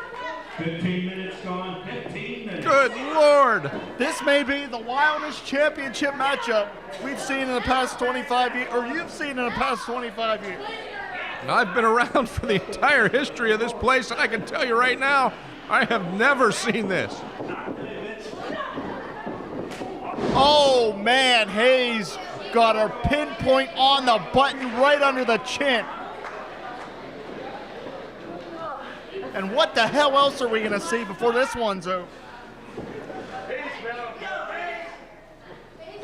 15 minutes gone, 15 minutes. Good Lord. This may be the wildest championship matchup we've seen in the past 25 years, or you've seen in the past 25 years. I've been around for the entire history of this place, and I can tell you right now, I have never seen this. Oh, man, Hayes got her pinpoint on the button right under the chin. And what the hell else are we going to see before this one's over?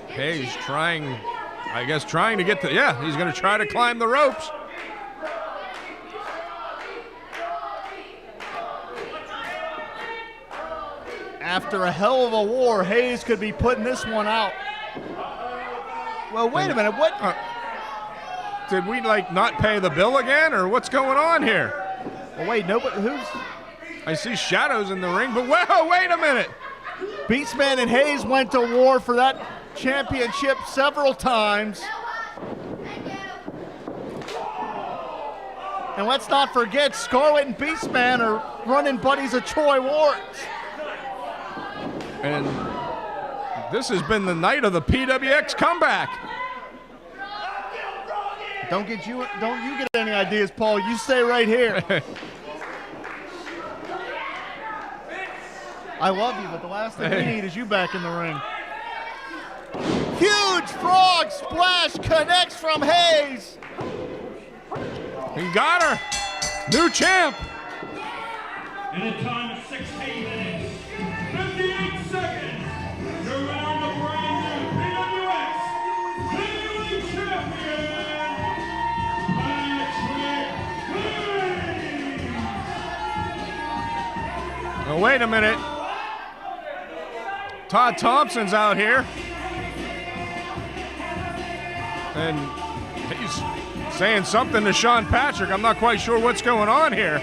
Hayes trying to get to, yeah, he's going to try to climb the ropes. After a hell of a war, Hayes could be putting this one out. Well, wait a minute, what? Did we, not pay the bill again, or what's going on here? Well, wait, nobody, who's? I see shadows in the ring, but whoa, wait a minute. Beastman and Hayes went to war for that championship several times. And let's not forget, Scarlett and Beastman are running buddies of Troy Lawrence. And this has been the night of the PWX comeback. Don't you get any ideas, Paul. You stay right here. I love you, but the last thing we need is you back in the ring. Huge frog splash connects from Hayes. He got her. New champ. In a time of 16 minutes, 58 seconds, your winner of the brand new PWX Heavyweight Champion, Patrick Hayes. Oh, wait a minute. Todd Thompson's out here. And he's saying something to Sean Patrick. I'm not quite sure what's going on here.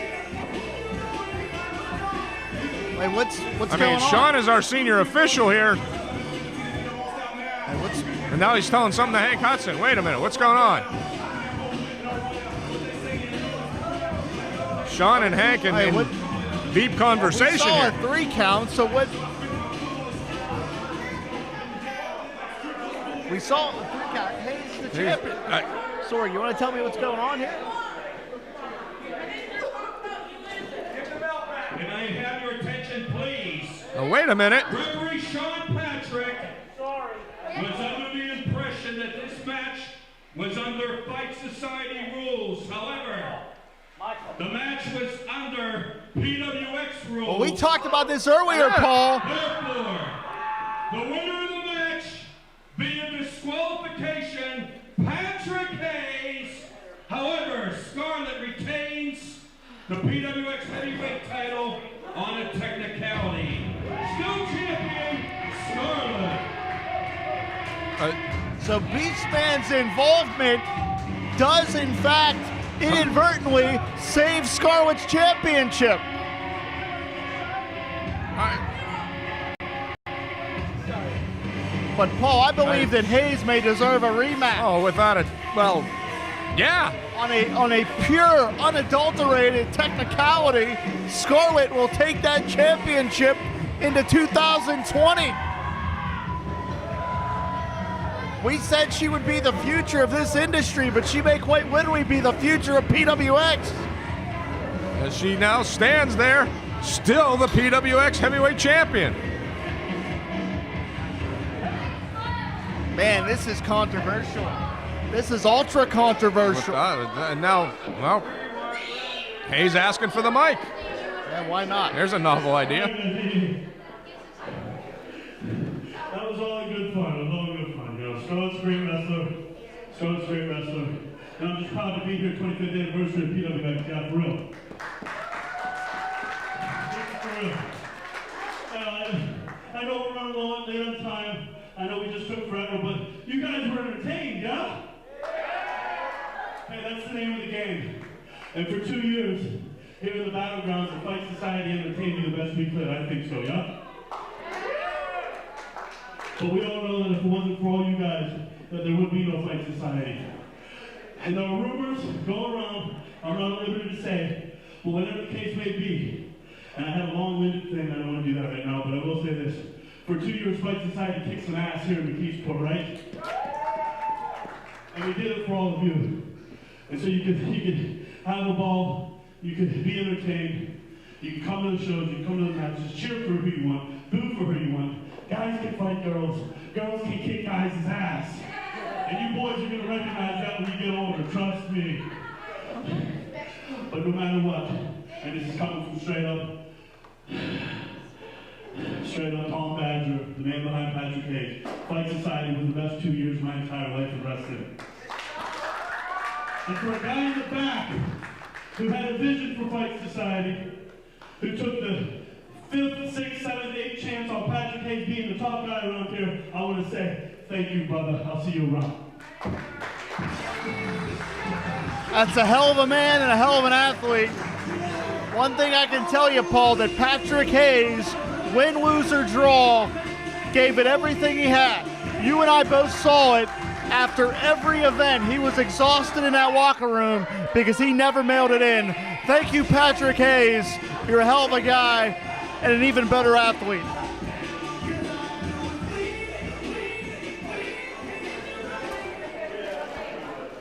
Wait, what's going on? on? Sean is our senior official here. And now he's telling something to Hank Hudson. Wait a minute, what's going on? Sean and Hank in deep conversation here. here. We saw a 3 count, so what? We saw a 3 count. Hayes the champion. Sorry, you want to tell me what's going on here? Can I have your attention, please? Oh, wait a minute. Referee Sean Patrick was under the impression that this match was under Fight Society rules. However, the match was under PWX rules. Well, we talked about this earlier, Paul. Therefore, the winner of the match via disqualification, Patrick Hayes. However, Scarlett retains the PWX Heavyweight title on a technicality. Still champion, Scarlett. So Beastman's involvement does, in fact, inadvertently save Scarlett's championship. But Paul, I believe that Hayes may deserve a rematch. Oh, without it, well, yeah. On a pure, unadulterated technicality, Scarlett will take that championship into 2020. We said she would be the future of this industry, but she may quite literally be the future of PWX. As she now stands there, still the PWX Heavyweight Champion. Man, this is controversial. This is ultra controversial. And now, well, Hayes asking for the mic. Yeah, why not? There's a novel idea. That was all good fun. It was all good fun. You know, Scarlett's a great wrestler. Scarlett's a great wrestler. And I'm just proud to be here, 25th anniversary of PWX. Yeah, for real. For real. I know we're running low late on time. I know we just took forever, but you guys were entertained, yeah? Hey, that's the name of the game. And for 2 years, here in the Battlegrounds, the Fight Society entertained you the best we could. I think so, yeah? But we all know that if it wasn't for all you guys, that there would be no Fight Society. And there are rumors go around, I'm not at liberty to say, but whatever the case may be, and I have a long-winded thing, I don't want to do that right now, but I will say this. For 2 years, Fight Society kicked some ass here in McKeesport, right? And we did it for all of you. And so you could have a ball, you could be entertained, you can come to the shows, you can come to the matches, cheer for who you want, boo for who you want. Guys can fight girls, girls can kick guys' ass. And you boys are gonna recognize that when you get older, trust me. But no matter what, and this is coming from straight up Tom Badger, the man behind Patrick Hayes. Fight Society was the best 2 years of my entire life in wrestling. And for a guy in the back who had a vision for Fight Society, who took the 5th, 6th, 7th, 8th chance on Patrick Hayes being the top guy around here, I want to say, thank you, brother. I'll see you around. That's a hell of a man and a hell of an athlete. One thing I can tell you, Paul, that Patrick Hayes, win, lose, or draw, gave it everything he had. You and I both saw it. After every event, he was exhausted in that locker room because he never mailed it in. Thank you, Patrick Hayes. You're a hell of a guy and an even better athlete.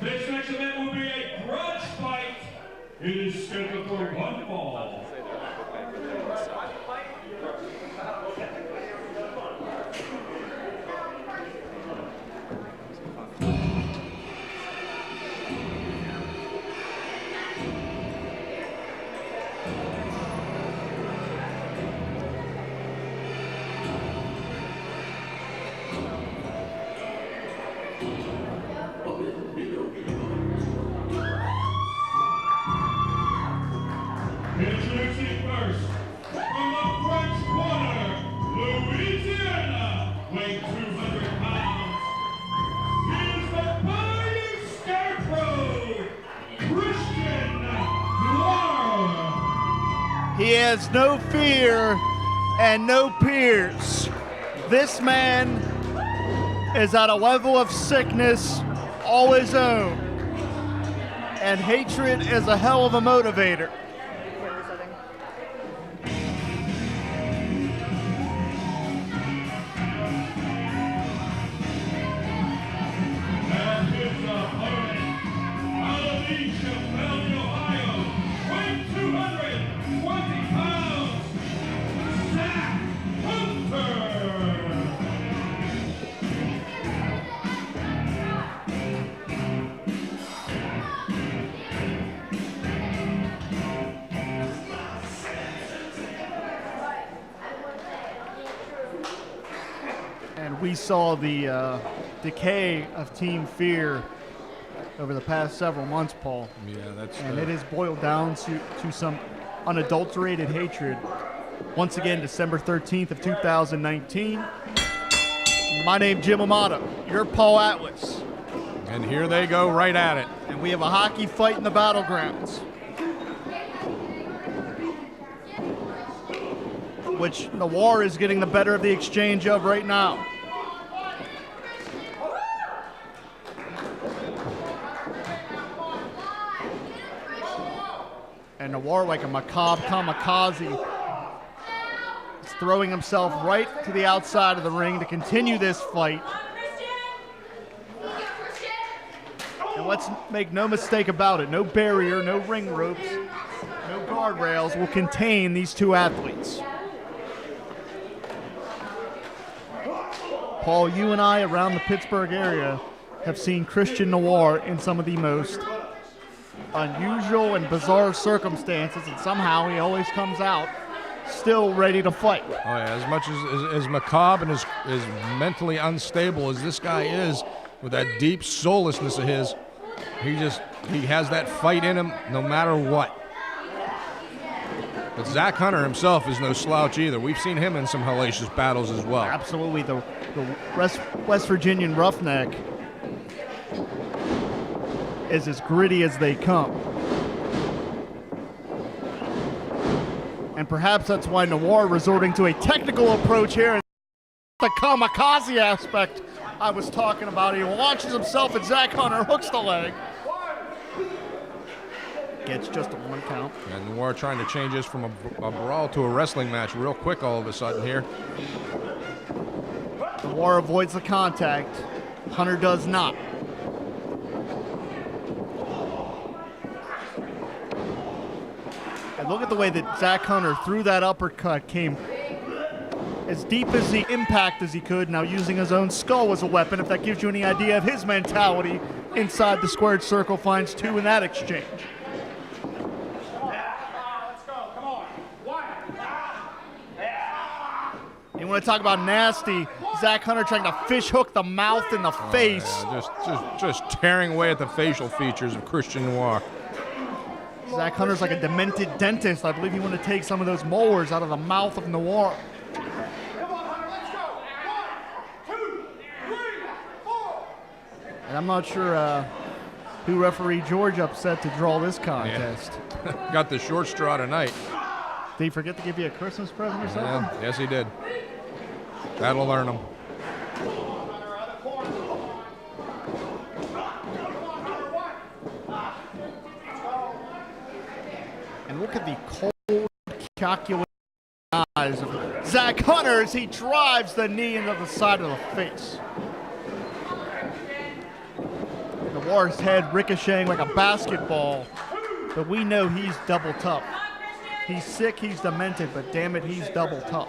This next event will be a grudge fight. It is scheduled for one fall. Introducing first, from the French Quarter, Louisiana, weighing 200 pounds. He is the Bayou Scarecrow, Christian Noir. He has no fear and no peers. This man is at a level of sickness all his own. And hatred is a hell of a motivator. And his opponent, Alicia Valley, Ohio, weighing 220 pounds, Zach Hunter. And we saw the decay of Team Fear over the past several months, Paul. Yeah, that's. And it has boiled down to some unadulterated hatred. Once again, December 13th of 2019. My name's Jim Amato. You're Paul Atlas. And here they go right at it. And we have a hockey fight in the battlegrounds, which Noir is getting the better of the exchange of right now. And Noir, like a macabre kamikaze, is throwing himself right to the outside of the ring to continue this fight. And let's make no mistake about it, no barrier, no ring ropes, no guardrails will contain these two athletes. Paul, you and I around the Pittsburgh area have seen Christian Noir in some of the most unusual and bizarre circumstances, and somehow he always comes out still ready to fight. Oh yeah, as much as macabre and as mentally unstable as this guy is, with that deep soullessness of his, he has that fight in him no matter what. But Zach Hunter himself is no slouch either. We've seen him in some hellacious battles as well. Absolutely, the West Virginian roughneck is as gritty as they come. And perhaps that's why Noir resorting to a technical approach here. The kamikaze aspect I was talking about. He launches himself at Zach Hunter, hooks the leg. Gets just a 1 count. And Noir trying to change this from a brawl to a wrestling match real quick all of a sudden here. Noir avoids the contact. Hunter does not. And look at the way that Zach Hunter, through that uppercut, came as deep as the impact as he could, now using his own skull as a weapon, if that gives you any idea of his mentality inside the squared circle, finds 2 in that exchange. You want to talk about nasty, Zach Hunter trying to fish hook the mouth in the face. Yeah, just tearing away at the facial features of Christian Noir. Zach Hunter's like a demented dentist. I believe he wanted to take some of those molars out of the mouth of Noir. And I'm not sure who referee George upset to draw this contest. Yeah. Got the short straw tonight. Did he forget to give you a Christmas present or something? Yeah, yes, he did. That'll learn him. And look at the cold, calculated eyes of Zach Hunter as he drives the knee into the side of the face. Noir's head ricocheting like a basketball, but we know he's double tough. He's sick, he's demented, but damn it, he's double tough.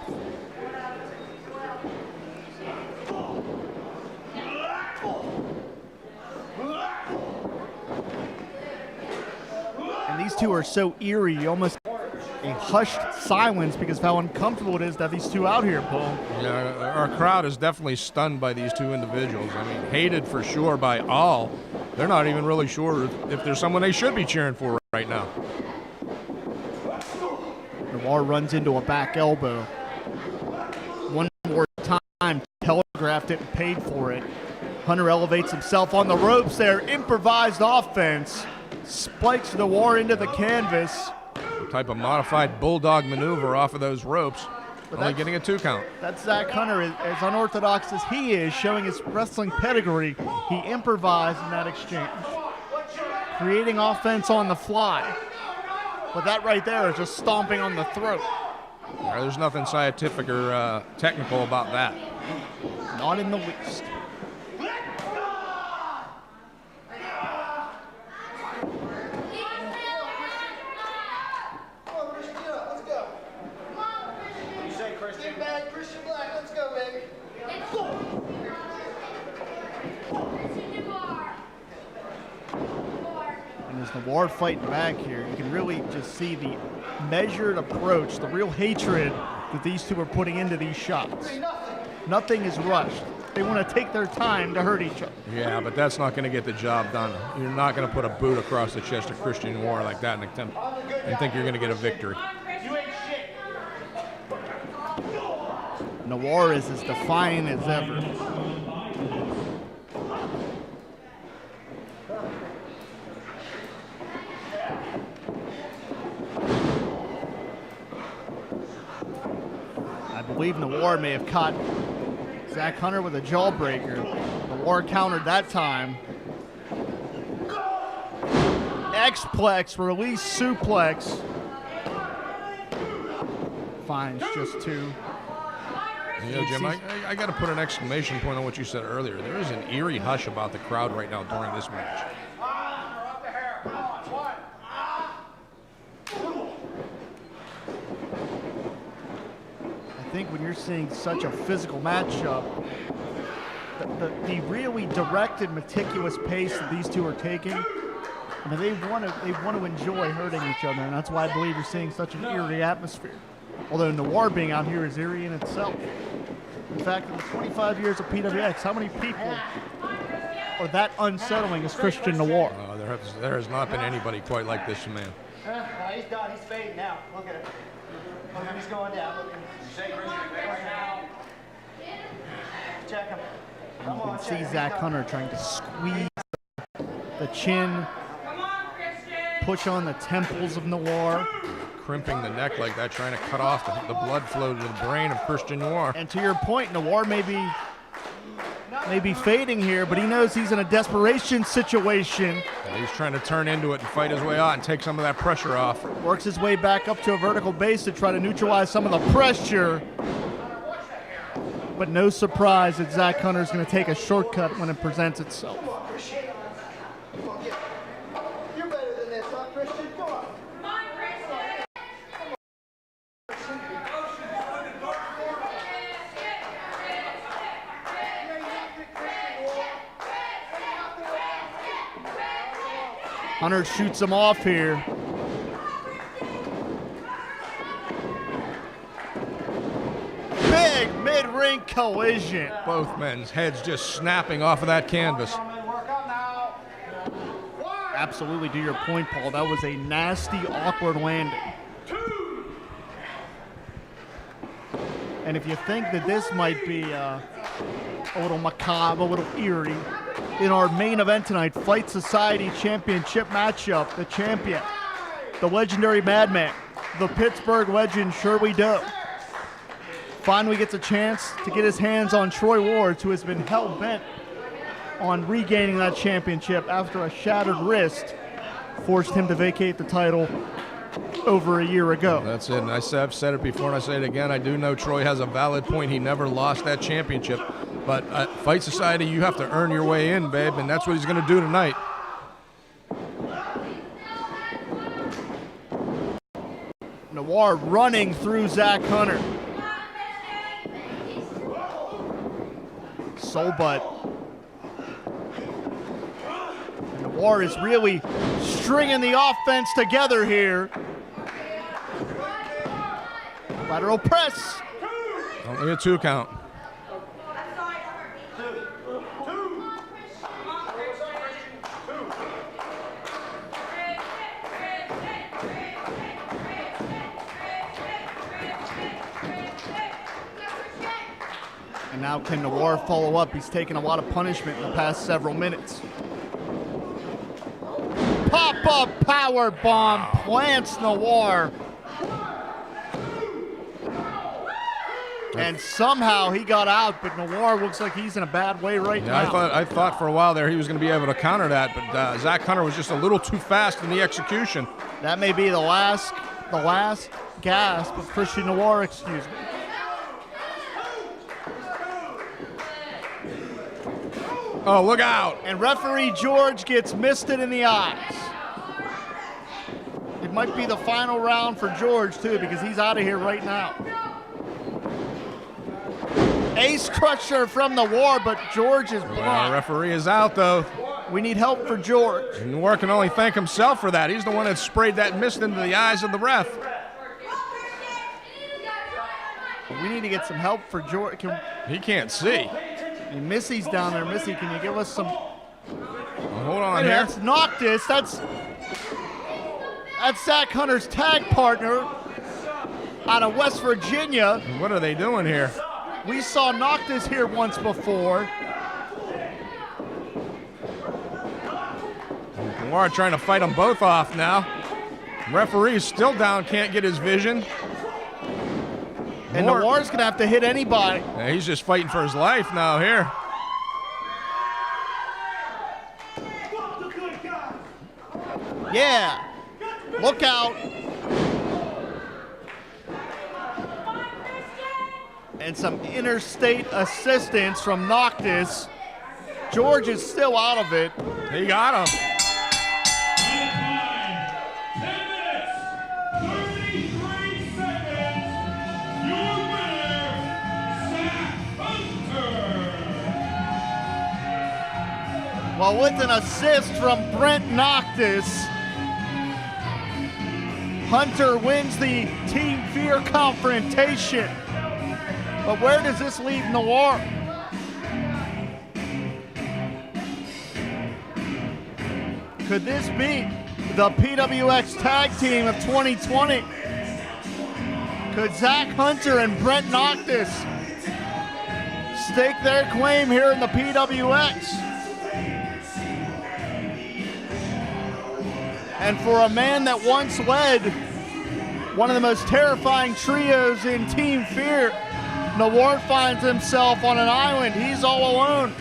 And these two are so eerie, almost a hushed silence because of how uncomfortable it is to have these two out here, Paul. Yeah, our crowd is definitely stunned by these two individuals. I mean, hated for sure by all. They're not even really sure if there's someone they should be cheering for right now. Noir runs into a back elbow. One more time, telegraphed it and paid for it. Hunter elevates himself on the ropes there. Improvised offense. Spikes Noir into the canvas. Type of modified bulldog maneuver off of those ropes. But only getting a 2 count. That's Zach Hunter, as unorthodox as he is, showing his wrestling pedigree. He improvised in that exchange, creating offense on the fly. But that right there is just stomping on the throat. There's nothing scientific or technical about that. Not in the least. And as Noir fighting back here, you can really just see the measured approach, the real hatred that these two are putting into these shots. Nothing is rushed. They want to take their time to hurt each other. Yeah, but that's not going to get the job done. You're not going to put a boot across the chest of Christian Noir like that and think you're going to get a victory. Noir is as defiant as ever. I believe Noir may have caught Zach Hunter with a jawbreaker. Noir countered that time. X-plex, release suplex. Finds just 2. You know, Jim, I got to put an exclamation point on what you said earlier. There is an eerie hush about the crowd right now during this match. I think when you're seeing such a physical matchup, the really directed, meticulous pace that these two are taking, I mean, they want to enjoy hurting each other, and that's why I believe you're seeing such an eerie atmosphere. Although Noir being out here is eerie in itself. In fact, in the 25 years of PWX, how many people are that unsettling as Christian Noir? There has not been anybody quite like this man. He's done. He's fading now. Look at him. Look at him. He's going down. Look at him. Check him. You can see Zach Hunter trying to squeeze the chin, push on the temples of Noir. Crimping the neck like that, trying to cut off the blood flow to the brain of Christian Noir. And to your point, Noir may be fading here, but he knows he's in a desperation situation. And he's trying to turn into it and fight his way out and take some of that pressure off. Works his way back up to a vertical base to try to neutralize some of the pressure. But no surprise that Zach Hunter's going to take a shortcut when it presents itself. You're better than this, huh, Christian? Come on. Hunter shoots him off here. Big mid-ring collision. Both men's heads just snapping off of that canvas. Absolutely, to your point, Paul, that was a nasty, awkward landing. And if you think that this might be a little macabre, a little eerie, in our main event tonight, Fight Society Championship matchup, the champion, the legendary Madman, the Pittsburgh legend Shirley Doe, finally gets a chance to get his hands on Troy Ward, who has been hell-bent on regaining that championship after a shattered wrist forced him to vacate the title over a year ago. That's it. And I've said it before, and I say it again. I do know Troy has a valid point. He never lost that championship. But Fight Society, you have to earn your way in, babe, and that's what he's going to do tonight. Noir running through Zach Hunter. Soulbutt. Noir is really stringing the offense together here. Lateral press. Only a 2 count. And now can Noir follow up? He's taken a lot of punishment in the past several minutes. Pop-up power bomb plants Noir. And somehow he got out, but Noir looks like he's in a bad way right now. I thought for a while there he was going to be able to counter that, but Zach Hunter was just a little too fast in the execution. That may be the last gasp of Christian Noir, excuse me. Oh, look out. And referee George gets misted in the eyes. It might be the final round for George, too, because he's out of here right now. Ace crusher from the War, but George is blocked. Well, referee is out, though. We need help for George. And Noir can only thank himself for that. He's the one that sprayed that mist into the eyes of the ref. We need to get some help for George. He can't see. And Missy's down there. Missy, can you give us some? Hold on here. That's Noctis. That's Zach Hunter's tag partner out of West Virginia. What are they doing here? We saw Noctis here once before. Noir trying to fight them both off now. Referee's still down, can't get his vision. And Noir's going to have to hit anybody. Yeah, he's just fighting for his life now here. Yeah. Look out. And some interstate assistance from Noctis. George is still out of it. He got him. Well, with an assist from Brent Noctis, Hunter wins the Team Fear confrontation. But where does this leave Noir? Could this be the PWX Tag Team of 2020? Could Zach Hunter and Brent Noctis stake their claim here in the PWX? And for a man that once led one of the most terrifying trios in Team Fear, Noir finds himself on an island. He's all alone.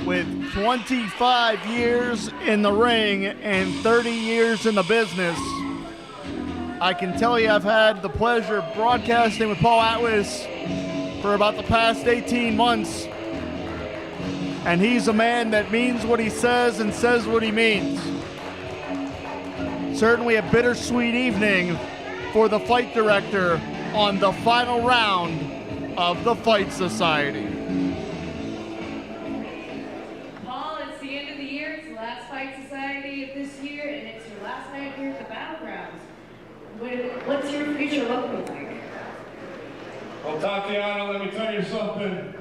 with 25 years in the ring and 30 years in the business. I can tell you I've had the pleasure of broadcasting with Paul Atlas for about the past 18 months. And he's a man that means what he says and says what he means. Certainly a bittersweet evening for the fight director on the final round of the Fight Society. Paul, it's the end of the year. It's the last Fight Society of this year, and it's your last night here at the Battlegrounds. What's your future look like? Well, Tatiana, let me tell you something.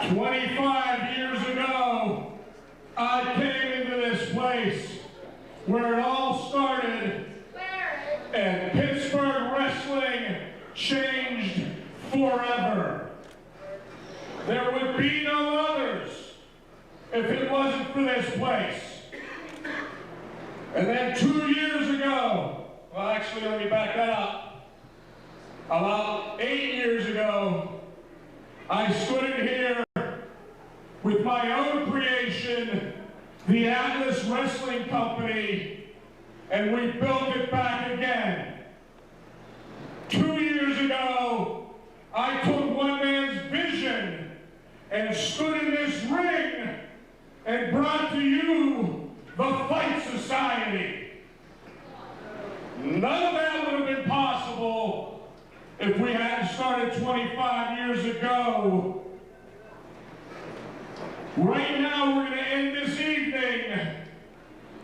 25 years ago, I came into this place where it all started, and Pittsburgh wrestling changed forever. There would be no others if it wasn't for this place. And then 2 years ago, well, actually, let me back that up. About 8 years ago, I stood in here with my own creation, the Atlas Wrestling Company, and we built it back again. 2 years ago, I took one man's vision and stood in this ring and brought to you the Fight Society. None of that would have been possible if we hadn't started 25 years ago. Right now, we're going to end this evening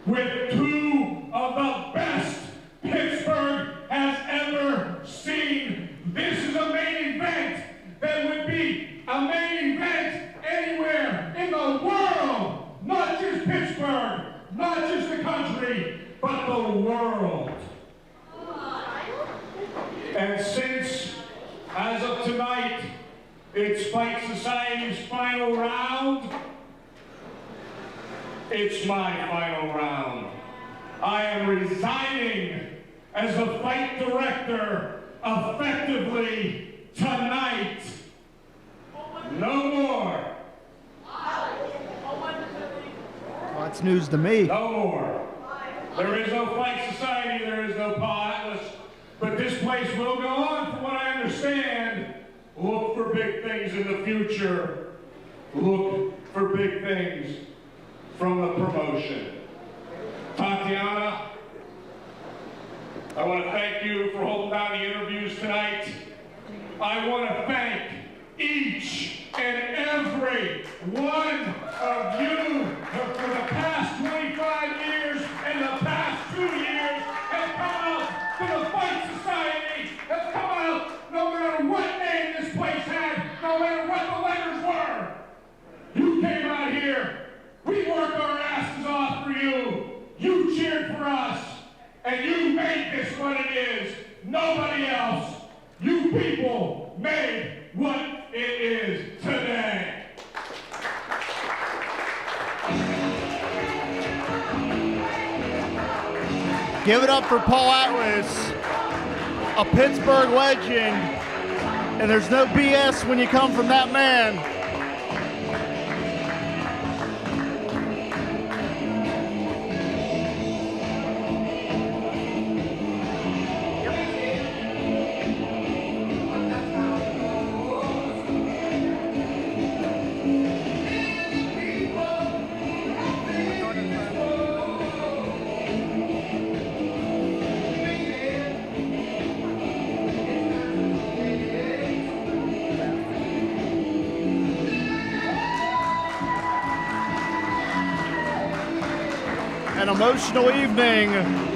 with two of the best Pittsburgh has ever seen. This is a main event that would be a main event anywhere in the world. Not just Pittsburgh, not just the country, but the world. And since, as of tonight, it's Fight Society's final round, it's my final round. I am resigning as the fight director effectively tonight. No more. Well, that's news to me. No more. There is no Fight Society, there is no Paul Atlas, but this place will go on from what I understand. Look for big things in the future. Look for big things from the promotion. Tatiana, I want to thank you for holding down the interviews tonight. I want to thank each and every one of you who for the past 25 years and the past 2 years have come out to the Fight Society, have come out no matter what name this place had, no matter what the letters were. You came out here. We worked our asses off for you. You cheered for us. And you made this what it is. Nobody else. You people made what it is today. Give it up for Paul Atlas, a Pittsburgh legend. And there's no BS when you come from that man. An emotional evening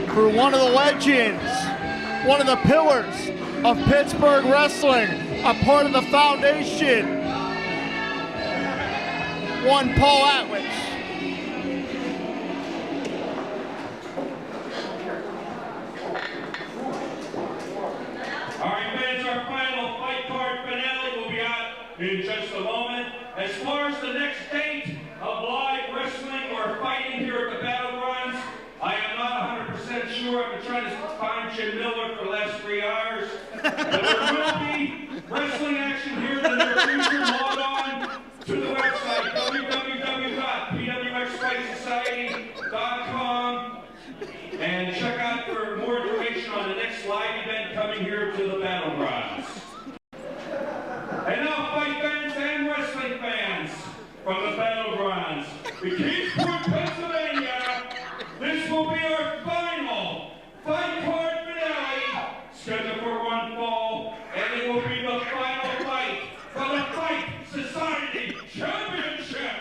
for one of the legends, one of the pillars of Pittsburgh wrestling, a part of the foundation, one Paul Atlas. All right, fans, our final fight card finale will be out in just a moment. As far as the next date of live wrestling or fighting here at the Battlegrounds, I am not 100% sure. I've been trying to find Jim Miller for the last 3 hours. But there will be wrestling action here in the near future. Log on to the website, www live event coming here to the Battlegrounds. And now, fight fans and wrestling fans from the Battlegrounds, the Kingsport, Pennsylvania, this will be our final fight card finale, scheduled for one fall, and it will be the final fight for the Fight Society Championship.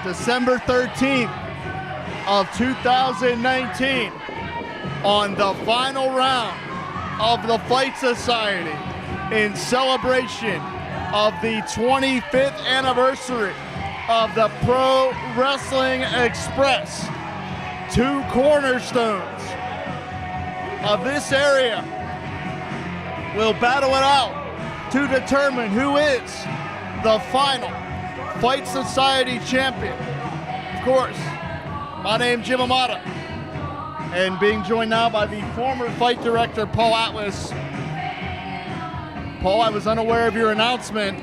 December 13th of 2019, on the final round of the Fight Society, in celebration of the 25th anniversary of the Pro Wrestling Express. Two cornerstones of this area will battle it out to determine who is the final Fight Society champion. Of course, my name's Jim Amata, and being joined now by the former fight director, Paul Atlas. Paul, I was unaware of your announcement,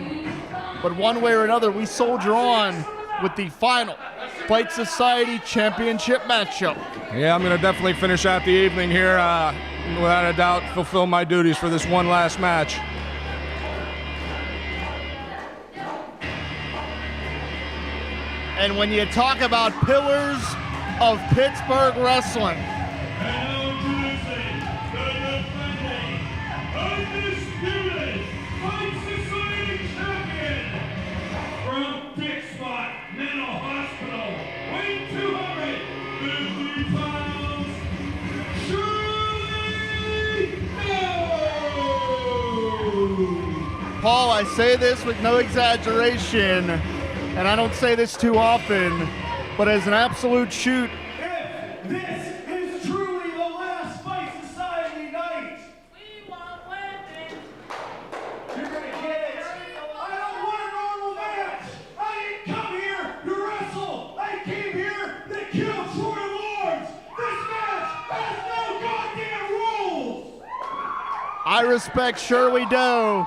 but one way or another, we soldier on with the final Fight Society championship matchup. Yeah, I'm going to definitely finish out the evening here. Without a doubt, fulfill my duties for this one last match. And when you talk about pillars of Pittsburgh wrestling, Undisputed Fight Society champion from Dick Spot Mental Hospital, weighing 250 pounds, Shirley. Paul, I say this with no exaggeration, and I don't say this too often, but as an absolute shoot, If this is truly the last Fight Society night, you're gonna get it. I don't want a normal match. I didn't come here to wrestle. I came here to kill Troy Lords. This match has no goddamn rules. I respect Shirley Doe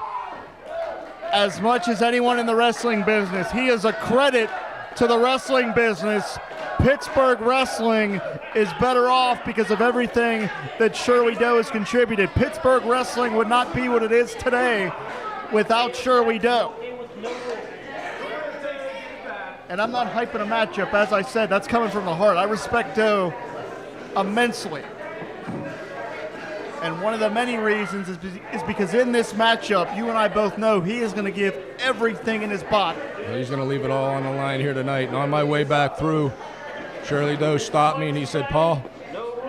as much as anyone in the wrestling business. He is a credit to the wrestling business. Pittsburgh wrestling is better off because of everything that Shirley Doe has contributed. Pittsburgh wrestling would not be what it is today without Shirley Doe. And I'm not hyping a matchup, as I said, that's coming from the heart. I respect Doe immensely. And one of the many reasons is because in this matchup, you and I both know he is going to give everything in his body. He's going to leave it all on the line here tonight. And on my way back through, Shirley Doe stopped me and he said, Paul,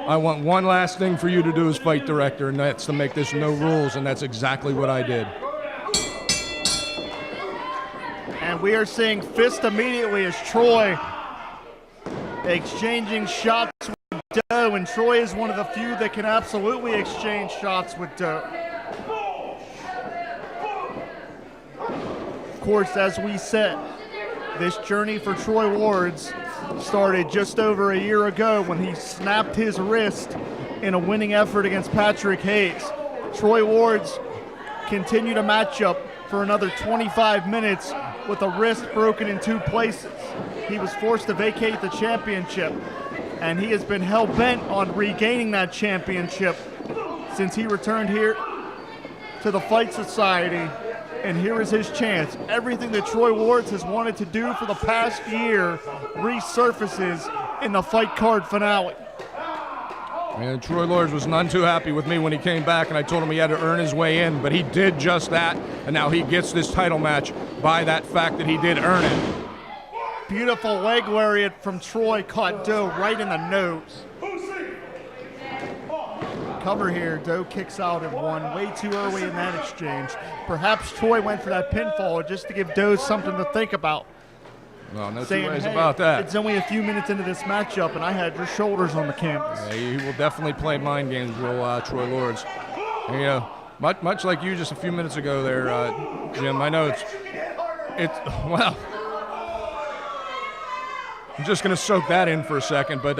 I want one last thing for you to do as fight director, and that's to make this no rules, and that's exactly what I did. And we are seeing fist immediately as Troy exchanging shots with Doe, and Troy is one of the few that can absolutely exchange shots with Doe. Of course, as we said, this journey for Troy Ward's started just over a year ago when he snapped his wrist in a winning effort against Patrick Hayes. Troy Ward's continued a matchup for another 25 minutes with a wrist broken in 2 places. He was forced to vacate the championship, and he has been hell-bent on regaining that championship since he returned here to the Fight Society. And here is his chance. Everything that Troy Ward's has wanted to do for the past year resurfaces in the fight card finale. And Troy Lords was none too happy with me when he came back, and I told him he had to earn his way in, but he did just that, and now he gets this title match by that fact that he did earn it. Beautiful leg lariat from Troy, caught Doe right in the nose. Cover here, Doe kicks out at one, way too early in that exchange. Perhaps Troy went for that pinfall just to give Doe something to think about. Well, no Saying, two ways hey, about that. It's only a few minutes into this matchup, and I had your shoulders on the canvas. Yeah, he will definitely play mind games, will Troy Lords. And, you know, much like you just a few minutes ago there, Jim, I know it's well, I'm just going to soak that in for a second, but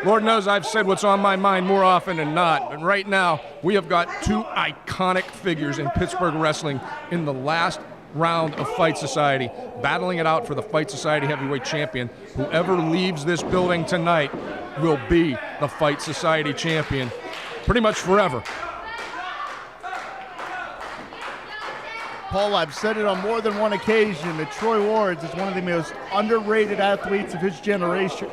Lord knows I've said what's on my mind more often than not. But right now, we have got two iconic figures in Pittsburgh wrestling in the last round of Fight Society, battling it out for the Fight Society heavyweight champion. Whoever leaves this building tonight will be the Fight Society champion pretty much forever. Paul, I've said it on more than one occasion that Troy Lords is one of the most underrated athletes of his generation.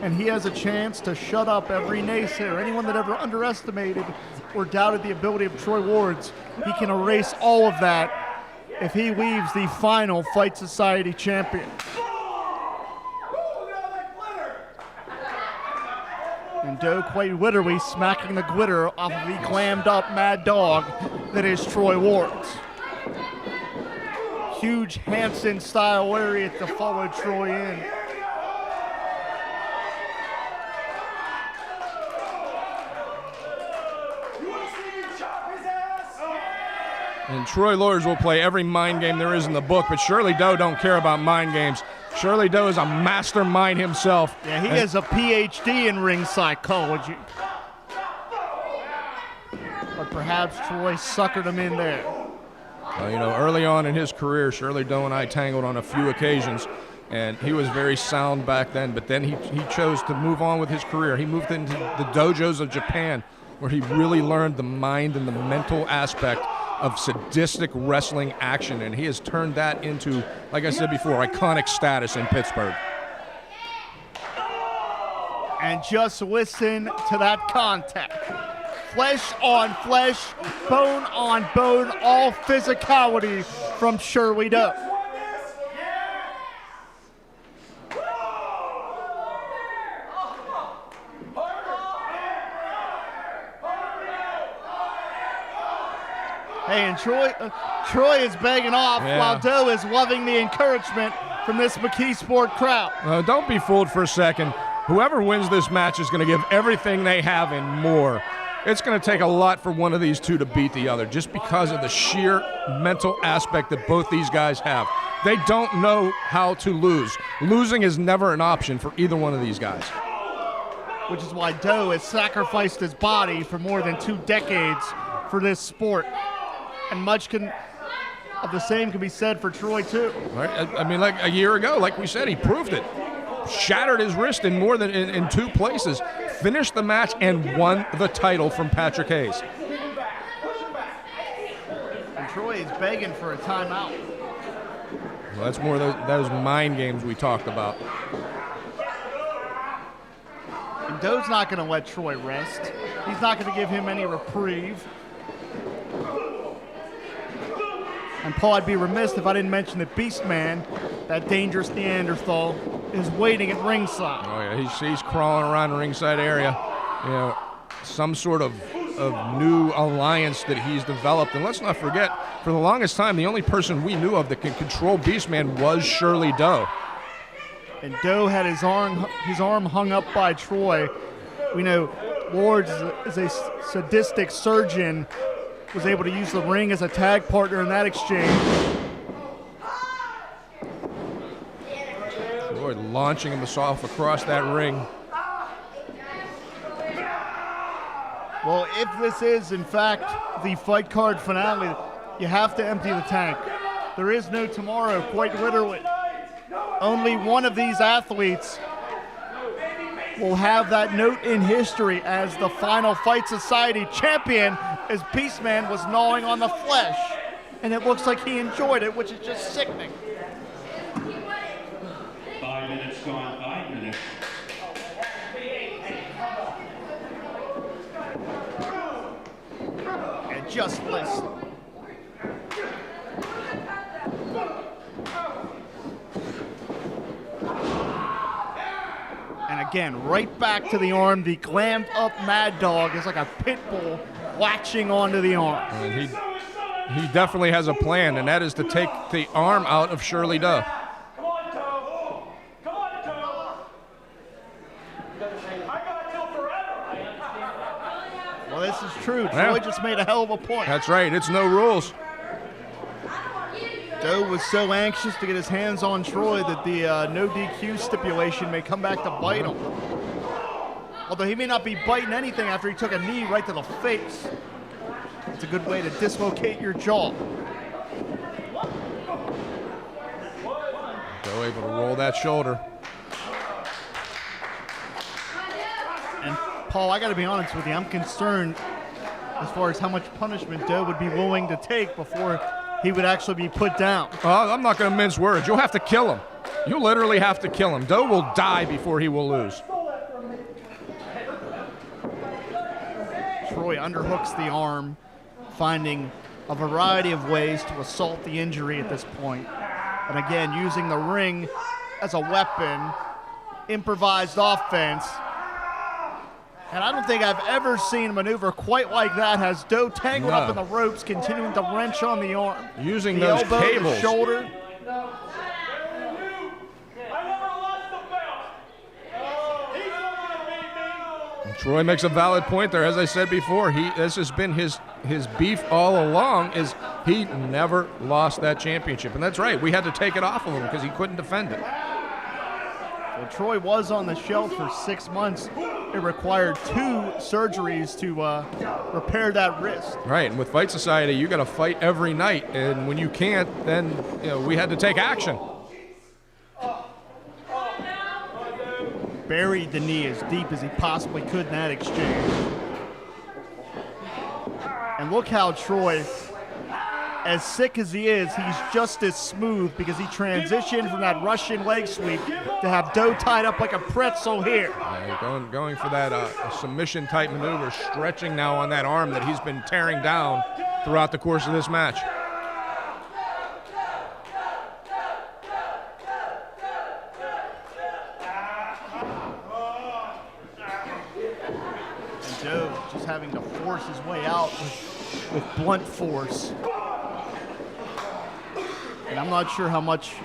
And he has a chance to shut up every naysayer, anyone that ever underestimated or doubted the ability of Troy Lords. He can erase all of that if he leaves the final Fight Society champion. And Doe quite literally smacking the glitter off of the glammed up mad dog that is Troy Lords. Huge Hanson-style lariat to follow Troy in. And Troy Lords will play every mind game there is in the book, but Shirley Doe don't care about mind games. Shirley Doe is a mastermind himself. Yeah, he has a PhD in ring psychology. But perhaps Troy suckered him in there. You know, early on in his career, Shirley Doe and I tangled on a few occasions, and he was very sound back then, but then he chose to move on with his career. He moved into the dojos of Japan, where he really learned the mind and the mental aspect of sadistic wrestling action, and he has turned that into, like I said before, iconic status in Pittsburgh. And just listen to that contact. Flesh on flesh, bone on bone, all physicality from Shirley Doe. Hey, and Troy is begging off while Doe is loving the encouragement from this McKeesport crowd. Don't be fooled for a second. Whoever wins this match is going to give everything they have and more. It's going to take a lot for one of these two to beat the other, just because of the sheer mental aspect that both these guys have. They don't know how to lose. Losing is never an option for either one of these guys. Which is why Doe has sacrificed his body for more than 2 decades for this sport. And much of the same can be said for Troy, too. Right? I mean, like a year ago, like we said, he proved it. Shattered his wrist in more than in 2 places, finished the match, and won the title from Patrick Hayes. And Troy is begging for a timeout. Well, that's more of those mind games we talked about. And Doe's not going to let Troy rest. He's not going to give him any reprieve. And Paul, I'd be remiss if I didn't mention that Beastman, that dangerous Neanderthal, is waiting at ringside. Oh yeah, he's crawling around the ringside area. You know, some sort of new alliance that he's developed. And let's not forget, for the longest time, the only person we knew of that could control Beastman was Shirley Doe. And Doe had his arm hung up by Troy. We know Lords is a sadistic surgeon, was able to use the ring as a tag partner in that exchange. Troy launching him off across that ring. Well, if this is, in fact, the fight card finale, you have to empty the tank. There is no tomorrow, quite literally. Only one of these athletes will have that note in history as the final Fight Society champion, as Beastman was gnawing on the flesh. And it looks like he enjoyed it, which is just sickening. 5 minutes gone, 5 minutes. you just listen. And again, right back to the arm. The glammed up Mad Dog is like a pit bull latching onto the arm. And he definitely has a plan, and that is to take the arm out of Shirley Doe. Well, this is true. Troy just made a hell of a point. That's right. It's no rules. Doe was so anxious to get his hands on Troy that the no DQ stipulation may come back to bite him. Although he may not be biting anything after he took a knee right to the face. It's a good way to dislocate your jaw. Doe able to roll that shoulder. And Paul, I got to be honest with you, I'm concerned as far as how much punishment Doe would be willing to take before he would actually be put down. I'm not going to mince words. You'll have to kill him. You literally have to kill him. Doe will die before he will lose. Troy underhooks the arm, finding a variety of ways to assault the injury at this point. And again, using the ring as a weapon, improvised offense. And I don't think I've ever seen a maneuver quite like that. Has Doe tangled up in the ropes, continuing to wrench on the arm. Using the those elbow, cables. The shoulder. Troy makes a valid point there. As I said before, this has been his beef all along, is he never lost that championship. And that's right. We had to take it off of him because he couldn't defend it. Well, Troy was on the shelf for 6 months. It required 2 surgeries to repair that wrist. Right, and with Fight Society, you got to fight every night, and when you can't, then we had to take action. Buried the knee as deep as he possibly could in that exchange. And look how Troy, as sick as he is, he's just as smooth because he transitioned from that Russian leg sweep to have Doe tied up like a pretzel here. Going for that submission type maneuver, stretching now on that arm that he's been tearing down throughout the course of this match. And Doe just having to force his way out with blunt force. And I'm not sure how much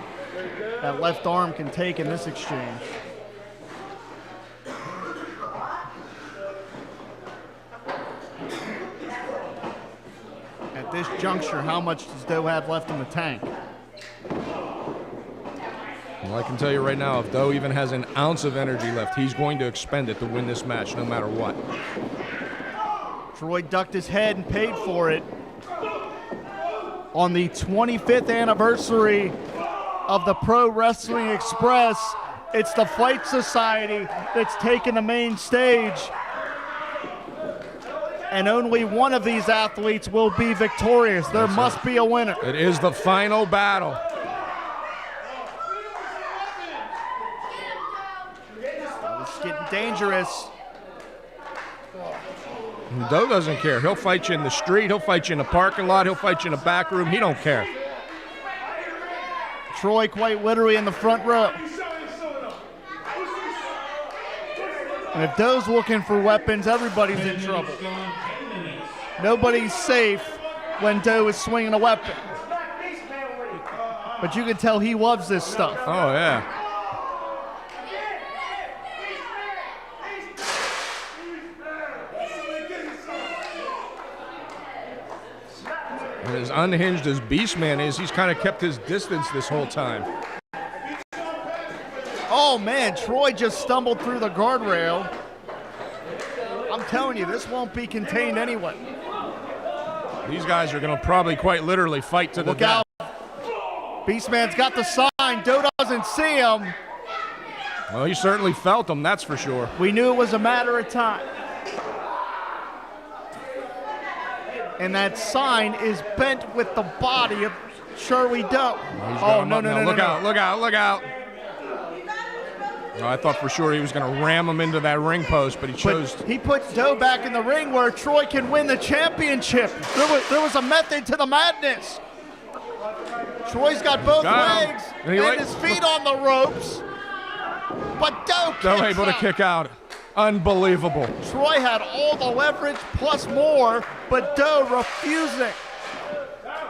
that left arm can take in this exchange. At this juncture, how much does Doe have left in the tank? Well, I can tell you right now, if Doe even has an ounce of energy left, he's going to expend it to win this match no matter what. Troy ducked his head and paid for it. On the 25th anniversary of the Pro Wrestling Express, it's the Fight Society that's taken the main stage. And only one of these athletes will be victorious. There must be a winner. It is the final battle. It's getting dangerous. Doe doesn't care. He'll fight you in the street. He'll fight you in the parking lot. He'll fight you in the back room. He don't care. Troy quite literally in the front row. And if Doe's looking for weapons, everybody's in trouble. Nobody's safe when Doe is swinging a weapon. But you can tell he loves this stuff. Oh, yeah. And as unhinged as Beastman is, he's kind of kept his distance this whole time. Oh, man, Troy just stumbled through the guardrail. I'm telling you, this won't be contained anyway. These guys are going to probably quite literally fight to the death. Look out. Beastman's got the sign. Doe doesn't see him. Well, he certainly felt him, that's for sure. We knew it was a matter of time. And that sign is bent with the body of Shirley Doe. Oh, no. Look out, look out, look out. I thought for sure he was going to ram him into that ring post, but he chose. But he puts Doe back in the ring where Troy can win the championship. There was a method to the madness. Troy's got both legs and his feet on the ropes, but Doe able to kick out. Unbelievable. Troy had all the leverage plus more, but Doe refusing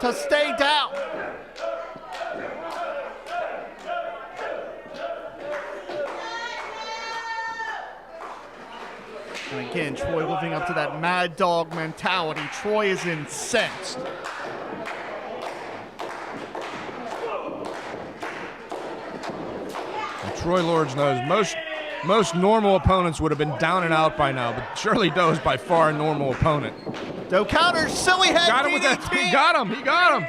to stay down. And again, Troy living up to that mad dog mentality. Troy is incensed. And Troy Lords knows most normal opponents would have been down and out by now, but Shirley Doe is by far a normal opponent. Doe counters, silly head got him with that. He got him.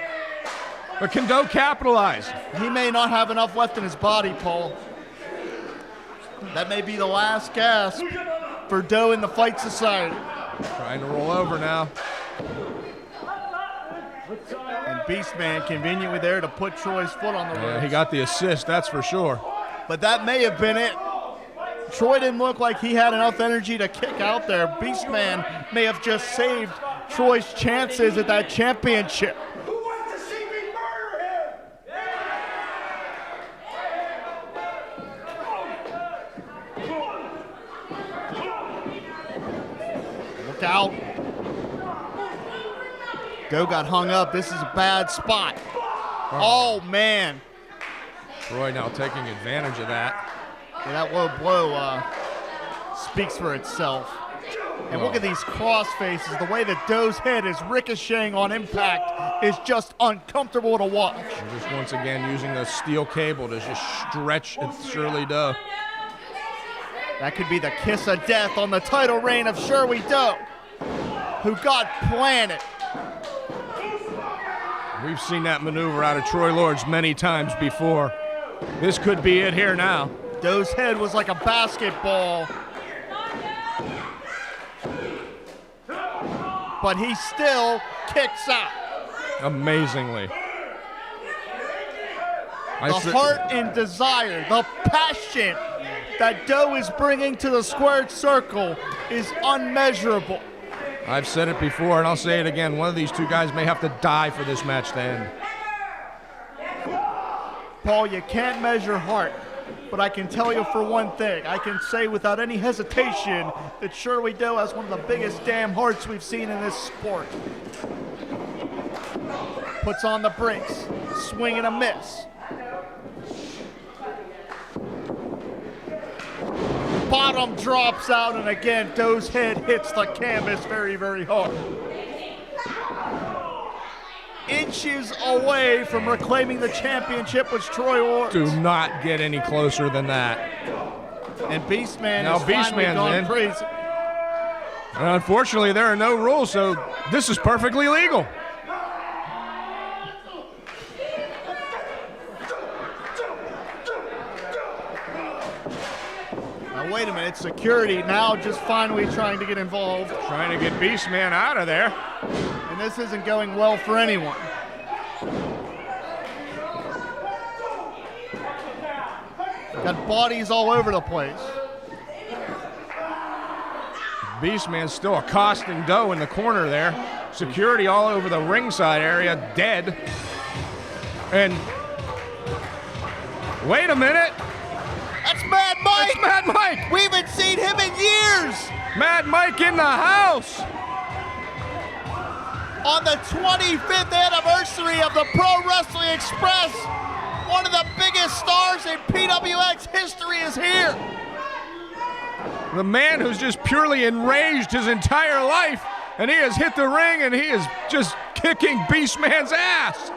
But can Doe capitalize? He may not have enough left in his body, Paul. That may be the last gasp for Doe in the Fight Society. Trying to roll over now. And Beastman conveniently there to put Troy's foot on the ropes. Yeah, he got the assist, that's for sure. But that may have been it. Troy didn't look like he had enough energy to kick out there. Beastman may have just saved Troy's chances at that championship. Who wants to see me murder him? Look out. Doe got hung up. This is a bad spot. Oh, man. Troy now taking advantage of that. Yeah, that low blow speaks for itself. And look at these cross faces. The way that Doe's head is ricocheting on impact is just uncomfortable to watch. And just once again using the steel cable to just stretch Shirley Doe. That could be the kiss of death on the title reign of Shirley Doe, who got planted. We've seen that maneuver out of Troy Lords many times before. This could be it here now. Doe's head was like a basketball. But he still kicks out. Amazingly. The heart and desire, the passion that Doe is bringing to the squared circle is unmeasurable. I've said it before, and I'll say it again. One of these two guys may have to die for this match to end. Paul, you can't measure heart, but I can tell you for one thing. I can say without any hesitation that Shirley Doe has one of the biggest damn hearts we've seen in this sport. Puts on the brakes, swing and a miss. Bottom drops out, and again, Doe's head hits the canvas very, very hard. Inches away from reclaiming the championship was Troy Lords. Do not get any closer than that. And Beastman has finally gone crazy. And unfortunately, there are no rules, so this is perfectly legal. Now wait a minute, security now just finally trying to get involved. Trying to get Beastman out of there. And this isn't going well for anyone. Got bodies all over the place. Beastman still accosting Doe in the corner there. Security all over the ringside area, dead. And wait a minute. That's Mad Mike. That's Mad Mike. We haven't seen him in years. Mad Mike in the house. On the 25th anniversary of the Pro Wrestling Express, one of the biggest stars in PWX history is here. The man who's just purely enraged his entire life, and he has hit the ring and he is just kicking Beastman's ass.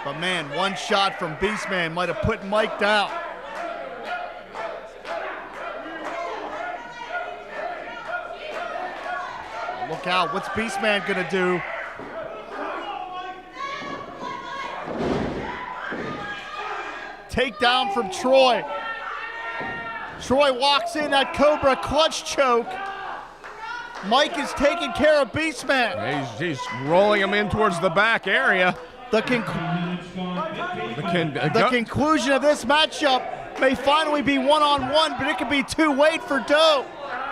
But man, one shot from Beastman might have put Mike down. Look out, what's Beastman gonna do? Takedown from Troy. Troy walks in that Cobra clutch choke. Mike is taking care of Beastman. He's rolling him in towards the back area. The The conclusion of this matchup may finally be one-on-one, but it could be two-weight for Doe.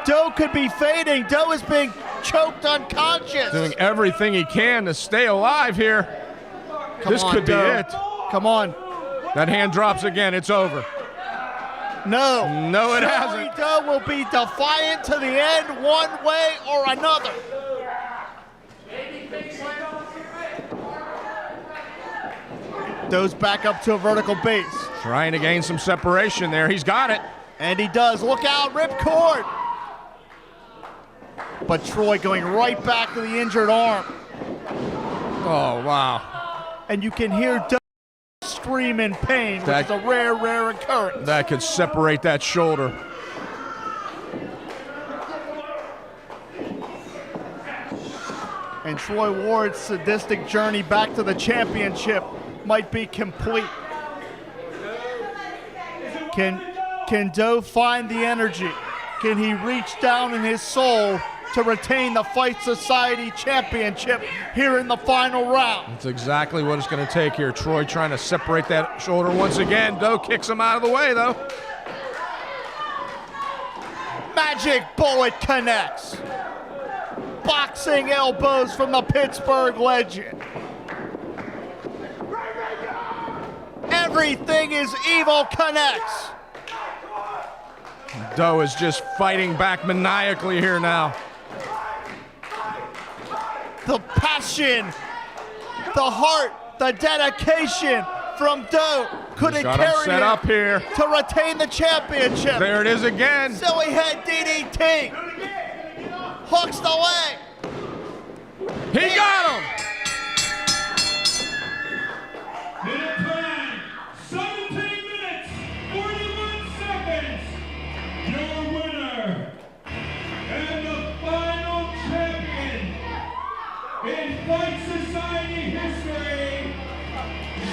Doe could be fading. Doe is being choked unconscious. Doing everything he can to stay alive here. This could be it. Come on. That hand drops again. It's over. No. No, it Joey hasn't. Doe will be defiant to the end, one way or another. Doe's back up to a vertical base. Trying to gain some separation there. He's got it. And he does. Look out, ripcord. But Troy going right back to the injured arm. Oh, wow. And you can hear Doe scream in pain, which is a rare, rare occurrence. That could separate that shoulder. And Troy Ward's sadistic journey back to the championship might be complete. Can Doe find the energy? Can he reach down in his soul to retain the Fight Society Championship here in the final round? That's exactly what it's going to take here. Troy trying to separate that shoulder once again. Doe kicks him out of the way, though. Magic bullet connects. Boxing elbows from the Pittsburgh legend. Everything is evil connects. Doe is just fighting back maniacally here now. The passion, the heart, the dedication from Doe couldn't carry set it up here to retain the championship. There it is again. Silly head DDT. Hooks the leg. He got him. Minute time, 17 minutes, 41 seconds. Your winner and the final champion in Fight Society history,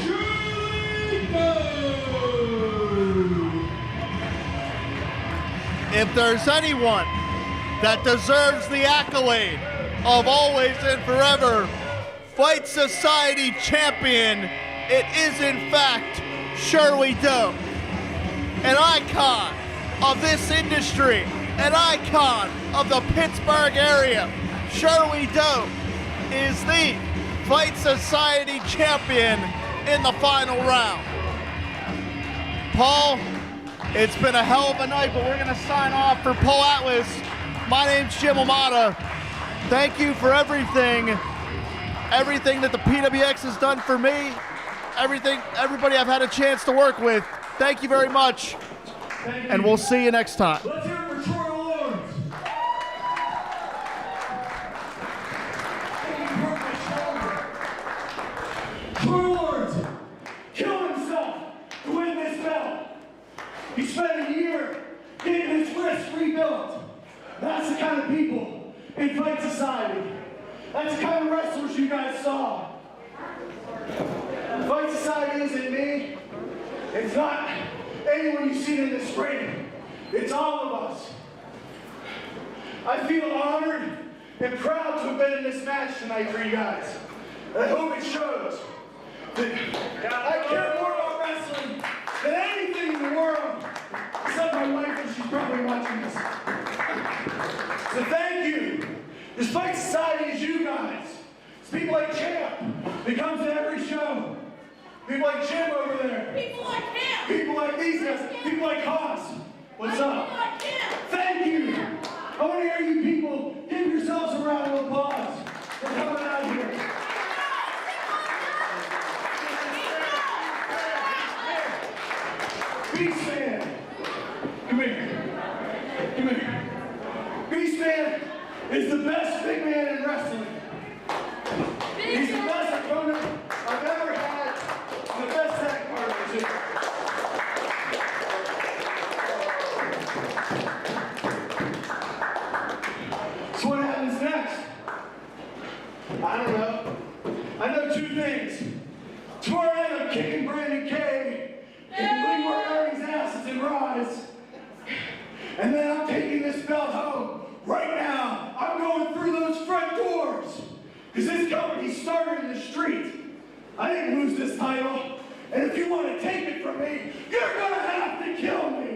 Julie Doe. If there's anyone that deserves the accolade of always and forever Fight Society champion, it is in fact Shirley Doe, an icon of this industry, an icon of the Pittsburgh area. Shirley Doe is the Fight Society champion in the final round. Paul, it's been a hell of a night, but we're going to sign off for Paul Atlas. My name's Jim Amata. Thank you for everything that the PWX has done for me, everybody I've had a chance to work with. Thank you very much, and we'll see you next time. Let's hear it for Troy Lawrence. Troy Lawrence killed himself to win this belt. He spent a year getting his wrist rebuilt. That's the kind of people in Fight Society. That's the kind of wrestlers you guys saw. Fight Society isn't me. It's not anyone you see in this ring. It's all of us. I feel honored and proud to have been in this match tonight for you guys. I hope it shows that I care more about wrestling than anything in the world. Except my wife, and she's probably watching this. So thank you. This Fight Society is you guys. It's people like Champ that comes to every show. People like Jim over there. People like him. People like these guys. People like Haas. What's up? Like him. Thank you. I want to hear you people give yourselves a round of applause for coming out here. Beastman. Come here. Come here. Beastman is the best big man in wrestling. He's the best opponent I've ever had, and the best tag partner too. So what happens next? I don't know. I know two things. Tomorrow night I'm kicking Brandon K. and Leroy Erring's asses and Rise. And then I'm taking this belt home. Right now, I'm going through those front doors. Because this company started in the street. I didn't lose this title. And if you want to take it from me, you're going to have to kill me.